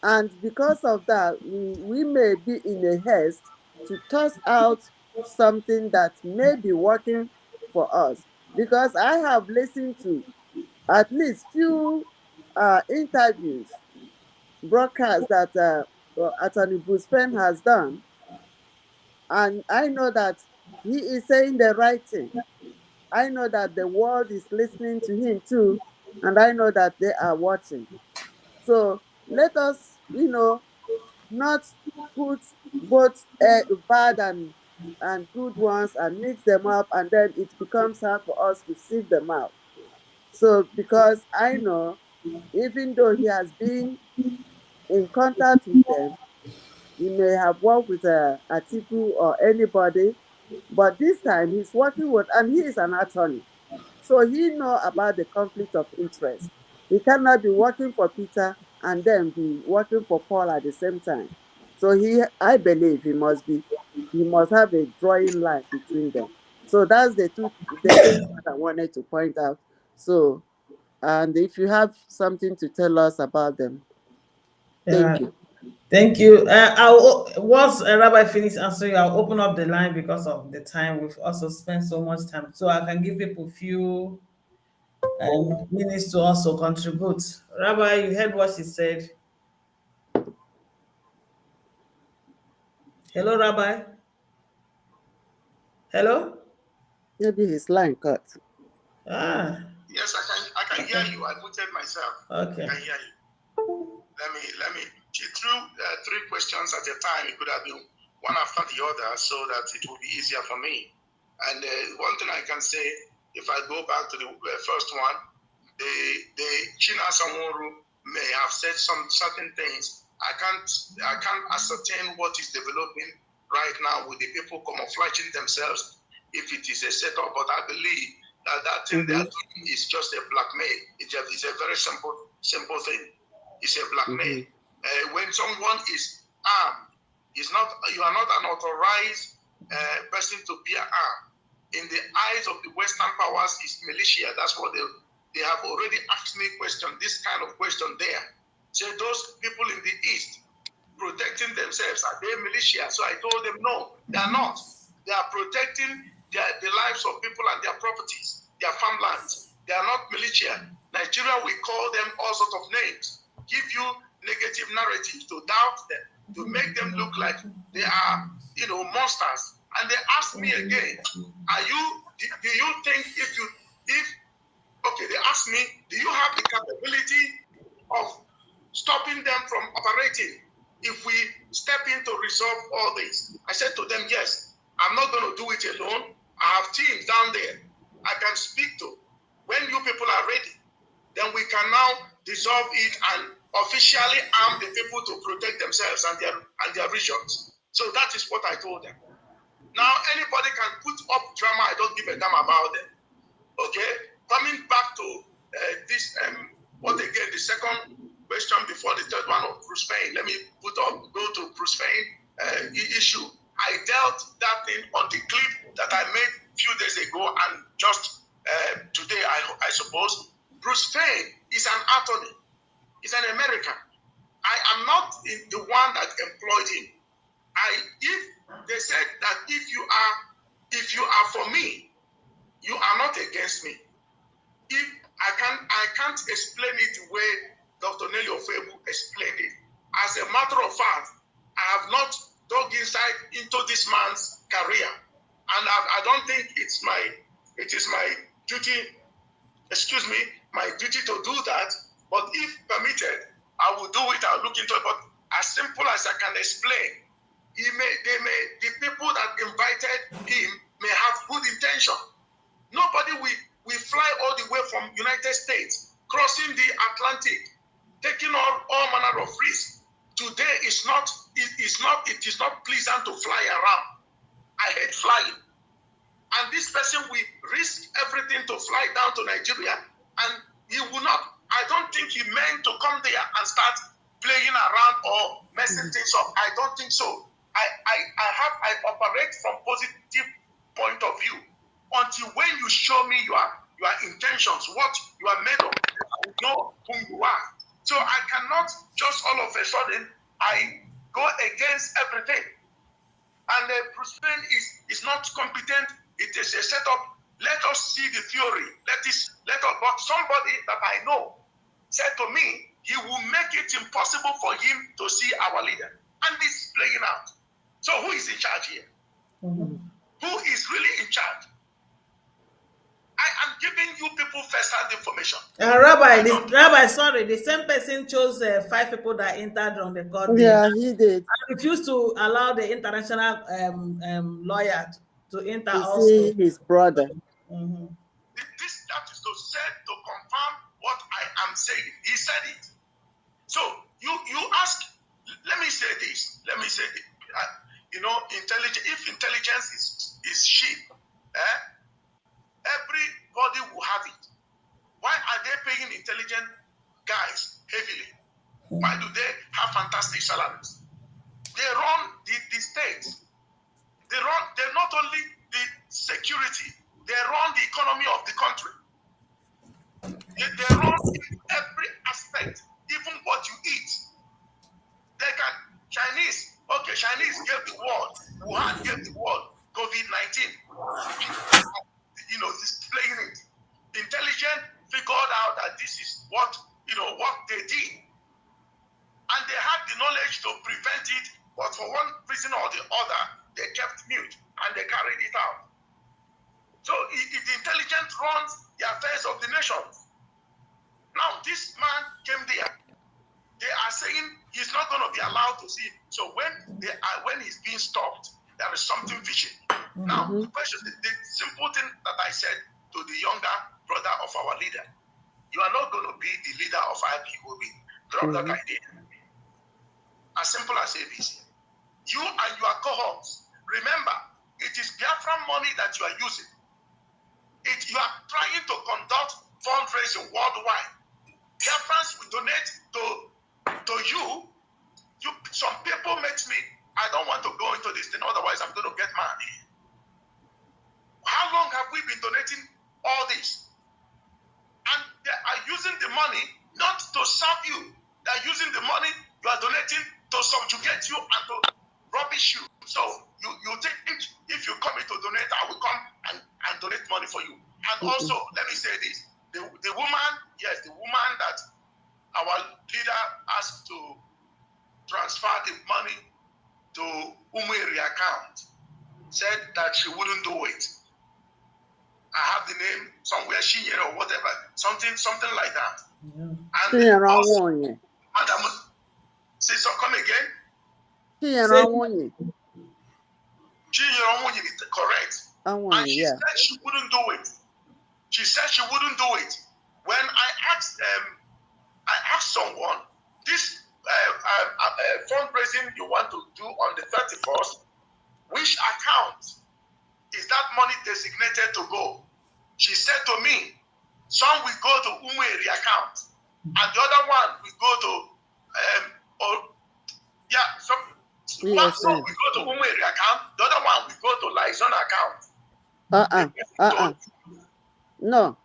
And because of that, we may be in a haste to toss out something that may be working for us. Because I have listened to at least few interviews, broadcasts that Attorney Bruce Penn has done, and I know that he is saying the right thing. I know that the world is listening to him too, and I know that they are watching. So let us, not put both bad and good ones and mix them up, and then it becomes hard for us to sieve them out. So because I know even though he has been in contact with them, he may have worked with Atiku or anybody, but this time he's working with, and he is an attorney. So he know about the conflict of interest. He cannot be working for Peter and then be working for Paul at the same time. So I believe he must have a drawing line between them. So that's the things that I wanted to point out. So, and if you have something to tell us about them, thank you. Thank you. Once Rabbi finish answering, I'll open up the line because of the time. We've also spent so much time, so I can give people a few minutes to also contribute. Rabbi, you heard what she said. Hello, Rabbi. Hello. Maybe his line cut. Yes, I can hear you. I muted myself. Okay. I can hear you. Let me. She threw 3 questions at a time. It could have been one after the other, so that it will be easier for me. And one thing I can say, if I go back to the first one, the China Samoru may have said some certain things. I can't ascertain what is developing right now with the people camouflaging themselves, if it is a setup, but I believe that thing they are doing is just a blackmail. It's a very simple thing. It's a blackmail. When someone is armed, you are not an authorized person to be armed. In the eyes of the Western powers, is militia. That's what they have already asked me this kind of question there. So those people in the East protecting themselves, are they militia? So I told them, no, they are not. They are protecting the lives of people and their properties, their farmlands. They are not militia. Nigeria, we call them all sorts of names, give you negative narratives to doubt them, to make them look like they are, monsters. And they asked me again, do you think they asked me, do you have the capability of stopping them from operating if we step in to resolve all this? I said to them, yes, I'm not going to do it alone. I have teams down there I can speak to. When you people are ready, then we can now dissolve it and officially arm the people to protect themselves and their regions. So that is what I told them. Now, anybody can put up drama. I don't give a damn about them. Okay? Coming back to the second question before the third one of Bruce Payne. Let me go to Bruce Payne issue. I dealt that thing on the clip that I made a few days ago, and just today, I suppose. Bruce Payne is an attorney. He's an American. I am not the one that employed him. If they said that if you are for me, you are not against me. If I can't explain it the way Dr. Nelly Ofebu explained it. As a matter of fact, I have not dug into this man's career, and I don't think it is my duty. Excuse me, my duty to do that. But if permitted, I will do it. I'll look into it. But as simple as I can explain, the people that invited him may have good intention. Nobody will fly all the way from United States, crossing the Atlantic, taking all manner of risk. Today it is not pleasant to fly around. I hate flying. And this person will risk everything to fly down to Nigeria, and he will not. I don't think he meant to come there and start playing around or messing things up. I don't think so. I operate from positive point of view. Until when you show me your intentions, what you are made of, I will know whom you are. So I cannot just all of a sudden I go against everything. And Bruce Payne is not competent. It is a setup. Let us see the theory. But somebody that I know said to me, he will make it impossible for him to see our leader. And this is playing out. So who is in charge here? Who is really in charge? I am giving you people first-hand information. Rabbi, sorry, the same person chose 5 people that entered on the court. Yeah, he did. I refused to allow the international lawyer to enter to also. see his brother. That is to confirm what I am saying. He said it. So you ask, let me say this. If intelligence is cheap, everybody will have it. Why are they paying intelligent guys heavily? Why do they have fantastic salaries? They run the states. They not only the security, they run the economy of the country. They run every aspect, even what you eat. Chinese gave the world, Wuhan gave the world COVID-19. Displaying it. Intelligent figured out that this is what they did. And they had the knowledge to prevent it, but for one reason or the other, they kept mute and they carried it out. So the intelligence runs the affairs of the nation. Now this man came there. They are saying he's not going to be allowed to see. So when he's being stopped, there is something fishy. Now the question, the simple thing that I said to the younger brother of our leader, you are not going to be the leader of IPOB. Drop that idea. As simple as ABC. You and your cohorts, remember, it is Biafran money that you are using. You are trying to conduct fundraising worldwide. Biafrans will donate to you. Some people makes me, I don't want to go into this thing, otherwise I'm going to get mad. How long have we been donating all this? And they are using the money not to serve you. They are using the money you are donating to subjugate you and to rubbish you. So you think if you come in to donate, I will come and donate money for you. And also, let me say this. The woman that our leader asked to transfer the money to Umueri account said that she wouldn't do it. I have the name somewhere, Shinyere or whatever, something like that. Yeah. And also, Madam, say so, come again. Shinyere, correct. And she said she wouldn't do it. She said she wouldn't do it. When I asked someone, this fundraising you want to do on the 31st, which account is that money designated to go? She said to me, some will go to Umueri account, and the other one will go to some will go to Umueri account, the other one will go to Liaison account. No.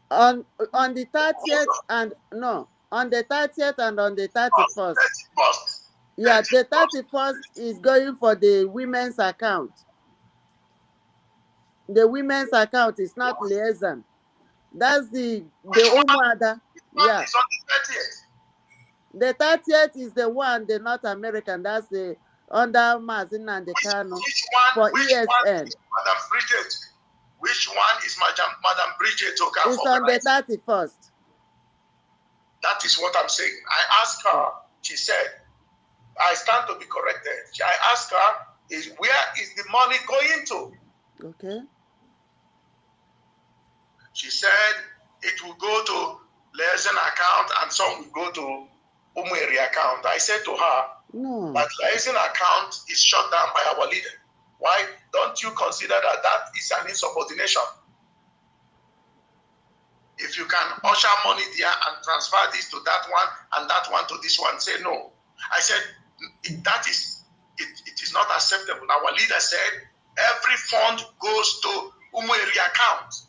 On the 30th and no, on the 30th and on the 31st. 31st. Yeah, the 31st is going for the women's account. The women's account is not liaison. That's the Umuada. Yeah. It's on the 30th is the one, the North American. That's the under Mazin and the Kano for ESN. Madam Bridget. Which one is Madam Bridget? It's on the 31st. That is what I'm saying. I asked her. She said, I stand to be corrected. I asked her, where is the money going to? Okay. She said it will go to Liaison account and some will go to Umueri account. I said to her, no. But Liaison account is shut down by our leader. Why don't you consider that is an insubordination? If you can usher money there and transfer this to that one and that one to this one, say no. I said, it is not acceptable. Our leader said, every fund goes to Umueri account.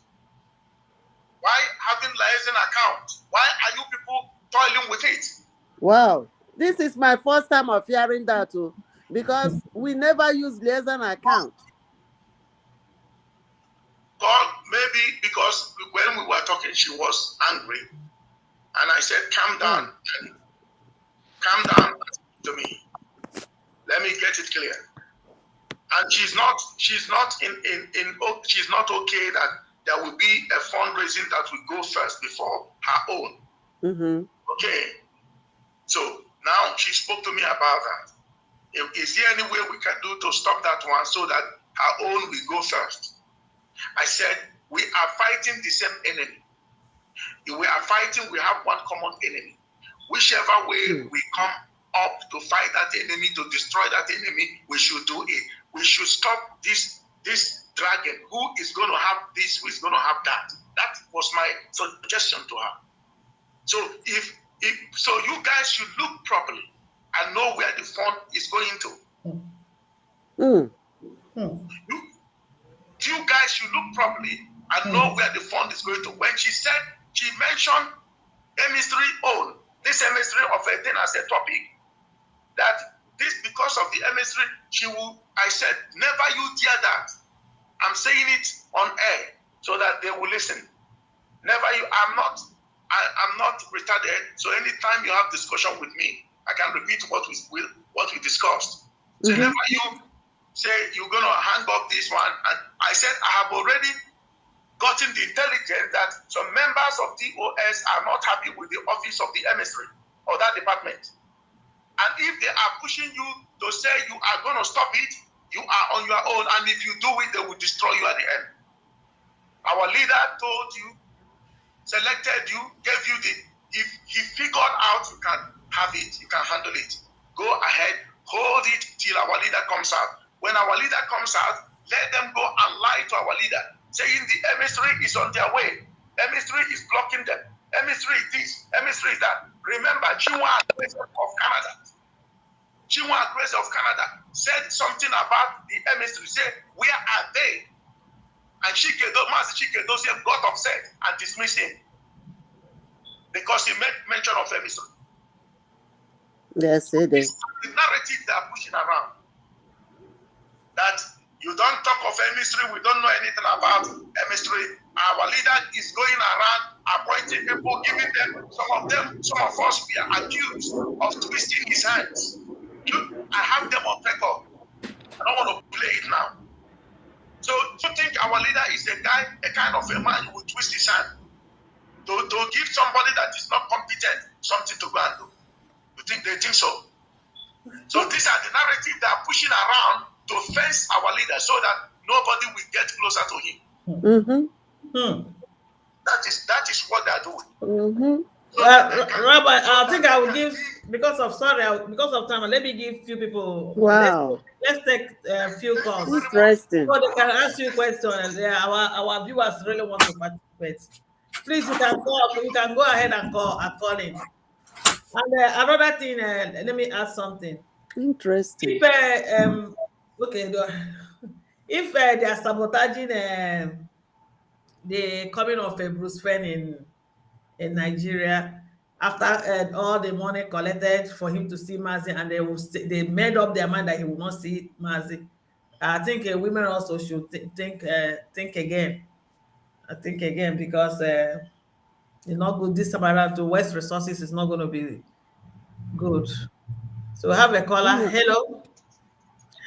Why having Liaison account? Why are you people toiling with it? Wow. This is my first time of hearing that too, because we never use Liaison account. God, maybe because when we were talking, she was angry. And I said, calm down. Calm down to me. Let me get it clear. And she's not okay that there will be a fundraising that will go first before her own. Okay. So now she spoke to me about that. Is there any way we can do to stop that one so that her own will go first? I said, we are fighting the same enemy. If we are fighting, we have one common enemy. Whichever way we come up to fight that enemy, to destroy that enemy, we should do it. We should stop this dragon. Who is going to have this? Who is going to have that? That was my suggestion to her. So so you guys should look properly and know where the fund is going to. You guys should look properly and know where the fund is going to. When she mentioned MS3 this MS3 of a thing as a topic, that this because of the MS3, I said, never you dare that. I'm saying it on air so that they will listen. Never you, I'm not retarded. So anytime you have discussion with me, I can repeat what we discussed. So never you say you're gonna hang up this one. And I said I have already gotten the intelligence that some members of DOS are not happy with the office of the emissary or that department. And if they are pushing you to say you are going to stop it, you are on your own. And if you do it, they will destroy you at the end. Our leader told you, selected you, gave you if he figured out you can have it, you can handle it. Go ahead, hold it till our leader comes out. When our leader comes out, let them go and lie to our leader, saying the emissary is on their way. Emissary is blocking them. Emissary is this, emissary is that. Remember, Chinua Achebe of Canada. Chinua Achebe of Canada said something about the emissary. Said, where are they? And Mazi Chikedozie got upset and dismissed him because he made mention of emissary. Yes, it is. The narrative they are pushing around that you don't talk of emissary, we don't know anything about emissary. Our leader is going around appointing people, giving them, some of us, we are accused of twisting his hands. Look, I have them on record. I don't want to play it now. So you think our leader is a kind of a man who will twist his hand to give somebody that is not competent something to go and do? They think so? So these are the narrative they are pushing around to fence our leader so that nobody will get closer to him. That is what they are doing. So Rabbi, I think I will give because of time. Let me give few people. Wow. Let's take a few calls. Interesting. So they can ask you questions. Our viewers really want to participate. Please, you can call. You can go ahead and call in. And another thing, let me ask something. Interesting. If they are sabotaging the coming of a Bruce Fenn in Nigeria after all the money collected for him to see Mazi, and they made up their mind that he will not see Mazi, I think women also should think again. I think again because it's not good. This time around to waste resources is not going to be good. So we have a caller. Hello.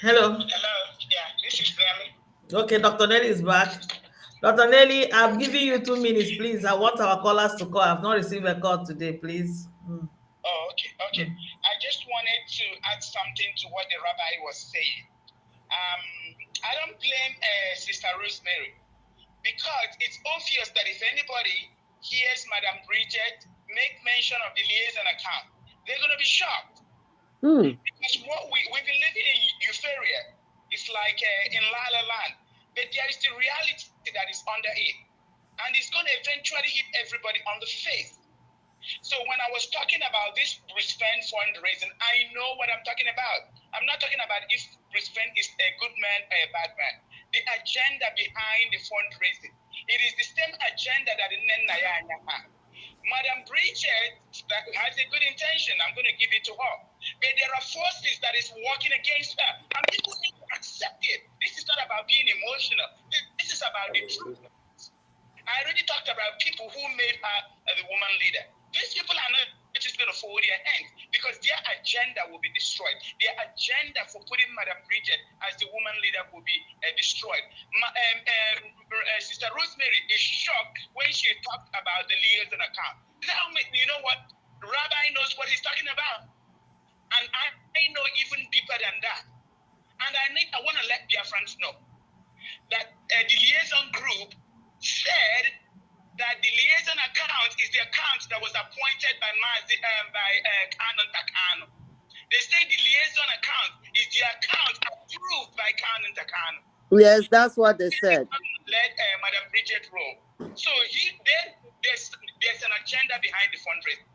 Hello. Yeah, this is Nelly. Okay, Dr. Nelly is back. Dr. Nelly, I'm giving you 2 minutes, please. I want our callers to call. I've not received a call today, please. Oh, okay. I just wanted to add something to what the rabbi was saying. I don't blame Sister Rosemary because it's obvious that if anybody hears Madam Bridget make mention of the liaison account, they're going to be shocked. Because what we've been living in euphoria. It's like in La La Land. But there is the reality that is under it. And it's going to eventually hit everybody on the face. So when I was talking about this Bruce Fenn fundraising, I know what I'm talking about. I'm not talking about if Bruce Fenn is a good man or a bad man. The agenda behind the fundraising. It is the same agenda that Naya had. Madam Bridget that has a good intention. I'm going to give it to her. But there are forces that is working against her. And people need to accept it. This is not about being emotional. This is about the truth. I already talked about people who made her the woman leader. These people are not just going to fold their hands because their agenda will be destroyed. Their agenda for putting Madam Bridget as the woman leader will be destroyed. Sister Rosemary is shocked when she talked about the liaison account. You know what? Rabbi knows what he's talking about. And I know even deeper than that. And I want to let Biafrans know that the liaison group said that the liaison account is the account that was appointed by Canon Takano. They say the liaison account is the account approved by Canon Takano. Yes, that's what they said. Let Madam Bridget roll. So there's an agenda behind the fundraising.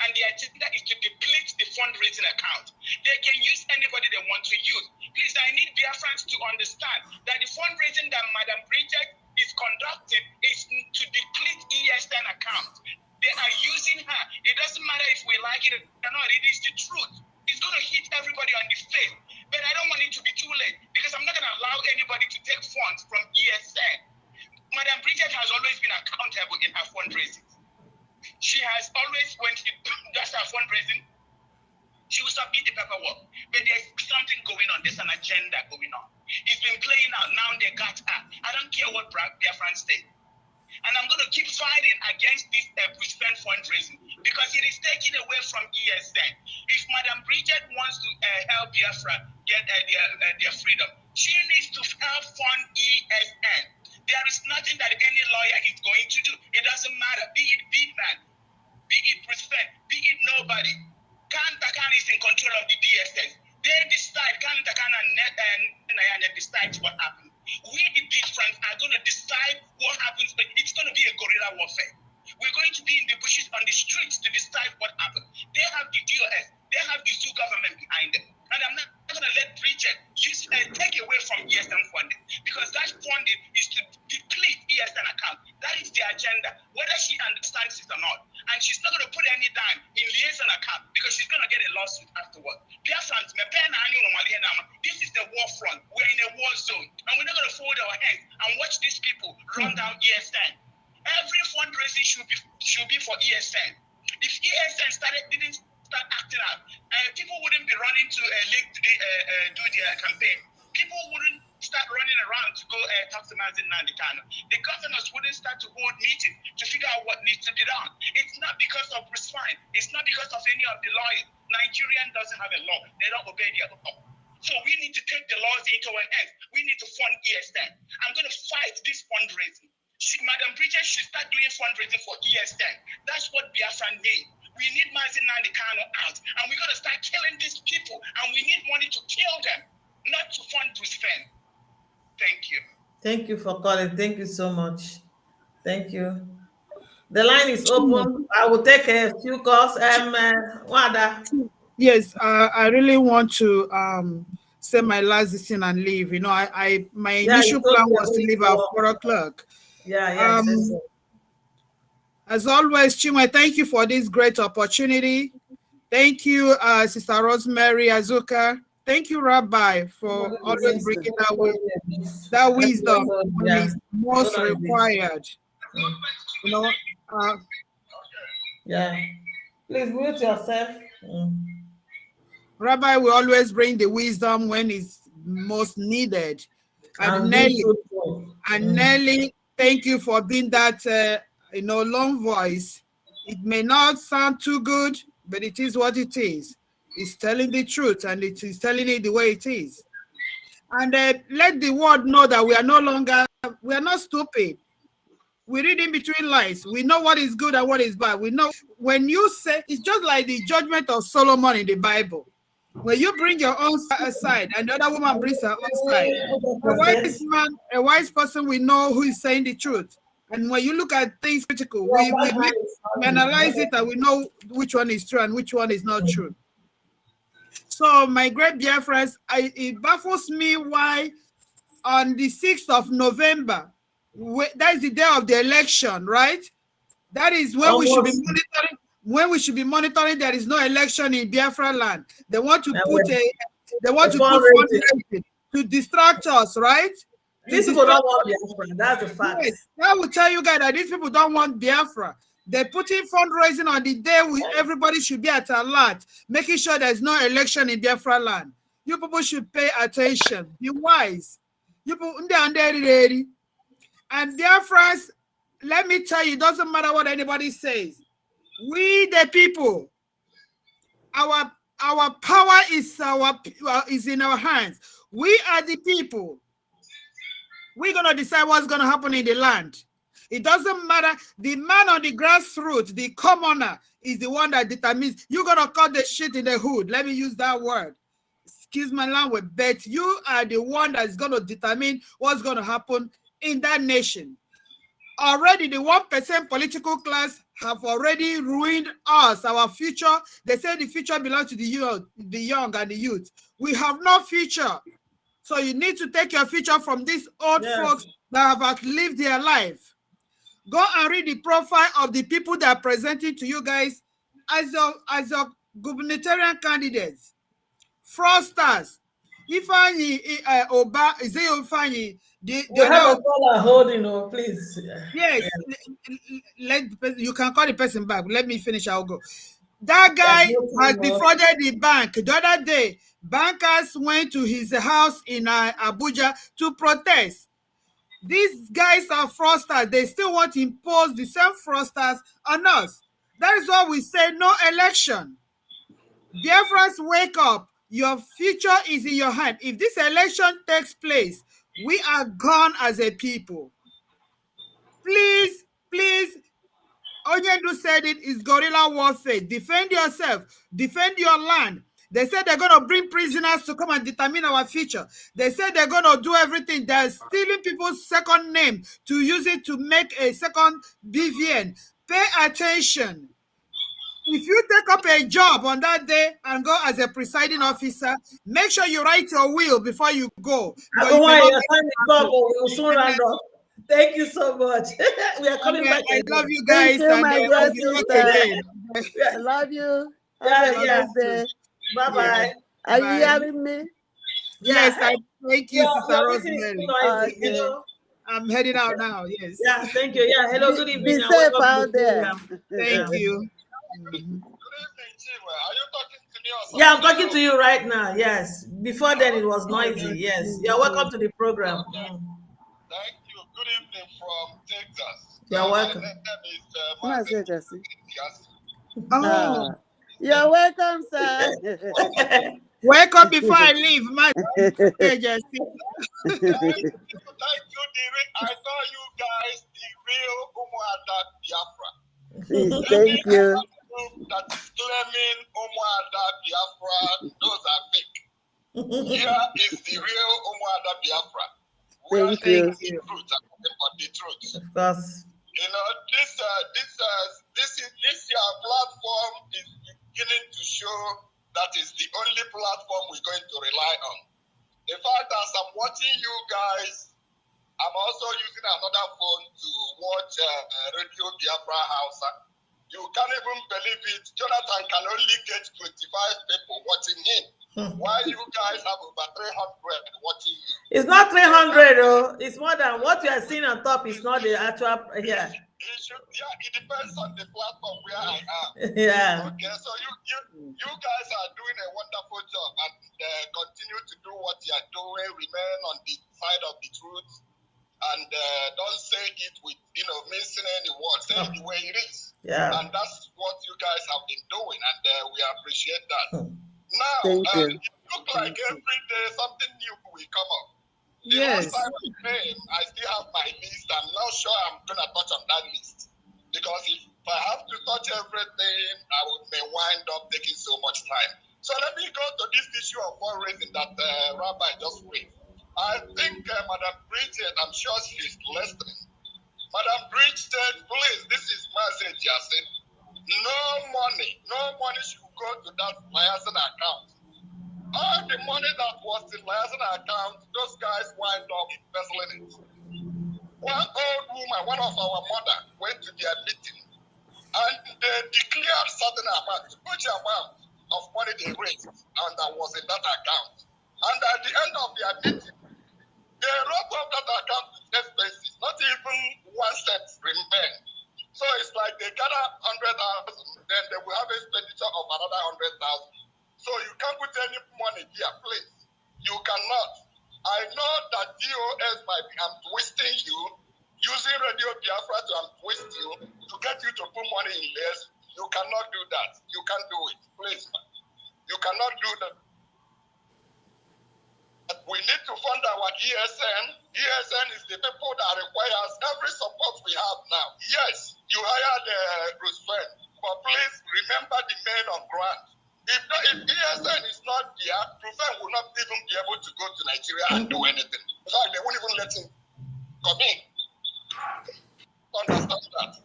And the agenda is to deplete the fundraising account. They can use anybody they want to use. Please, I need Biafrans to understand that the fundraising that Madam Bridget is conducting is to deplete ESN account. They are using her. It doesn't matter if we like it or not. It is the truth. It's going to hit everybody on the face. But I don't want it to be too late because I'm not going to allow anybody to take funds from ESN. Madam Bridget has always been accountable in her fundraising. She has always, when she does her fundraising, she will submit the paperwork. But there's something going on. There's an agenda going on. It's been playing out. Now they got her. I don't care what Biafran say. And I'm going to keep fighting against this spend fundraising because it is taken away from ESN. If Madam Bridget wants to help Biafra get their freedom, she needs to help fund ESN. There is nothing that any lawyer is going to do. It doesn't matter. Be it big man, be it President, be it nobody. Khan Takan is in control of the DSS. They decide, Khan Takan and Nayanya decides what happens. We, the Biafrans, are going to decide what happens, but it's going to be a guerrilla warfare. We're going to be in the bushes on the streets to decide what happens. They have the DOS, they have the Zoo government behind them. And I'm not going to let Bridget take away from ESN funding because that funding is to deplete ESN account. That is the agenda, whether she understands it or not. And she's not going to put any dime in liaison account because she's going to get a lawsuit afterward. This is the war front. We're in a war zone. And we're not going to fold our hands and watch these people run down ESN. Every fundraising should be for ESN. If ESN didn't start acting out, people wouldn't be running to do their campaign. People wouldn't start running around to go talk to Mazin Nandikano. The governors wouldn't start to hold meetings to figure out what needs to be done. It's not because of Bruce Fine. It's not because of any of the lawyers. Nigerian doesn't have a law. They don't obey their law. So we need to take the laws into our hands. We need to fund ESN. I'm going to fight this fundraising. Madam Bridget should start doing fundraising for ESN. That's what Biafran need. We need Mazin Nandikano out. And we're going to start killing these people. And we need money to kill them, not to fund Bruce Fine. Thank you. Thank you for calling. Thank you so much. Thank you. The line is open. I will take a few calls. Wada. Yes, I really want to say my last decision and leave. You know, my initial plan was to leave at 4 o'clock. Yeah. As always, Chinwe, thank you for this great opportunity. Thank you, Sister Rosemary Azuka. Thank you, Rabbi, for always bringing that wisdom when it's most required. You know, Please mute yourself. Rabbi will always bring the wisdom when it's most needed. And Nelly, thank you for being that long voice. It may not sound too good, but it is what it is. It's telling the truth, and it is telling it the way it is. And let the world know that we are not stupid. We read in between lines. We know what is good and what is bad. We know when you say, it's just like the judgment of Solomon in the Bible. When you bring your own side and the other woman brings her own side, a wise person will know who is saying the truth. And when you look at things critical, we analyze it and we know which one is true and which one is not true. So my great dear friends, it baffles me why on the 6th of November, that is the day of the election, right? That is when we should be monitoring. When we should be monitoring, there is no election in Biafra land. They want to put fundraising to distract us, right? These people don't want Biafra. That's the fact. Yes, I will tell you guys that these people don't want Biafra. They're putting fundraising on the day everybody should be at alert, making sure there's no election in Biafra land. You people should pay attention. Be wise. You people, and Biafrans, let me tell you, it doesn't matter what anybody says. We the people, our power is in our hands. We are the people. We're gonna decide what's gonna happen in the land. It doesn't matter. The man on the grassroots, the commoner, is the one that determines. You're going to cut the shit in the hood. Let me use that word. Excuse my language, but you are the one that's going to determine what's going to happen in that nation. Already the 1% political class have already ruined us, our future. They say the future belongs to the young and the youth. We have no future. So you need to take your future from these old folks that have outlived their life. Go and read the profile of the people that are presenting to you guys as your gubernatorial candidates. Fraudsters. Ifeanyi Oba, is it Ifeanyi? We have a caller holding, please. Yes, you can call the person back. Let me finish. I'll go. That guy has defrauded the bank. The other day, bankers went to his house in Abuja to protest. These guys are fraudsters. They still want to impose the same fraudsters on us. That is why we say no election. Biafrans, wake up. Your future is in your hand. If this election takes place, we are gone as a people. Please, please, Onyendu said it is guerrilla warfare. Defend yourself. Defend your land. They said they're going to bring prisoners to come and determine our future. They said they're going to do everything. They're stealing people's second name to use it to make a second BVN. Pay attention. If you take up a job on that day and go as a presiding officer, make sure you write your will before you go. Thank you so much. We are coming back. I love you guys. Thank you, my dear sister. I love you. Have a nice day. Bye-bye. Are you hearing me? Yes, I thank you, Sister Rosemary. Okay. I'm heading out now. Yes. Yeah, thank you. Yeah, hello, good evening. Be safe out there. Thank you. Good evening, Chiwa. Are you talking to me or something? Yeah, I'm talking to you right now. Yes. Before then, it was noisy. Yes. You're welcome to the program. Thank you. Good evening from Texas. You're welcome. My name is Oh, you're welcome, sir. Wake up before I leave. My Thank you. I saw you guys, the real Umuada Biafra. Thank you. That is claiming Umuada Biafra, those are fake. Here is the real Umuada Biafra. Thank you. The truth, the truth. Of course. You know, this platform is beginning to show that is the only platform we're going to rely on. In fact, as I'm watching you guys, I'm also using another phone to watch Radio Biafra Hausa. You can't even believe it. Jonathan can only get 25 people watching him. Why you guys have over 300 watching you? It's not 300, oh. It's more than what you are seeing on top. It's not the actual, yeah. It depends on the platform where I am. Yeah. Okay, so you guys are doing a wonderful job and continue to do what you are doing. Remain on the side of the truth and don't say it with missing any word. Say it the way it is. Yeah. And that's what you guys have been doing, and we appreciate that. Now, Thank you. it looks like every day something new will come up. The Yes. last time I came, I still have my list. I'm not sure I'm going to touch on that list. Because if I have to touch everything, I may wind up taking so much time. So let me go to this issue of fundraising that Rabbi just raised. I think Madam Bridget, I'm sure she's listening. Madam Bridget, please, this is message, Yasin. No money should go to that liaison account. All the money that was in liaison account, those guys wind up embezzling it. One old woman, one of our mother, went to their meeting and they declared certain amount, huge amount of money they raised, and that was in that account. And at the end of their meeting, they wrote up that account with expenses, not even 1 cent remain. So it's like they gather 100,000, then they will have expenditure of another 100,000. So you can't put any money here, please. You cannot. I know that DOS might be twisting you, using Radio Biafra to twist you, to get you to put money in less. You cannot do that. You can't do it. Please, man. You cannot do that. We need to fund our ESN. ESN is the people that requires every support we have now. Yes, you hired Roosevelt, but please remember the men on ground. If ESN is not there, Roosevelt will not even be able to go to Nigeria and do anything. In fact, they won't even let him come in. Understand that?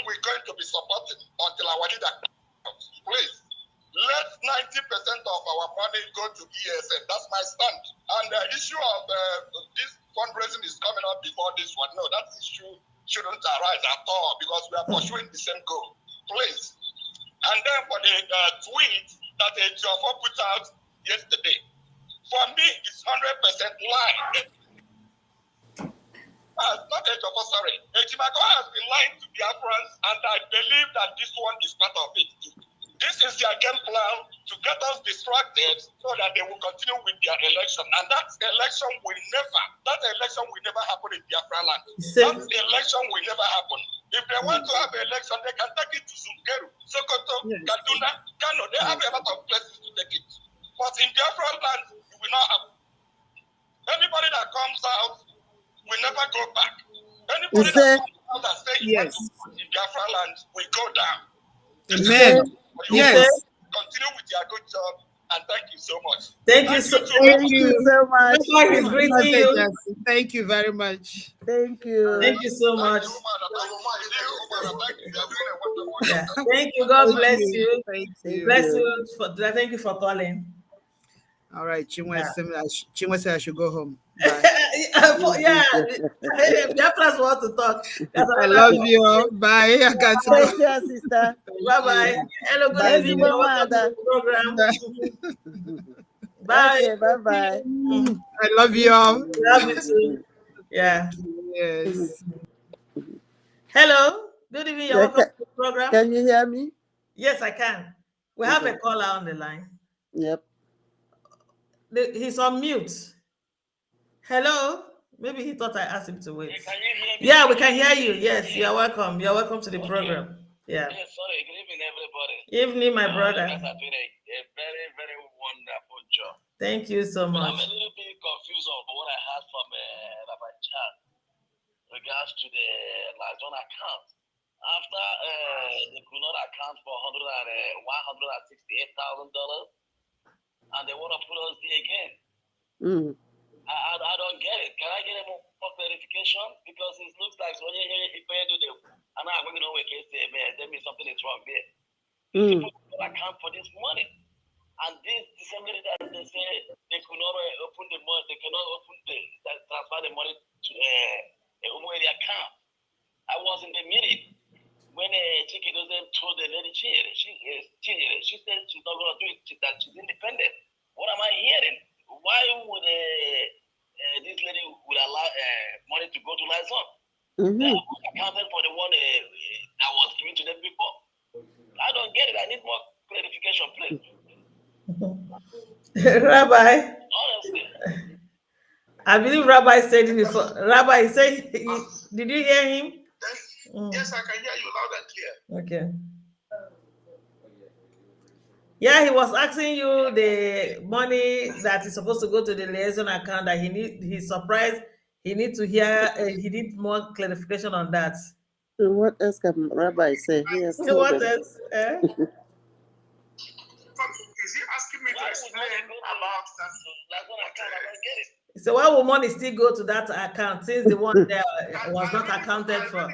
We're going to be supporting until our leader comes. Please. Let 90% of our money go to ESN. That's my stand. And the issue of this fundraising is coming up before this one. No, that issue shouldn't arise at all because we are pursuing the same goal. Please. And then for the tweet that Ejiofor put out yesterday, for me, it's 100% lie. Not Ejiofor, sorry. Ejimako has been lying to Biafrans, and I believe that this one is part of it too. This is their game plan to get us distracted so that they will continue with their election. And that election will never happen in Biafra land. That election will never happen. If they want to have an election, they can take it to Zungeru, Sokoto, Kaduna, Kano. They have a lot of places to take it. But in Biafra land, it will not happen. Anybody that comes out will never go back. Anybody that comes out and says yes in Biafra land will go down. Amen. Yes. Continue with your good job, and thank you so much. Thank you so much. Thank you very much. Thank you. Thank you so much. Yeah. Thank you. God bless you. Thank you. Bless you. Thank you for calling. All right, Chinwe said I should go home. Yeah, Biafrans want to talk. I love you. Bye. I got to go. Thank you, sister. Bye-bye. Hello, good evening. Welcome to the program. Bye. Okay, bye-bye. I love you all. Love you too. Yeah. Yes. Hello. Good evening. Welcome to the program. Can you hear me? Yes, I can. We have a caller on the line. Yep. He's on mute. Hello? Maybe he thought I asked him to wait. Yeah, we can hear you. Yes, you're welcome. You're welcome to the program. Yeah. Yes, sorry. Good evening, everybody. Evening, my brother. You guys are doing a very, very wonderful job. Thank you so much. I'm a little bit confused on what I heard from Rabbi Chan regards to the Lazon account. After they could not account for $168,000, and they want to put us there again. I don't get it. Can I get more clarification? Because it looks like when you hear if I do the, and I'm going to know there means something is wrong there. People account for this money, and this assembly that they say they could not open the money, they cannot transfer the money to a Umuada account. I was in the meeting when Chiki doesn't told the lady she said she's not going to do it, that she's independent. What am I hearing? Why would this lady would allow money to go to Lazon? They accounted for the one that was given to them before. I don't get it. I need more clarification, please. Rabbi. Honestly. I believe Rabbi said it before. Rabbi said, did you hear him? Yes, I can hear you loud and clear. Okay. Yeah, he was asking you the money that is supposed to go to the liaison account that he's surprised. He needs to hear, he needs more clarification on that. So what else can Rabbi say? What else? Is he asking me to explain about that? So why will money still go to that account since the one there was not accounted for?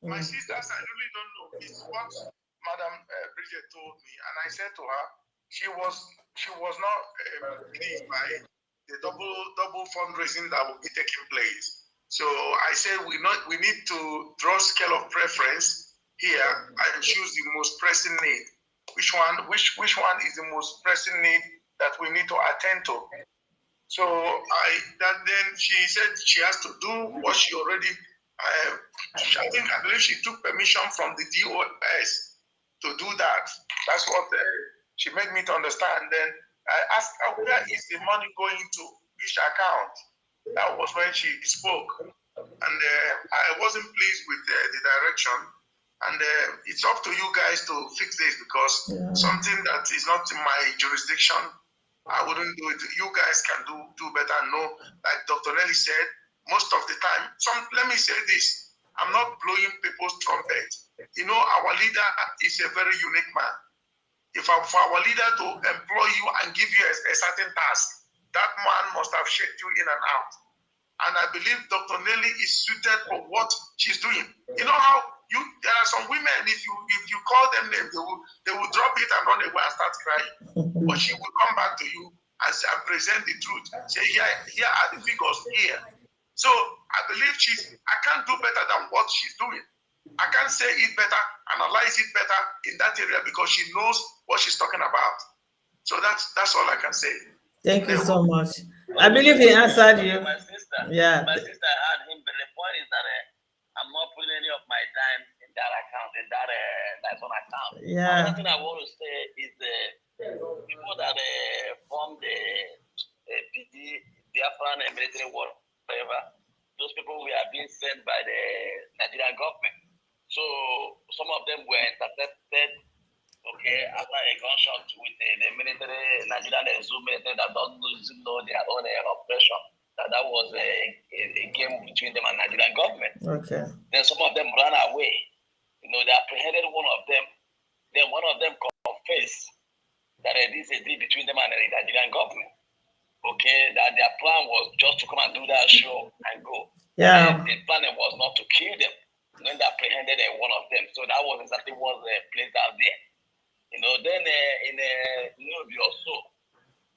My sisters, I really don't know. It's what Madam Bridget told me, and I said to her, she was not pleased by the double fundraising that will be taking place. So I said we need to draw scale of preference here and choose the most pressing need. Which one is the most pressing need that we need to attend to? So then she said she has to do what she already. I believe she took permission from the DOS to do that. That's what she made me to understand. Then I asked her, where is the money going to? Which account? That was when she spoke. And I wasn't pleased with the direction. And it's up to you guys to fix this because something that is not in my jurisdiction, I wouldn't do it. You guys can do better. No, like Dr. Nelly said, most of the time, let me say this. I'm not blowing people's trumpet. You know, our leader is a very unique man. For our leader to employ you and give you a certain task, that man must have shaped you in and out. And I believe Dr. Nelly is suited for what she's doing. You know how there are some women, if you call them names, they will drop it and run away and start crying. But she will come back to you and present the truth. Say, here are the figures here. So I believe I can't do better than what she's doing. I can't say it better, analyze it better in that area because she knows what she's talking about. So that's all I can say. Thank you so much. I believe he answered you. My sister. Yeah. My sister had him, but the point is that I'm not putting any of my time in that account, in that one account. Yeah. Another thing I want to say is the people that formed the PD, Biafran military war, whatever, those people were being sent by the Nigerian government. So some of them were intercepted, after a gunshot with the military, Nigerian military that doesn't know their own operation. That was a game between them and Nigerian government. Okay. Then some of them ran away. You know, they apprehended one of them. Then one of them confessed that this is a deal between them and the Nigerian government. Okay, that their plan was just to come and do that show and go. Yeah. And the plan was not to kill them. Then they apprehended one of them. So that was exactly what played out there. You know, then in Nubi also,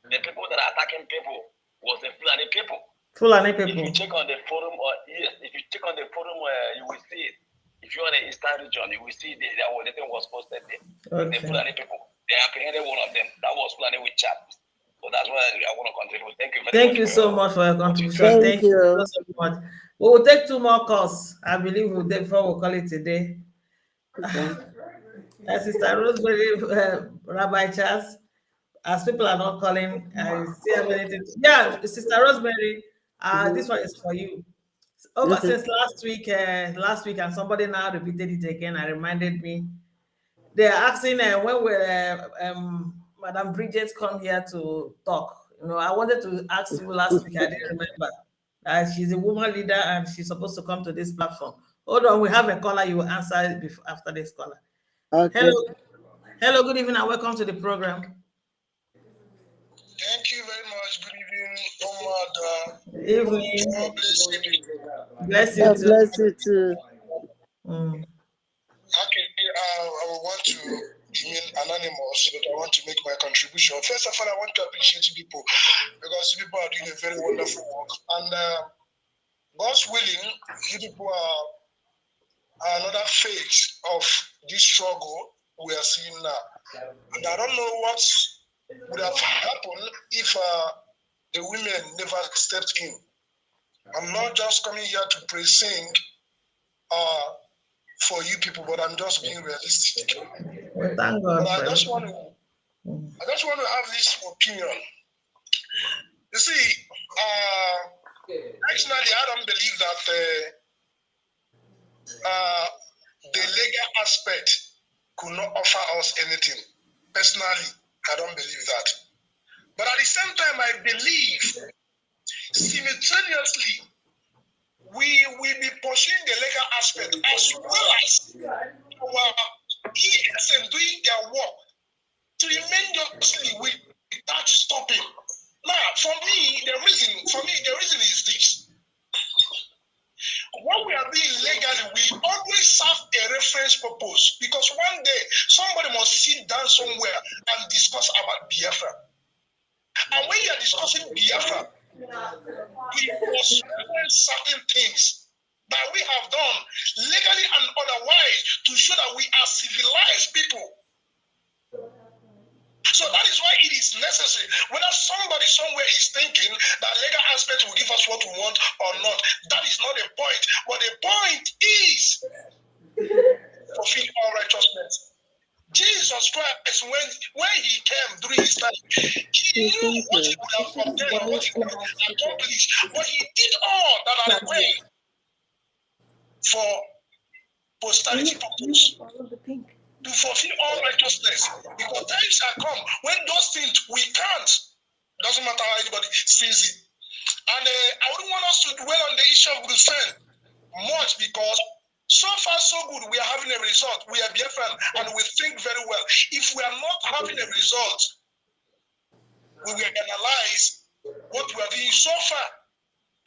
the people that are attacking people was the Fulani people. Fulani people. If you check on the forum, if you check on the forum, you will see it. If you're in the Eastern region, you will see the thing was posted there. Okay. The Fulani people, they apprehended one of them. That was Fulani with chaps. So that's what I want to contribute. Thank you very much. Thank you so much for your contribution. Thank you so much. We will take 2 more calls. I believe before we'll call it today. Sister Rosemary, Rabbi Charles, as people are not calling, I see anything. Yeah, Sister Rosemary, this one is for you. Since last week, and somebody now repeated it again and reminded me. They are asking when will Madam Bridget come here to talk. You know, I wanted to ask you last week. I didn't remember. She's a woman leader and she's supposed to come to this platform. Hold on, we have a caller. You will answer after this caller. Okay. Hello, good evening and welcome to the program. Thank you very much. Good evening, Umuada. Evening. God bless you. Bless you too. Bless you too. Okay, I want to remain anonymous, but I want to make my contribution. First of all, I want to appreciate you people because you people are doing a very wonderful work. And God's willing, you people are another phase of this struggle we are seeing now. And I don't know what would have happened if the women never stepped in. I'm not just coming here to sing for you people, but I'm just being realistic. Well, thank God. But I just want to have this opinion. You see, actually, I don't believe that the legal aspect could not offer us anything. Personally, I don't believe that. But at the same time, I believe simultaneously we will be pursuing the legal aspect as well as our ESM doing their work tremendously without stopping. Now, for me, the reason is this. What we are doing legally, we always serve a reference purpose because one day somebody must sit down somewhere and discuss about Biafra. And when you are discussing Biafra, we must reference certain things that we have done legally and otherwise to show that we are civilized people. So that is why it is necessary. Whether somebody somewhere is thinking that legal aspect will give us what we want or not, that is not the point. But the point is fulfill all righteousness. Jesus Christ, when he came during his time, he knew what he would have obtained, what he would have accomplished, but he did all that are required for posterity purpose. To fulfill all righteousness, because times are come when those things we can't. Doesn't matter how anybody sees it. And I wouldn't want us to dwell on the issue of Bruce much because so far so good. We are having a result. We are Biafran and we think very well. If we are not having a result, we will analyze what we are doing so far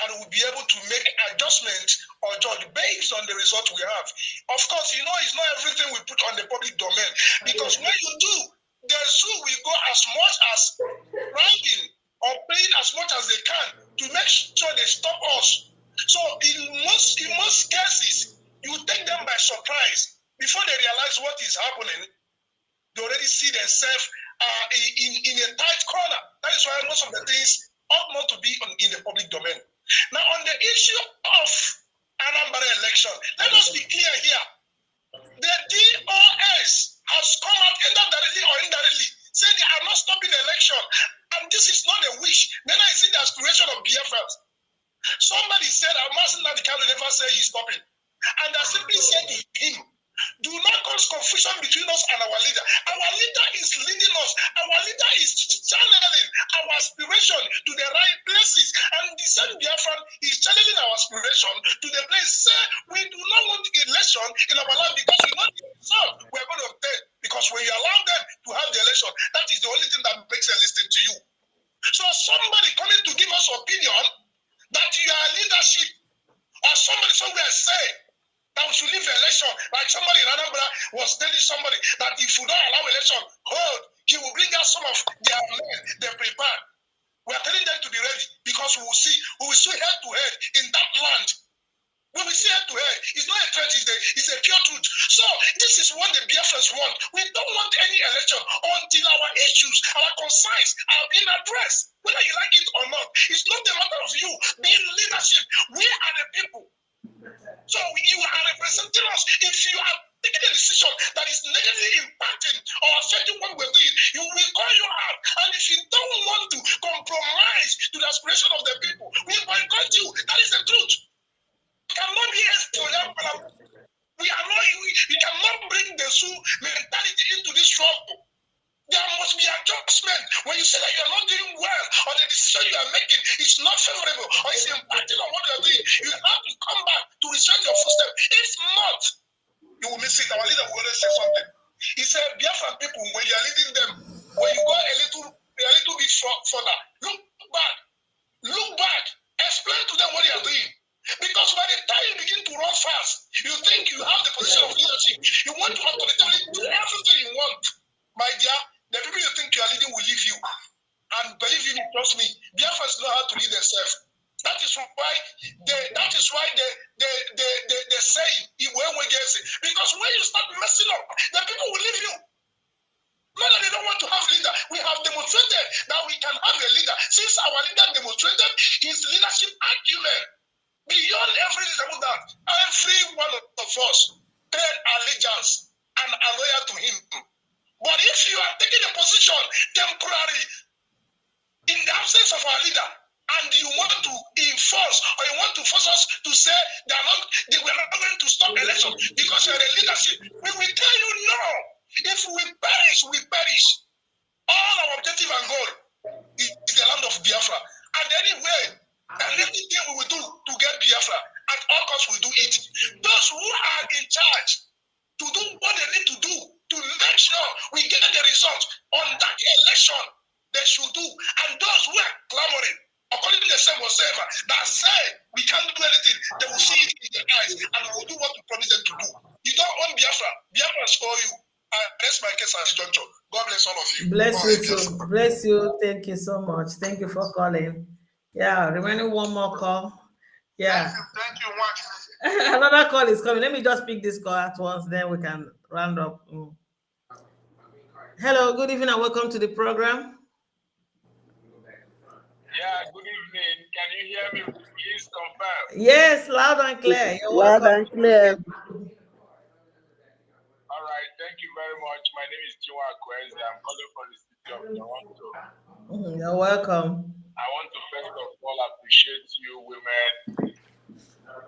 and we'll be able to make adjustments or judge based on the result we have. Of course, you know, it's not everything we put on the public domain because when you do, the zoo will go as much as bribing or paying as much as they can to make sure they stop us. So in most cases, you take them by surprise before they realize what is happening. They already see themselves in a tight corner. That is why most of the things ought not to be in the public domain. Now, on the issue of Anambra election, let us be clear here. The DOS has come out either directly or indirectly, say they are not stopping the election. And this is not a wish. Then I see the aspiration of Biafra. Somebody said, Amasin Nadikano never say he's stopping. And I simply said to him, do not cause confusion between us and our leader. Our leader is leading us. Our leader is channeling our aspiration to the right places. And the same Biafran is channeling our aspiration to the place. Say, we do not want election in our land because we know the result we're going to obtain. Because when you allow them to have the election, that is the only thing that makes them listen to you. So somebody coming to give us opinion that you are leadership, or somebody somewhere say that we should leave election, like somebody in Anambra was telling somebody that if we don't allow election, hold, he will bring out some of their men they prepared. We are telling them to be ready because we will see head to head in that land. We will see head to head. It's not a threat, it's a pure truth. So this is what the Biafrans want. We don't want any election until our issues, our concerns are being addressed. Whether you like it or not, it's not a matter of you being leadership. We are the people. So you are representing us. If you are taking a decision that is negatively impacting or affecting what we're doing, you will call you out. And if you don't want to compromise to the aspiration of the people, we boycott you. That is the truth. Cannot be we cannot bring the zoo mentality into this trouble. There must be adjustment. When you say that you are not doing well, or the decision you are making is not favorable, or it's impacting on what you are doing, you have to come back to reset your footsteps. If not, you will miss it. Our leader will always say something. He said, Biafran people, when you are leading them, when you go a little bit further, look back, explain to them what you are doing. Because by the time you begin to run fast, you think you have the position of leadership. You want to authoritatively do everything you want. My dear, the people you think you are leading will leave you. And believe me, trust me, Biafrans know how to lead themselves. That is why they say because when you start messing up, the people will leave you. Not that they don't want to have leader. We have demonstrated that we can have a leader. Since our leader demonstrated his leadership acumen, beyond every reasonable doubt, every one of us paid allegiance and are loyal to him. But if you are taking a position temporary in the absence of our leader, and you want to enforce or you want to force us to say they were not going to stop election because you are a leadership, we will tell you no. If we perish, we perish. All our objective and goal is the land of Biafra. And anyway, and anything we will do to get Biafra, at all costs we do it. Those who are in charge to do what they need to do to make sure we get the result on that election, they should do. And those who are clamoring, according to the same whatever, that say we can't do anything, they will see it in their eyes and will do what we promise them to do. You don't own Biafra. Biafra is for you. That's my case at this juncture. God bless all of you. Bless you too. Bless you. Thank you so much. Thank you for calling. Yeah, remaining one more call. Yeah. Thank you much. Another call is coming. Let me just pick this call at once, then we can round up. Hello, good evening and welcome to the program. Yeah, good evening. Can you hear me? Please confirm. Yes, loud and clear. You're loud welcome. and clear. All right, thank you very much. My name is Chiwa Kwezi. I'm calling from the city of Toronto. You're welcome. I want to first of all appreciate you women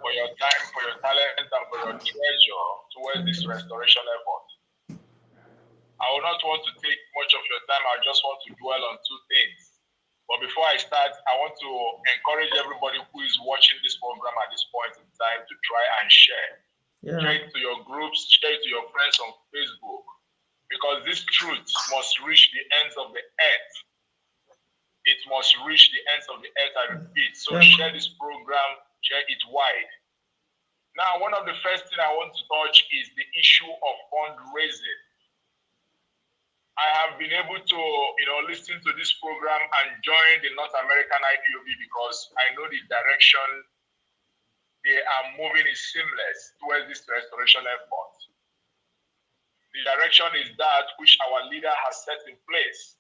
for your time, for your talent, and for your treasure towards this restoration effort. I will not want to take much of your time. I just want to dwell on two things. But before I start, I want to encourage everybody who is watching this program at this point in time to try and share. Yeah. Share it to your groups, share it to your friends on Facebook, because this truth must reach the ends of the earth. It must reach the ends of the earth, I repeat. So share this program, share it wide. Now, one of the first things I want to touch is the issue of fundraising. I have been able to, listen to this program and join the North American IPOB because I know the direction they are moving is seamless towards this restoration effort. The direction is that which our leader has set in place.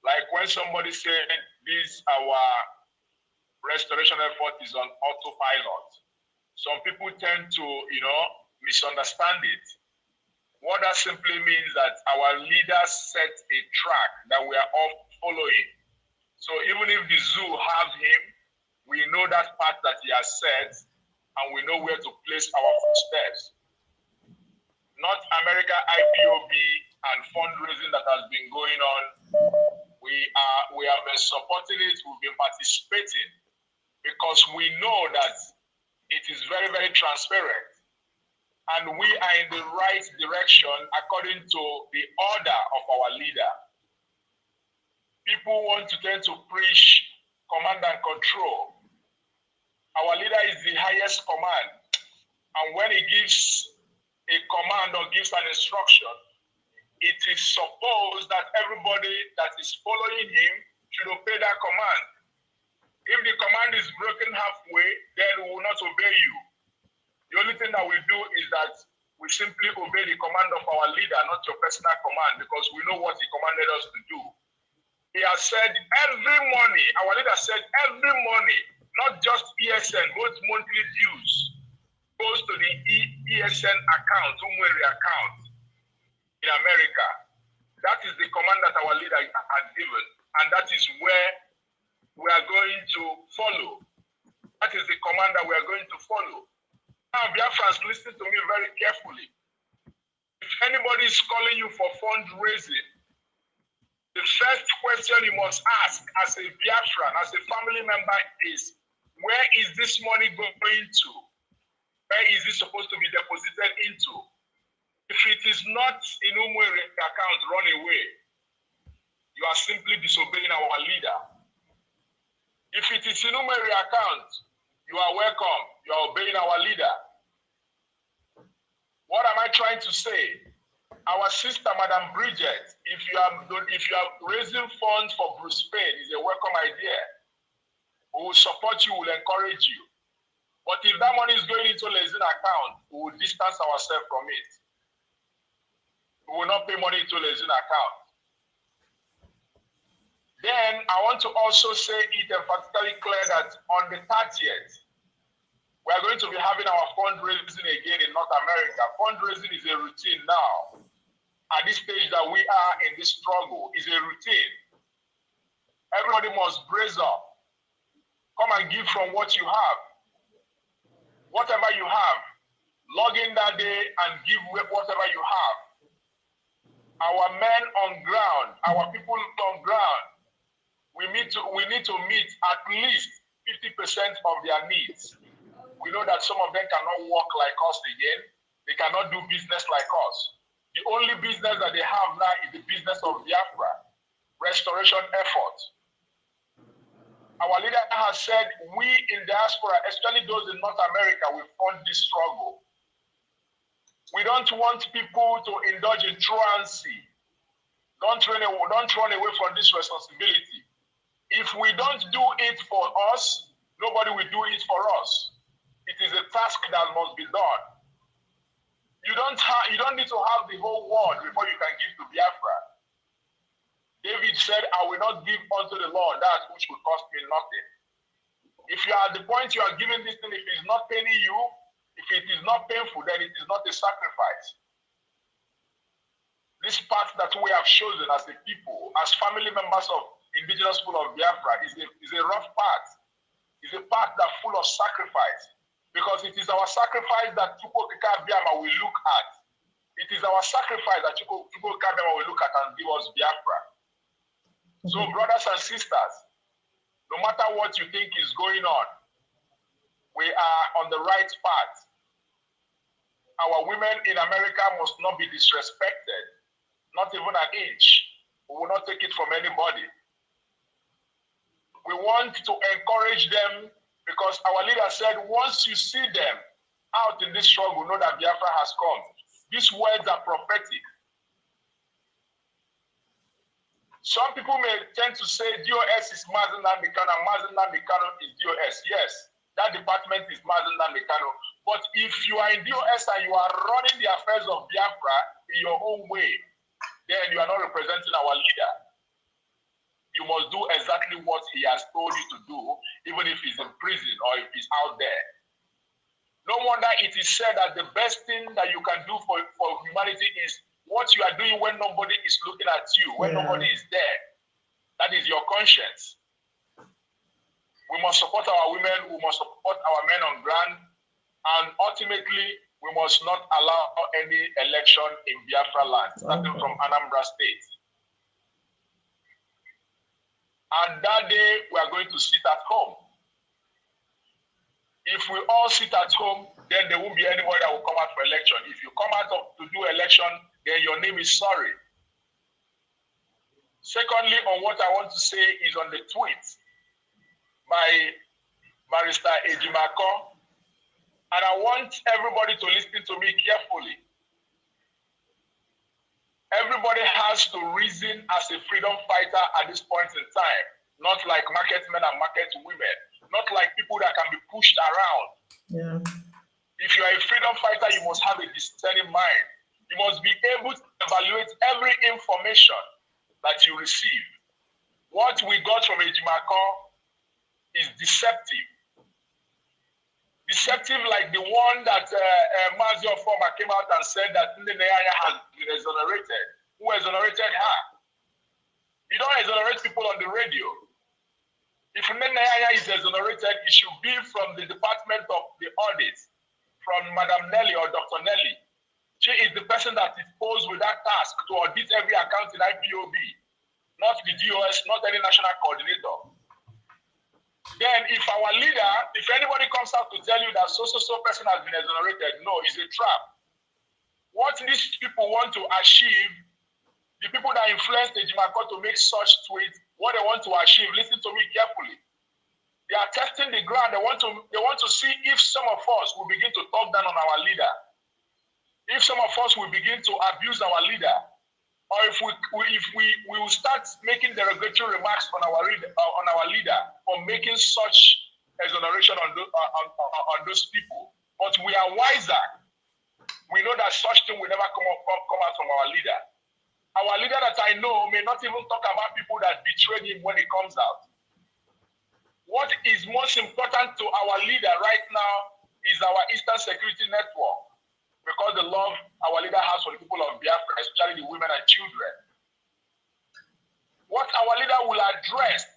Like when somebody said this, our restoration effort is on autopilot. Some people tend to, misunderstand it. What that simply means that our leaders set a track that we are all following. So even if the zoo have him, we know that path that he has set, and we know where to place our footsteps. North America IPOB and fundraising that has been going on, we have been supporting it, we've been participating, because we know that it is very, very transparent. And we are in the right direction according to the order of our leader. People want to tend to preach command and control. Our leader is the highest command. And when he gives a command or gives an instruction, it is supposed that everybody that is following him should obey that command. If the command is broken halfway, then we will not obey you. The only thing that we do is that we simply obey the command of our leader, not your personal command, because we know what he commanded us to do. He has said every money, our leader said every money, not just ESN, both monthly dues, goes to the ESN account, Umuada account in America. That is the command that our leader has given, and that is where we are going to follow. That is the command that we are going to follow. Now, Biafrans, listen to me very carefully. If anybody is calling you for fundraising, the first question you must ask as a Biafran, as a family member is, where is this money going to? Where is it supposed to be deposited into? If it is not in Umuada account, run away. You are simply disobeying our leader. If it is in Umuada account, you are welcome. You are obeying our leader. What am I trying to say? Our sister, Madam Bridget, if you are raising funds for Bruce Payne, is a welcome idea. We will support you, we will encourage you. But if that money is going into Lezin account, we will distance ourselves from it. We will not pay money into Lezin account. Then I want to also say it emphatically clear that on the 30th, we are going to be having our fundraising again in North America. Fundraising is a routine now. At this stage that we are in this struggle, is a routine. Everybody must brace up. Come and give from what you have. Whatever you have, log in that day and give whatever you have. Our men on ground, our people on ground, we need to meet at least 50% of their needs. We know that some of them cannot work like us again. They cannot do business like us. The only business that they have now is the business of Biafra, restoration effort. Our leader has said, we in diaspora, especially those in North America, will fund this struggle. We don't want people to indulge in truancy. Don't run away from this responsibility. If we don't do it for us, nobody will do it for us. It is a task that must be done. You don't need to have the whole world before you can give to Biafra. David said, I will not give unto the Lord that which will cost me nothing. If you are at the point you are giving this thing, if it is not paining you, if it is not painful, then it is not a sacrifice. This path that we have chosen as a people, as family members of indigenous people of Biafra, is a rough path. It's a path that's full of sacrifice. Because it is our sacrifice that Chukwuka Biama will look at. It is our sacrifice that Chukwuka Biama will look at and give us Biafra. So, brothers and sisters, No matter what you think is going on, we are on the right path. Our women in America must not be disrespected, not even an inch. We will not take it from anybody. We want to encourage them because our leader said, once you see them out in this struggle, know that Biafra has come. These words are prophetic. Some people may tend to say DOS is Mazen Namikano and Mazen Namikano is DOS. Yes, that department is Mazen Namikano. But if you are in DOS and you are running the affairs of Biafra in your own way, then you are not representing our leader. You must do exactly what he has told you to do, even if he's in prison or if he's out there. No wonder it is said that the best thing that you can do for humanity is what you are doing when nobody is looking at you, when nobody is there. That is your conscience. We must support our women, we must support our men on ground, and ultimately, we must not allow any election in Biafra land, starting from Anambra State. And that day, we are going to sit at home. If we all sit at home, then there won't be anybody that will come out for election. If you come out to do election, then your name is sorry. Secondly, on what I want to say is on the tweet by Barrister Ejimako, and I want everybody to listen to me carefully. Everybody has to reason as a freedom fighter at this point in time, not like market men and market women, not like people that can be pushed around. Yeah. If you are a freedom fighter, you must have a discerning mind. You must be able to evaluate every information that you receive. What we got from Ejimako is deceptive. Deceptive like the one that Mazio Former came out and said that Ndeneaya has been exonerated. Who exonerated her? You don't exonerate people on the radio. If Ndeneaya is exonerated, it should be from the Department of the Audit, from Madam Nelly or Dr. Nelly. She is the person that is posed with that task to audit every account in IPOB, not the DOS, not any national coordinator. Then if our leader, if anybody comes out to tell you that so person has been exonerated, no, it's a trap. What these people want to achieve, the people that influenced Ejimako to make such tweets, what they want to achieve, listen to me carefully. They are testing the ground. They want to see if some of us will begin to talk down on our leader. If some of us will begin to abuse our leader, or if we will start making derogatory remarks on our leader for making such exoneration on those people. But we are wiser. We know that such thing will never come out from our leader. Our leader that I know may not even talk about people that betrayed him when he comes out. What is most important to our leader right now is our Eastern Security Network, because the love our leader has for the people of Biafra, especially the women and children. What our leader will address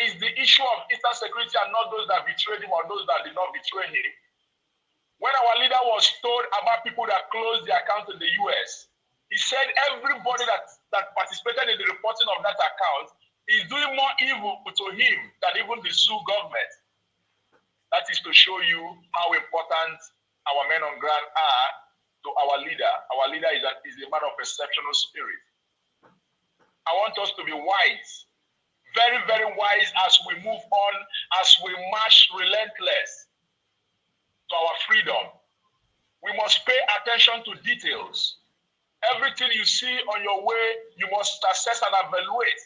is the issue of Eastern security and not those that betrayed him or those that did not betray him. When our leader was told about people that closed the account in the US, he said everybody that participated in the reporting of that account is doing more evil to him than even the zoo government. That is to show you how important our men on ground are to our leader. Our leader is a man of exceptional spirit. I want us to be wise, very, very wise as we move on, as we march relentless to our freedom. We must pay attention to details. Everything you see on your way, you must assess and evaluate.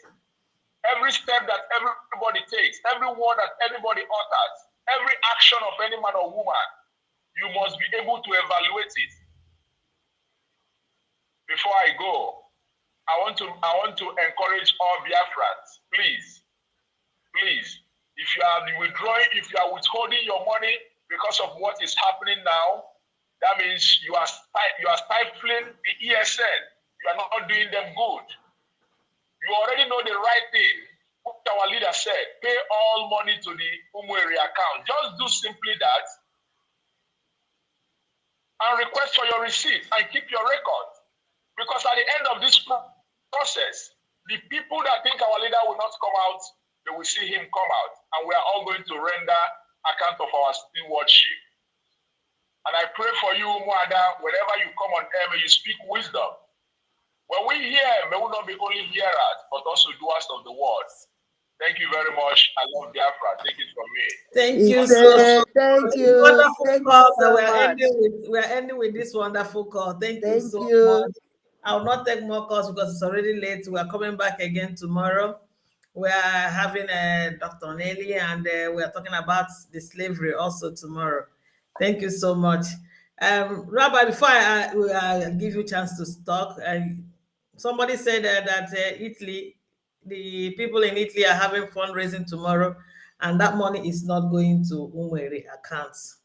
Every step that everybody takes, every word that everybody utters, every action of any man or woman, you must be able to evaluate it. Before I go, I want to encourage all Biafrans, please, if you are withdrawing, if you are withholding your money because of what is happening now, that means you are stifling the ESN. You are not doing them good. You already know the right thing. What our leader said, pay all money to the Umuada account. Just do simply that and request for your receipt and keep your record. Because at the end of this process, the people that think our leader will not come out, they you will see him come out, and we are all going to render account of our stewardship. And I pray for you, Umuada, whenever you come on air, may you speak wisdom. When we hear, may we not be only hearers, but also doers of the word. Thank you very much. I love Biafra. Take it from me. Thank you so much. Thank you. Wonderful Thank call. you so much. We're ending with this wonderful call. Thank you so you. much. I will not take more calls because it's already late. We are coming back again tomorrow. We are having Dr. Nelly, and we are talking about the slavery also tomorrow. Thank you so much. Rabbi, before I give you a chance to talk, somebody said that Italy, the people in Italy are having fundraising tomorrow, and that money is not going to Umwere accounts.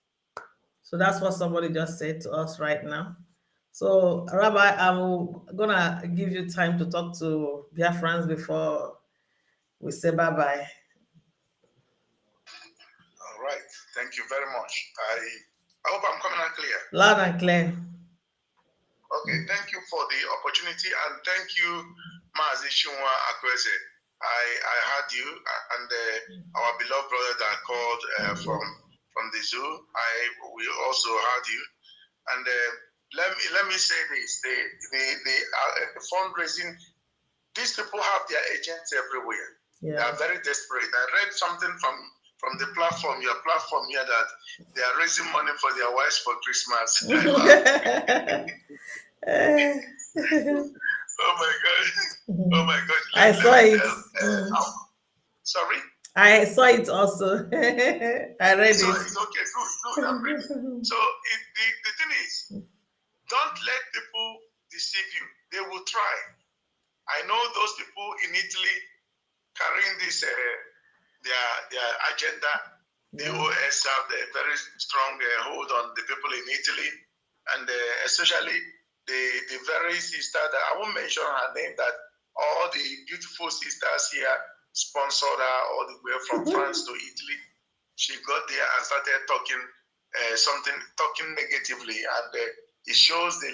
So that's what somebody just said to us right now. So, Rabbi, I'm gonna give you time to talk to Biafrans before we say bye-bye. All right. Thank you very much. I hope I'm coming out clear. Loud and clear. Okay, thank you for the opportunity, and thank you, Mazi Shunwa Akwese. I heard you and our beloved brother that called from the zoo. We also heard you, and let me say this: the fundraising. These people have their agents everywhere. Yeah. They are very desperate. I read something from the platform, your platform here, that they are raising money for their wives for Christmas. Oh my God! Oh my God! I saw it. Sorry. I saw it also. I read it. Okay, good. I'm ready. So the thing is, don't let people deceive you. They will try. I know those people in Italy carrying this their agenda. The OS have a very strong hold on the people in Italy, and especially the very sister that I won't mention her name, that all the beautiful sisters here sponsored her all the way from France to Italy. She got there and started talking negatively, and it shows the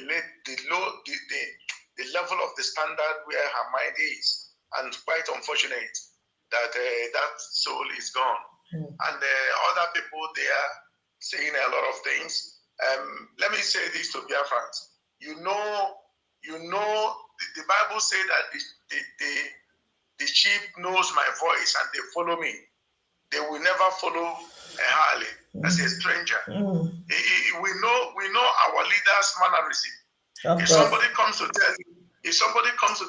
level of the standard where her mind is, and quite unfortunate that that soul is gone. And other people, they are saying a lot of things. Let me say this to Biafrans. You know, the Bible says that the sheep knows my voice and they follow me. They will never follow a Harley as a stranger. We know our leaders' mannerism. If somebody comes to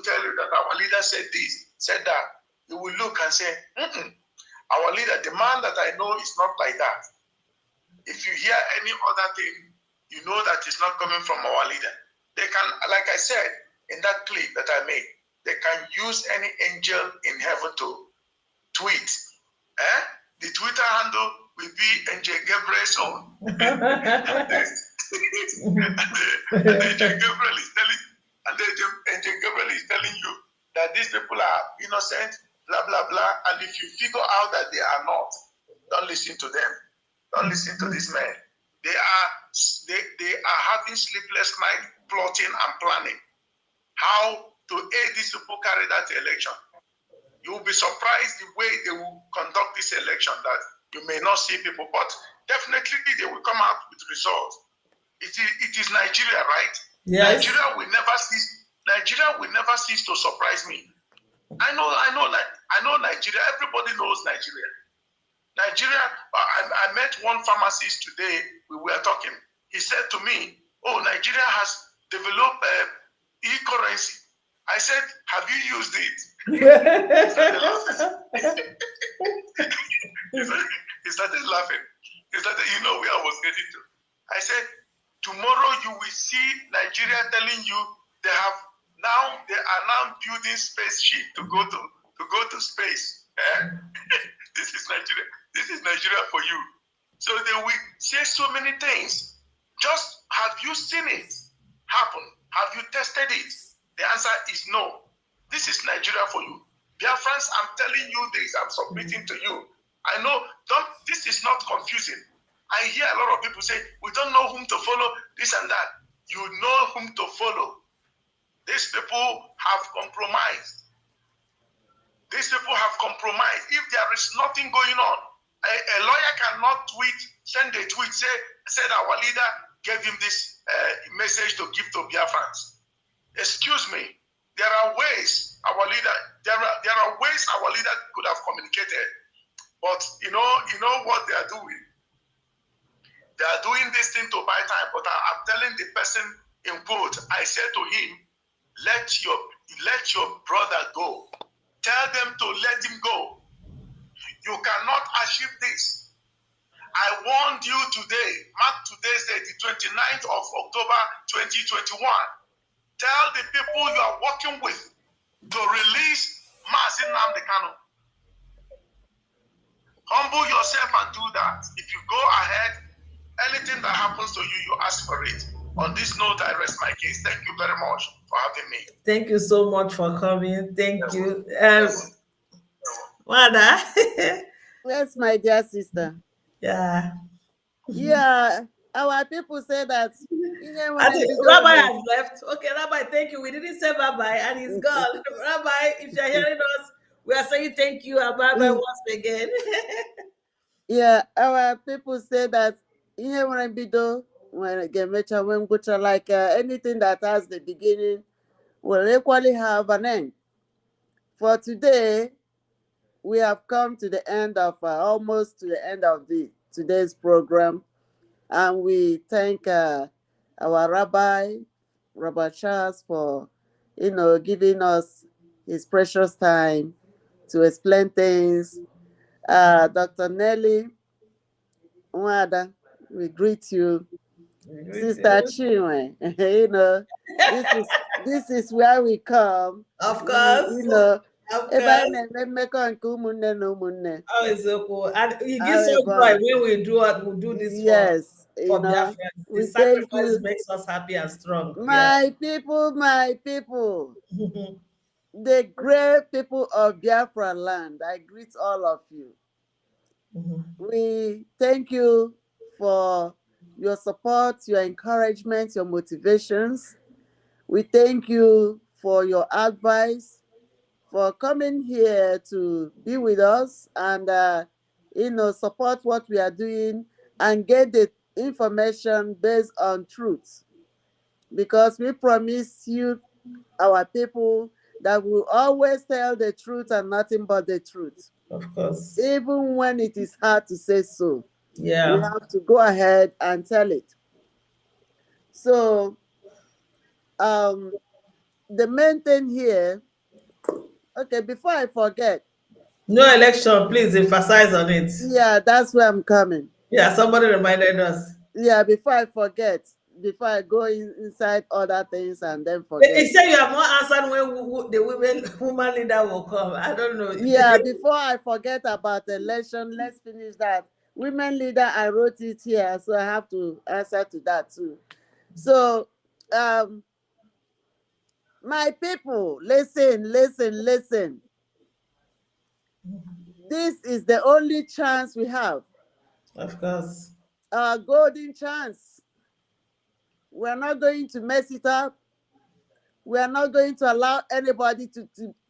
tell you that our leader said this, said that, you will look and say, our leader, the man that I know, is not like that. If you hear any other thing, you know that it's not coming from our leader. They can, like I said in that clip that I made, they can use any angel in heaven to tweet. The Twitter handle will be Angel Gabriel's own. and Angel Gabriel is telling you that these people are innocent, blah, blah, blah. And if you figure out that they are not, don't listen to them. Don't listen to these men. They are having sleepless nights, plotting and planning how to aid these people carry that election. You will be surprised the way they will conduct this election, that you may not see people, but definitely they will come out with results. It is Nigeria, right? Yes. Nigeria will never cease to surprise me. I know Nigeria. Everybody knows Nigeria. I met one pharmacist today. We were talking. He said to me, "Oh, Nigeria has developed e-currency." I said, "Have you used it?" He started laughing. He started, you know where I was getting to. I said, tomorrow you will see Nigeria telling you they are now building spaceship to go to space. This is Nigeria. This is Nigeria for you. So they will say so many things. Just have you seen it happen? Have you tested it? The answer is no. This is Nigeria for you. Biafrans, I'm telling you this, I'm submitting to you. I know, this is not confusing. I hear a lot of people say, we don't know whom to follow, this and that. You know whom to follow. These people have compromised. These people have compromised. If there is nothing going on, a lawyer cannot send a tweet, said our leader gave him this message to give to Biafrans. Excuse me. There are ways our leader could have communicated, but you know what they are doing. They are doing this thing to buy time. But I'm telling the person in quote, I said to him, let your brother go. Tell them to let him go. You cannot achieve this. I warned you today. Mark today's date, the 29th of October 2021. Tell the people you are working with to release Mazi Nnamdi Kanu. Humble yourself and do that. If you go ahead, anything that happens to you, you ask for it. On this note, I rest my case. Thank you very much for having me. Thank you so much for coming. Thank you. Wada. Yes, my dear sister. Yeah. Yeah. Our people say that. I think Rabbi has left. Okay, Rabbi, thank you. We didn't say bye-bye and he's gone. Rabbi, if you're hearing us, we are saying thank you and bye-bye once again. Yeah, our people say that like anything that has the beginning will equally have an end. For today, we have come to the end of almost to the end of today's program, and we thank our Rabbi Charles for giving us his precious time to explain things. Dr. Nelly Umuada, we greet you. Sister Chinwe, this is where we come. Of course. Oh, it's so cool. And he gives us joy when we do this. Yes, for Biafran. The sacrifice makes us happy and strong. My people, the great people of Biafra land, I greet all of you. We thank you for your support, your encouragement, your motivations. We thank you for your advice, for coming here to be with us and support what we are doing and get the information based on truth. Because we promise you, our people, that we will always tell the truth and nothing but the truth. Of course. Even when it is hard to say so. Yeah. We have to go ahead and tell it. So, the main thing here, okay, before I forget. No election, please emphasize on it. Yeah, that's where I'm coming. Yeah, somebody reminded us. Yeah, before I forget, before I go inside other things and then forget. They say you have not answered when the woman leader will come. I don't know. Yeah, before I forget about the election, let's finish that. Women leader, I wrote it here, so I have to answer to that too. So, my people, listen. This is the only chance we have. Of course. Our golden chance. We're not going to mess it up. We are not going to allow anybody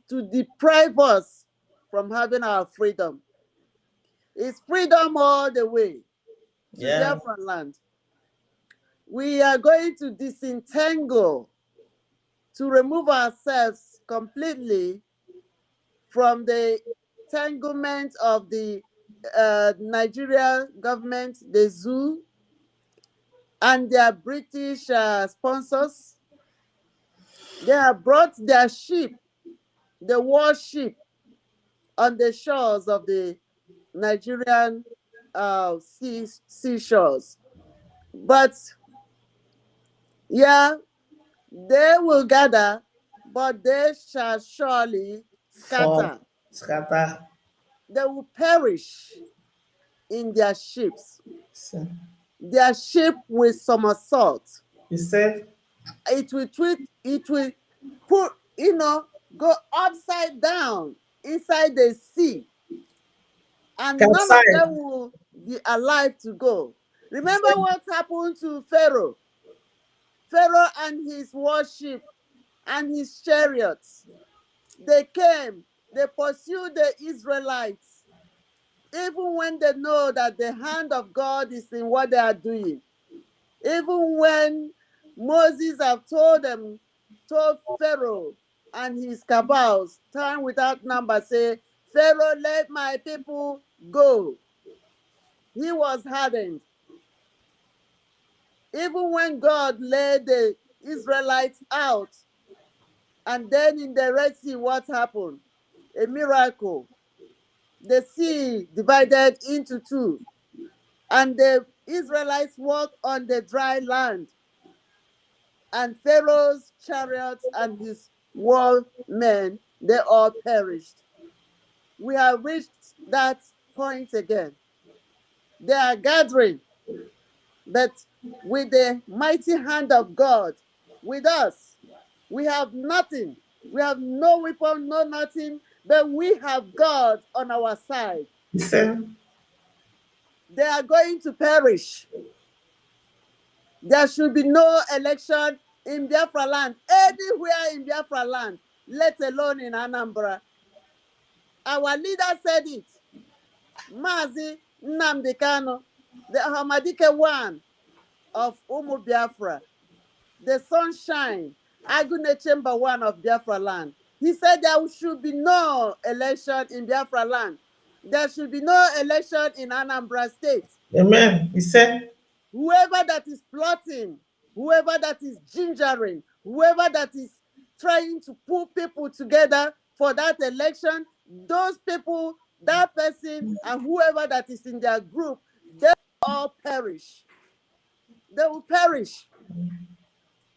to deprive us from having our freedom. It's freedom all the way to Biafran land. We are going to disentangle, to remove ourselves completely from the entanglement of the Nigeria government, the zoo, and their British sponsors. They have brought their ship, the warship, on the shores of the Nigerian seashores. But, yeah, they will gather, but they shall surely scatter. They will perish in their ships. Their ship will somersault. You said? It will put, go upside down inside the sea. And none of them will be alive to go. Remember what happened to Pharaoh? Pharaoh and his warship and his chariots. They came They pursue the Israelites, even when they know that the hand of God is in what they are doing. Even when Moses have told Pharaoh and his cabals, time without number, say, Pharaoh, let my people go. He was hardened. Even when God led the Israelites out, and then in the Red Sea, what happened? A miracle. The sea divided into two, and the Israelites walked on the dry land, and Pharaoh's chariots and his war men, they all perished. We have reached that point again. They are gathering, but with the mighty hand of God with us, we have nothing. We have no weapon, no nothing, but we have God on our side. They are going to perish. There should be no election in Biafra land, anywhere in Biafra land, let alone in Anambra. Our leader said it. Mazi Nnamdi Kanu, the Hamadike one of Umu Biafra, the sunshine, Agune Chamber one of Biafra land. He said there should be no election in Biafra land. There should be no election in Anambra State. Amen. He said, Whoever that is plotting, whoever that is gingering, whoever that is trying to pull people together for that election, those people, that person, and whoever that is in their group, they will all perish. They will perish.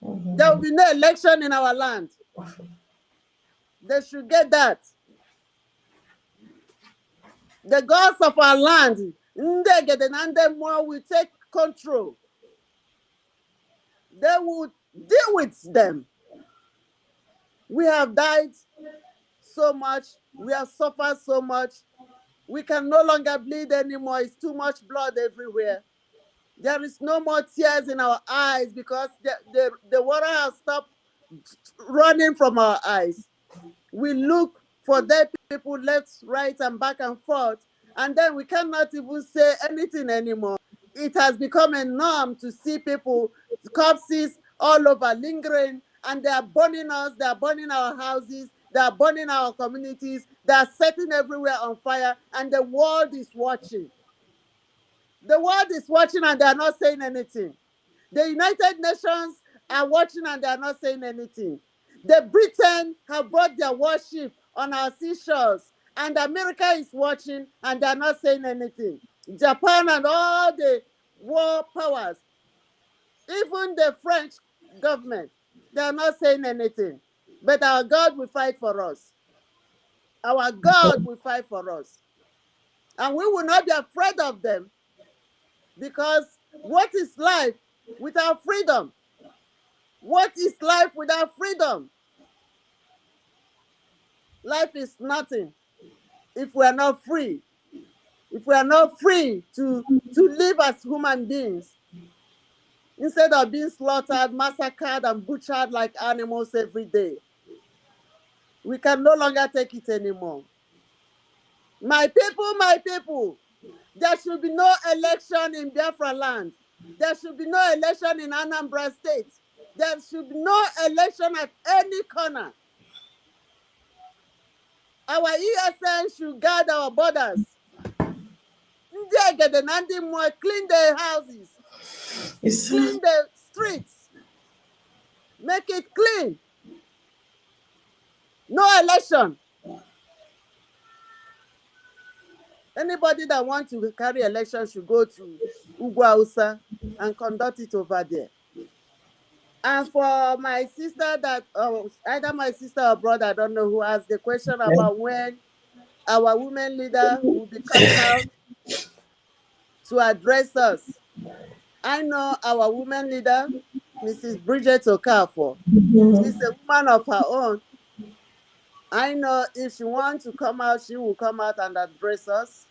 There will be no election in our land. They should get that. The gods of our land, will take control. They will deal with them. We have died so much. We have suffered so much. We can no longer bleed anymore. It's too much blood everywhere. There is no more tears in our eyes because the water has stopped running from our eyes. We look for dead people left, right, and back and forth, and then we cannot even say anything anymore. It has become a norm to see people, corpses all over lingering, and they are burning us, they are burning our houses, they are burning our communities, they are setting everywhere on fire, and the world is watching. The world is watching and they are not saying anything. The United Nations are watching and they are not saying anything. The Britain have brought their warship on our seashores, and America is watching and they are not saying anything. Japan and all the war powers, even the French government, they are not saying anything. But our God will fight for us. Our God will fight for us. And we will not be afraid of them, because what is life without freedom? What is life without freedom? Life is nothing if we are not free. If we are not free to live as human beings, instead of being slaughtered, massacred, and butchered like animals every day, we can no longer take it anymore. My people, there should be no election in Biafra land. There should be no election in Anambra State. There should be no election at any corner. Our ESN should guard our borders. Clean the houses. Clean the streets. Make it clean. No election. Anybody that wants to carry election should go to Ugwausa and conduct it over there. And for my sister that, either my sister or brother, I don't know who asked the question about when our women leader will be coming out to address us. I know our women leader, Mrs. Bridget Okafor. She's a woman of her own. I know if she wants to come out, she will come out and address us.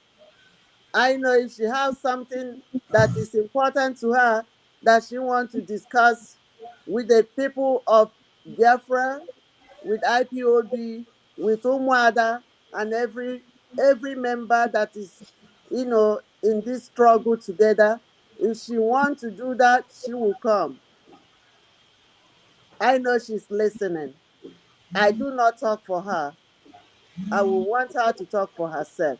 I know if she has something that is important to her that she wants to discuss with the people of Biafra, with IPOB, with Umuada, and every member that is, in this struggle together. If she wants to do that, she will come. I know she's listening. I do not talk for her. I will want her to talk for herself.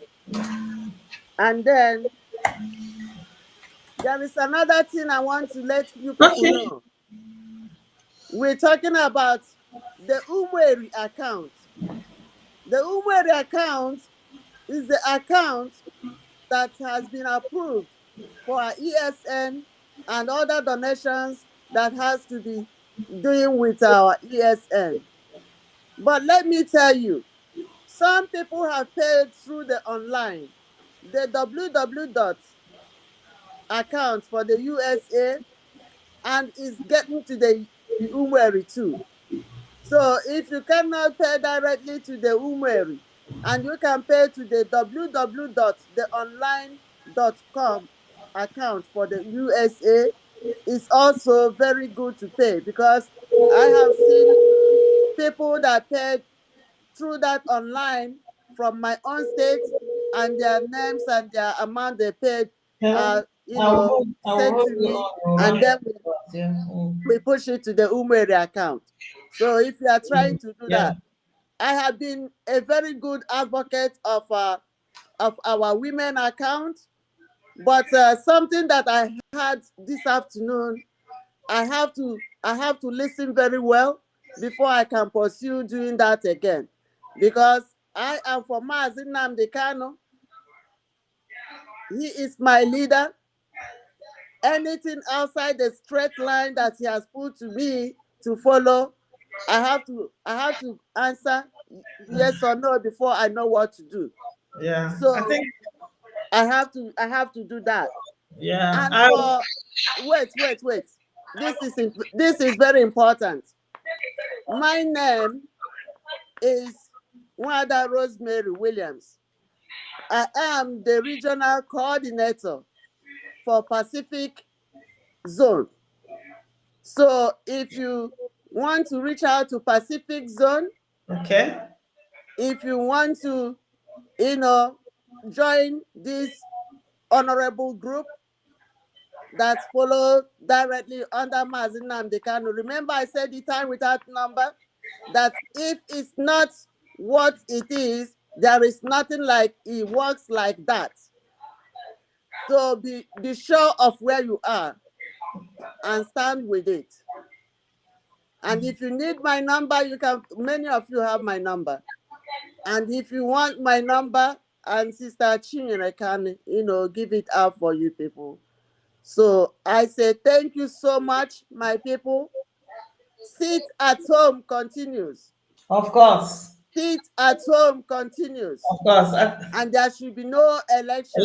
And then there is another thing I want to let you people know. We're talking about the Umweri account. The Umweri account is the account that has been approved for our ESN and other donations that has to be doing with our ESN. But let me tell you, some people have paid through the online, the www account for the USA, and is getting to the Umweri too. So if you cannot pay directly to the Umweri, and you can pay to the www.theonline.com account for the USA, it's also very good to pay, because I have seen people that paid through that online from my own state, and their names and their amount they paid sent to me, and then we push it to the Umweri account. So if you are trying to do that, I have been a very good advocate of our women account, but something that I had this afternoon, I have to listen very well before I can pursue doing that again, because I am for Mazi Nnamdi Kanu. He is my leader. Anything outside the straight line that he has put to me to follow, I have to answer yes or no before I know what to do. Yeah. So I have to do that. Yeah. And for wait. This is very important. My name is Umuada Rosemary Williams. I am the regional coordinator for Pacific Zone. So if you want to reach out to Pacific Zone, okay. If you want to, join this honorable group that follow directly under Mazi Nnamdi Kanu. Remember, I said the time without number, that if it's not what it is, there is nothing like it works like that. So be sure of where you are and stand with it. And if you need my number, many of you have my number. And if you want my number, and Sister Chinyere can, give it out for you people. So I say thank you so much, my people. Sit at home continues. Of course. Sit at home continues. Of course. And there should be no election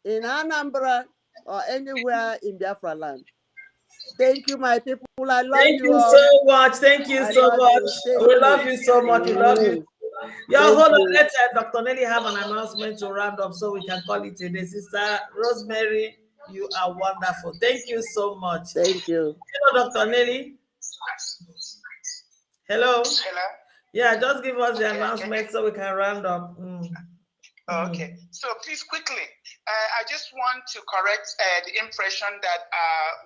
in Anambra or anywhere in Biafra land. Thank you, my people. I love Thank you all. So much. Thank you so much. We love you so much. We love you. Hold on. Let Dr. Nelly have an announcement to round up so we can call it a day. Sister Rosemary, you are wonderful. Thank you so much. Thank you. Hello, Dr. Nelly. Hello. Hello. Yeah, just give us the announcement so we can round up. Okay. So please quickly, I just want to correct the impression that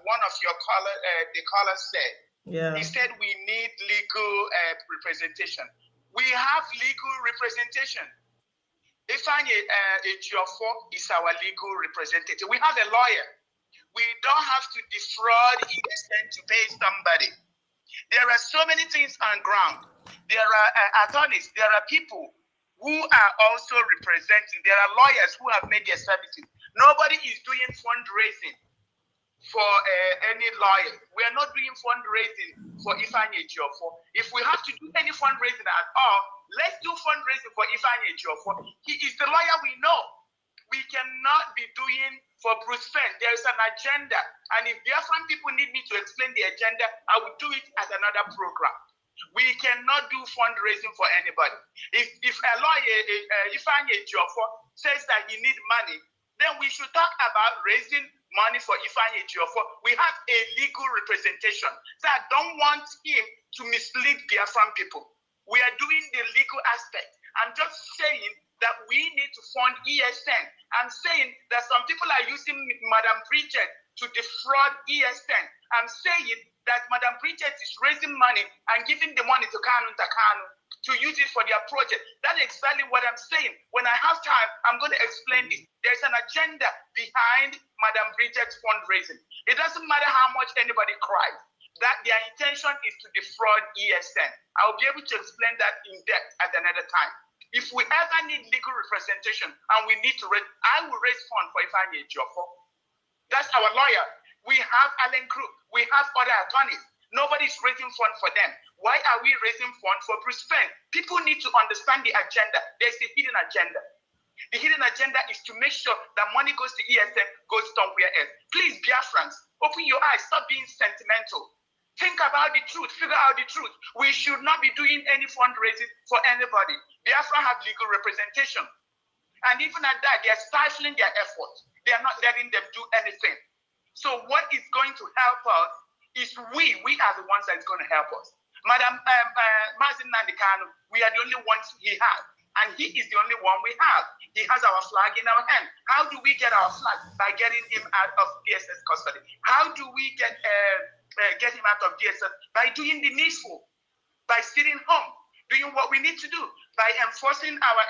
one of your the caller said. Yeah. He said we need legal representation. We have legal representation. Ifeanyi Ejiofor is our legal representative. We have a lawyer. We don't have to defraud ESN to pay somebody. There are so many things on ground. There are attorneys. There are people who are also representing. There are lawyers who have made their services. Nobody is doing fundraising for any lawyer. We are not doing fundraising for Ifeanyi Ejiofor. If we have to do any fundraising at all, let's do fundraising for Ifeanyi Ejiofor. He is the lawyer we know. We cannot be doing for Bruce Fenn. There is an agenda. And if Biafran people need me to explain the agenda, I will do it at another program. We cannot do fundraising for anybody. If a lawyer, Ifeanyi Ejiofor, says that he needs money, then we should talk about raising money for Ifeanyi Ejiofor. We have a legal representation. So I don't want him to mislead Biafran people. We are doing the legal aspect. I'm just saying that we need to fund ESN. I'm saying that some people are using Madam Bridget to defraud ESN. I'm saying that Madam Bridget is raising money and giving the money to Kanu to use it for their project. That's exactly what I'm saying. When I have time, I'm going to explain this. There's an agenda behind Madam Bridget's fundraising. It doesn't matter how much anybody cries, that their intention is to defraud ESN. I'll be able to explain that in depth at another time. If we ever need legal representation and we need to raise, I will raise funds for Ifeanyi Ejiofor. That's our lawyer. We have Allen Group. We have other attorneys. Nobody's raising funds for them. Why are we raising funds for Bruce Penn? People need to understand the agenda. There's a hidden agenda. The hidden agenda is to make sure that money goes to ESN, goes somewhere else. Please, Biafrans, open your eyes. Stop being sentimental. Think about the truth. Figure out the truth. We should not be doing any fundraising for anybody. Biafra have legal representation. And even at that, they're stifling their efforts. They are not letting them do anything. So what is going to help us is we are the ones that's going to help us. Madam Mazin Nandikano, we are the only ones he has. And he is the only one we have. He has our flag in our hand. How do we get our flag? By getting him out of DSS custody. How do we get him out of DSS? By doing the needful. By sitting home. Doing what we need to do. By enforcing our,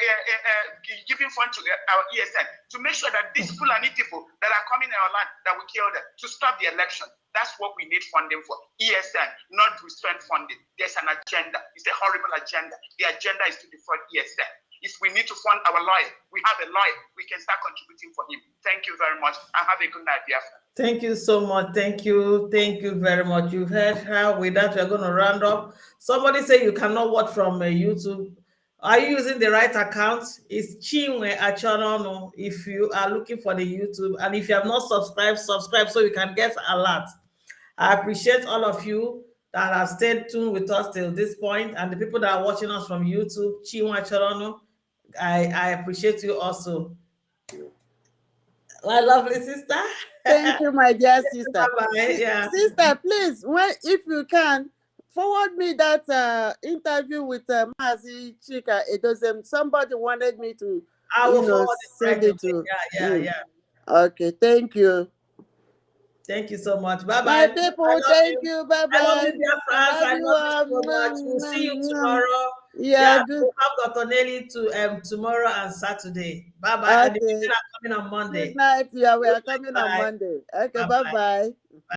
giving funds to our ESN. To make sure that these Fulani people that are coming in our land, that we kill them. To stop the election. That's what we need funding for. ESN, not to spend funding. There's an agenda. It's a horrible agenda. The agenda is to defraud ESN. If we need to fund our lawyer, we have a lawyer. We can start contributing for him. Thank you very much. And have a good night, Biafra. Thank you so much. Thank you. Thank you very much. You've heard how with that we're going to round up. Somebody say you cannot watch from YouTube. Are you using the right account? It's Chinwe Achonono if you are looking for the YouTube. And if you have not subscribed, subscribe so you can get alert. I appreciate all of you that have stayed tuned with us till this point, and the people that are watching us from YouTube, Chinwe Achonono, I appreciate you also. My lovely sister. Thank you, my dear sister. Bye-bye. Yeah. Sister, please, if you can, forward me that interview with Mazi Chika Edozem. Somebody wanted me to, send it to. Yeah. Okay, thank you. Thank you so much. Bye-bye. My people, thank you. Bye-bye. I love you, dear friends. I love you so much. We'll see you tomorrow. Yeah, good. We'll have Dr. Nelly tomorrow and Saturday. Bye-bye. Okay. And the people are coming on Monday. Good night. Yeah, we are coming on Monday. Okay, bye-bye.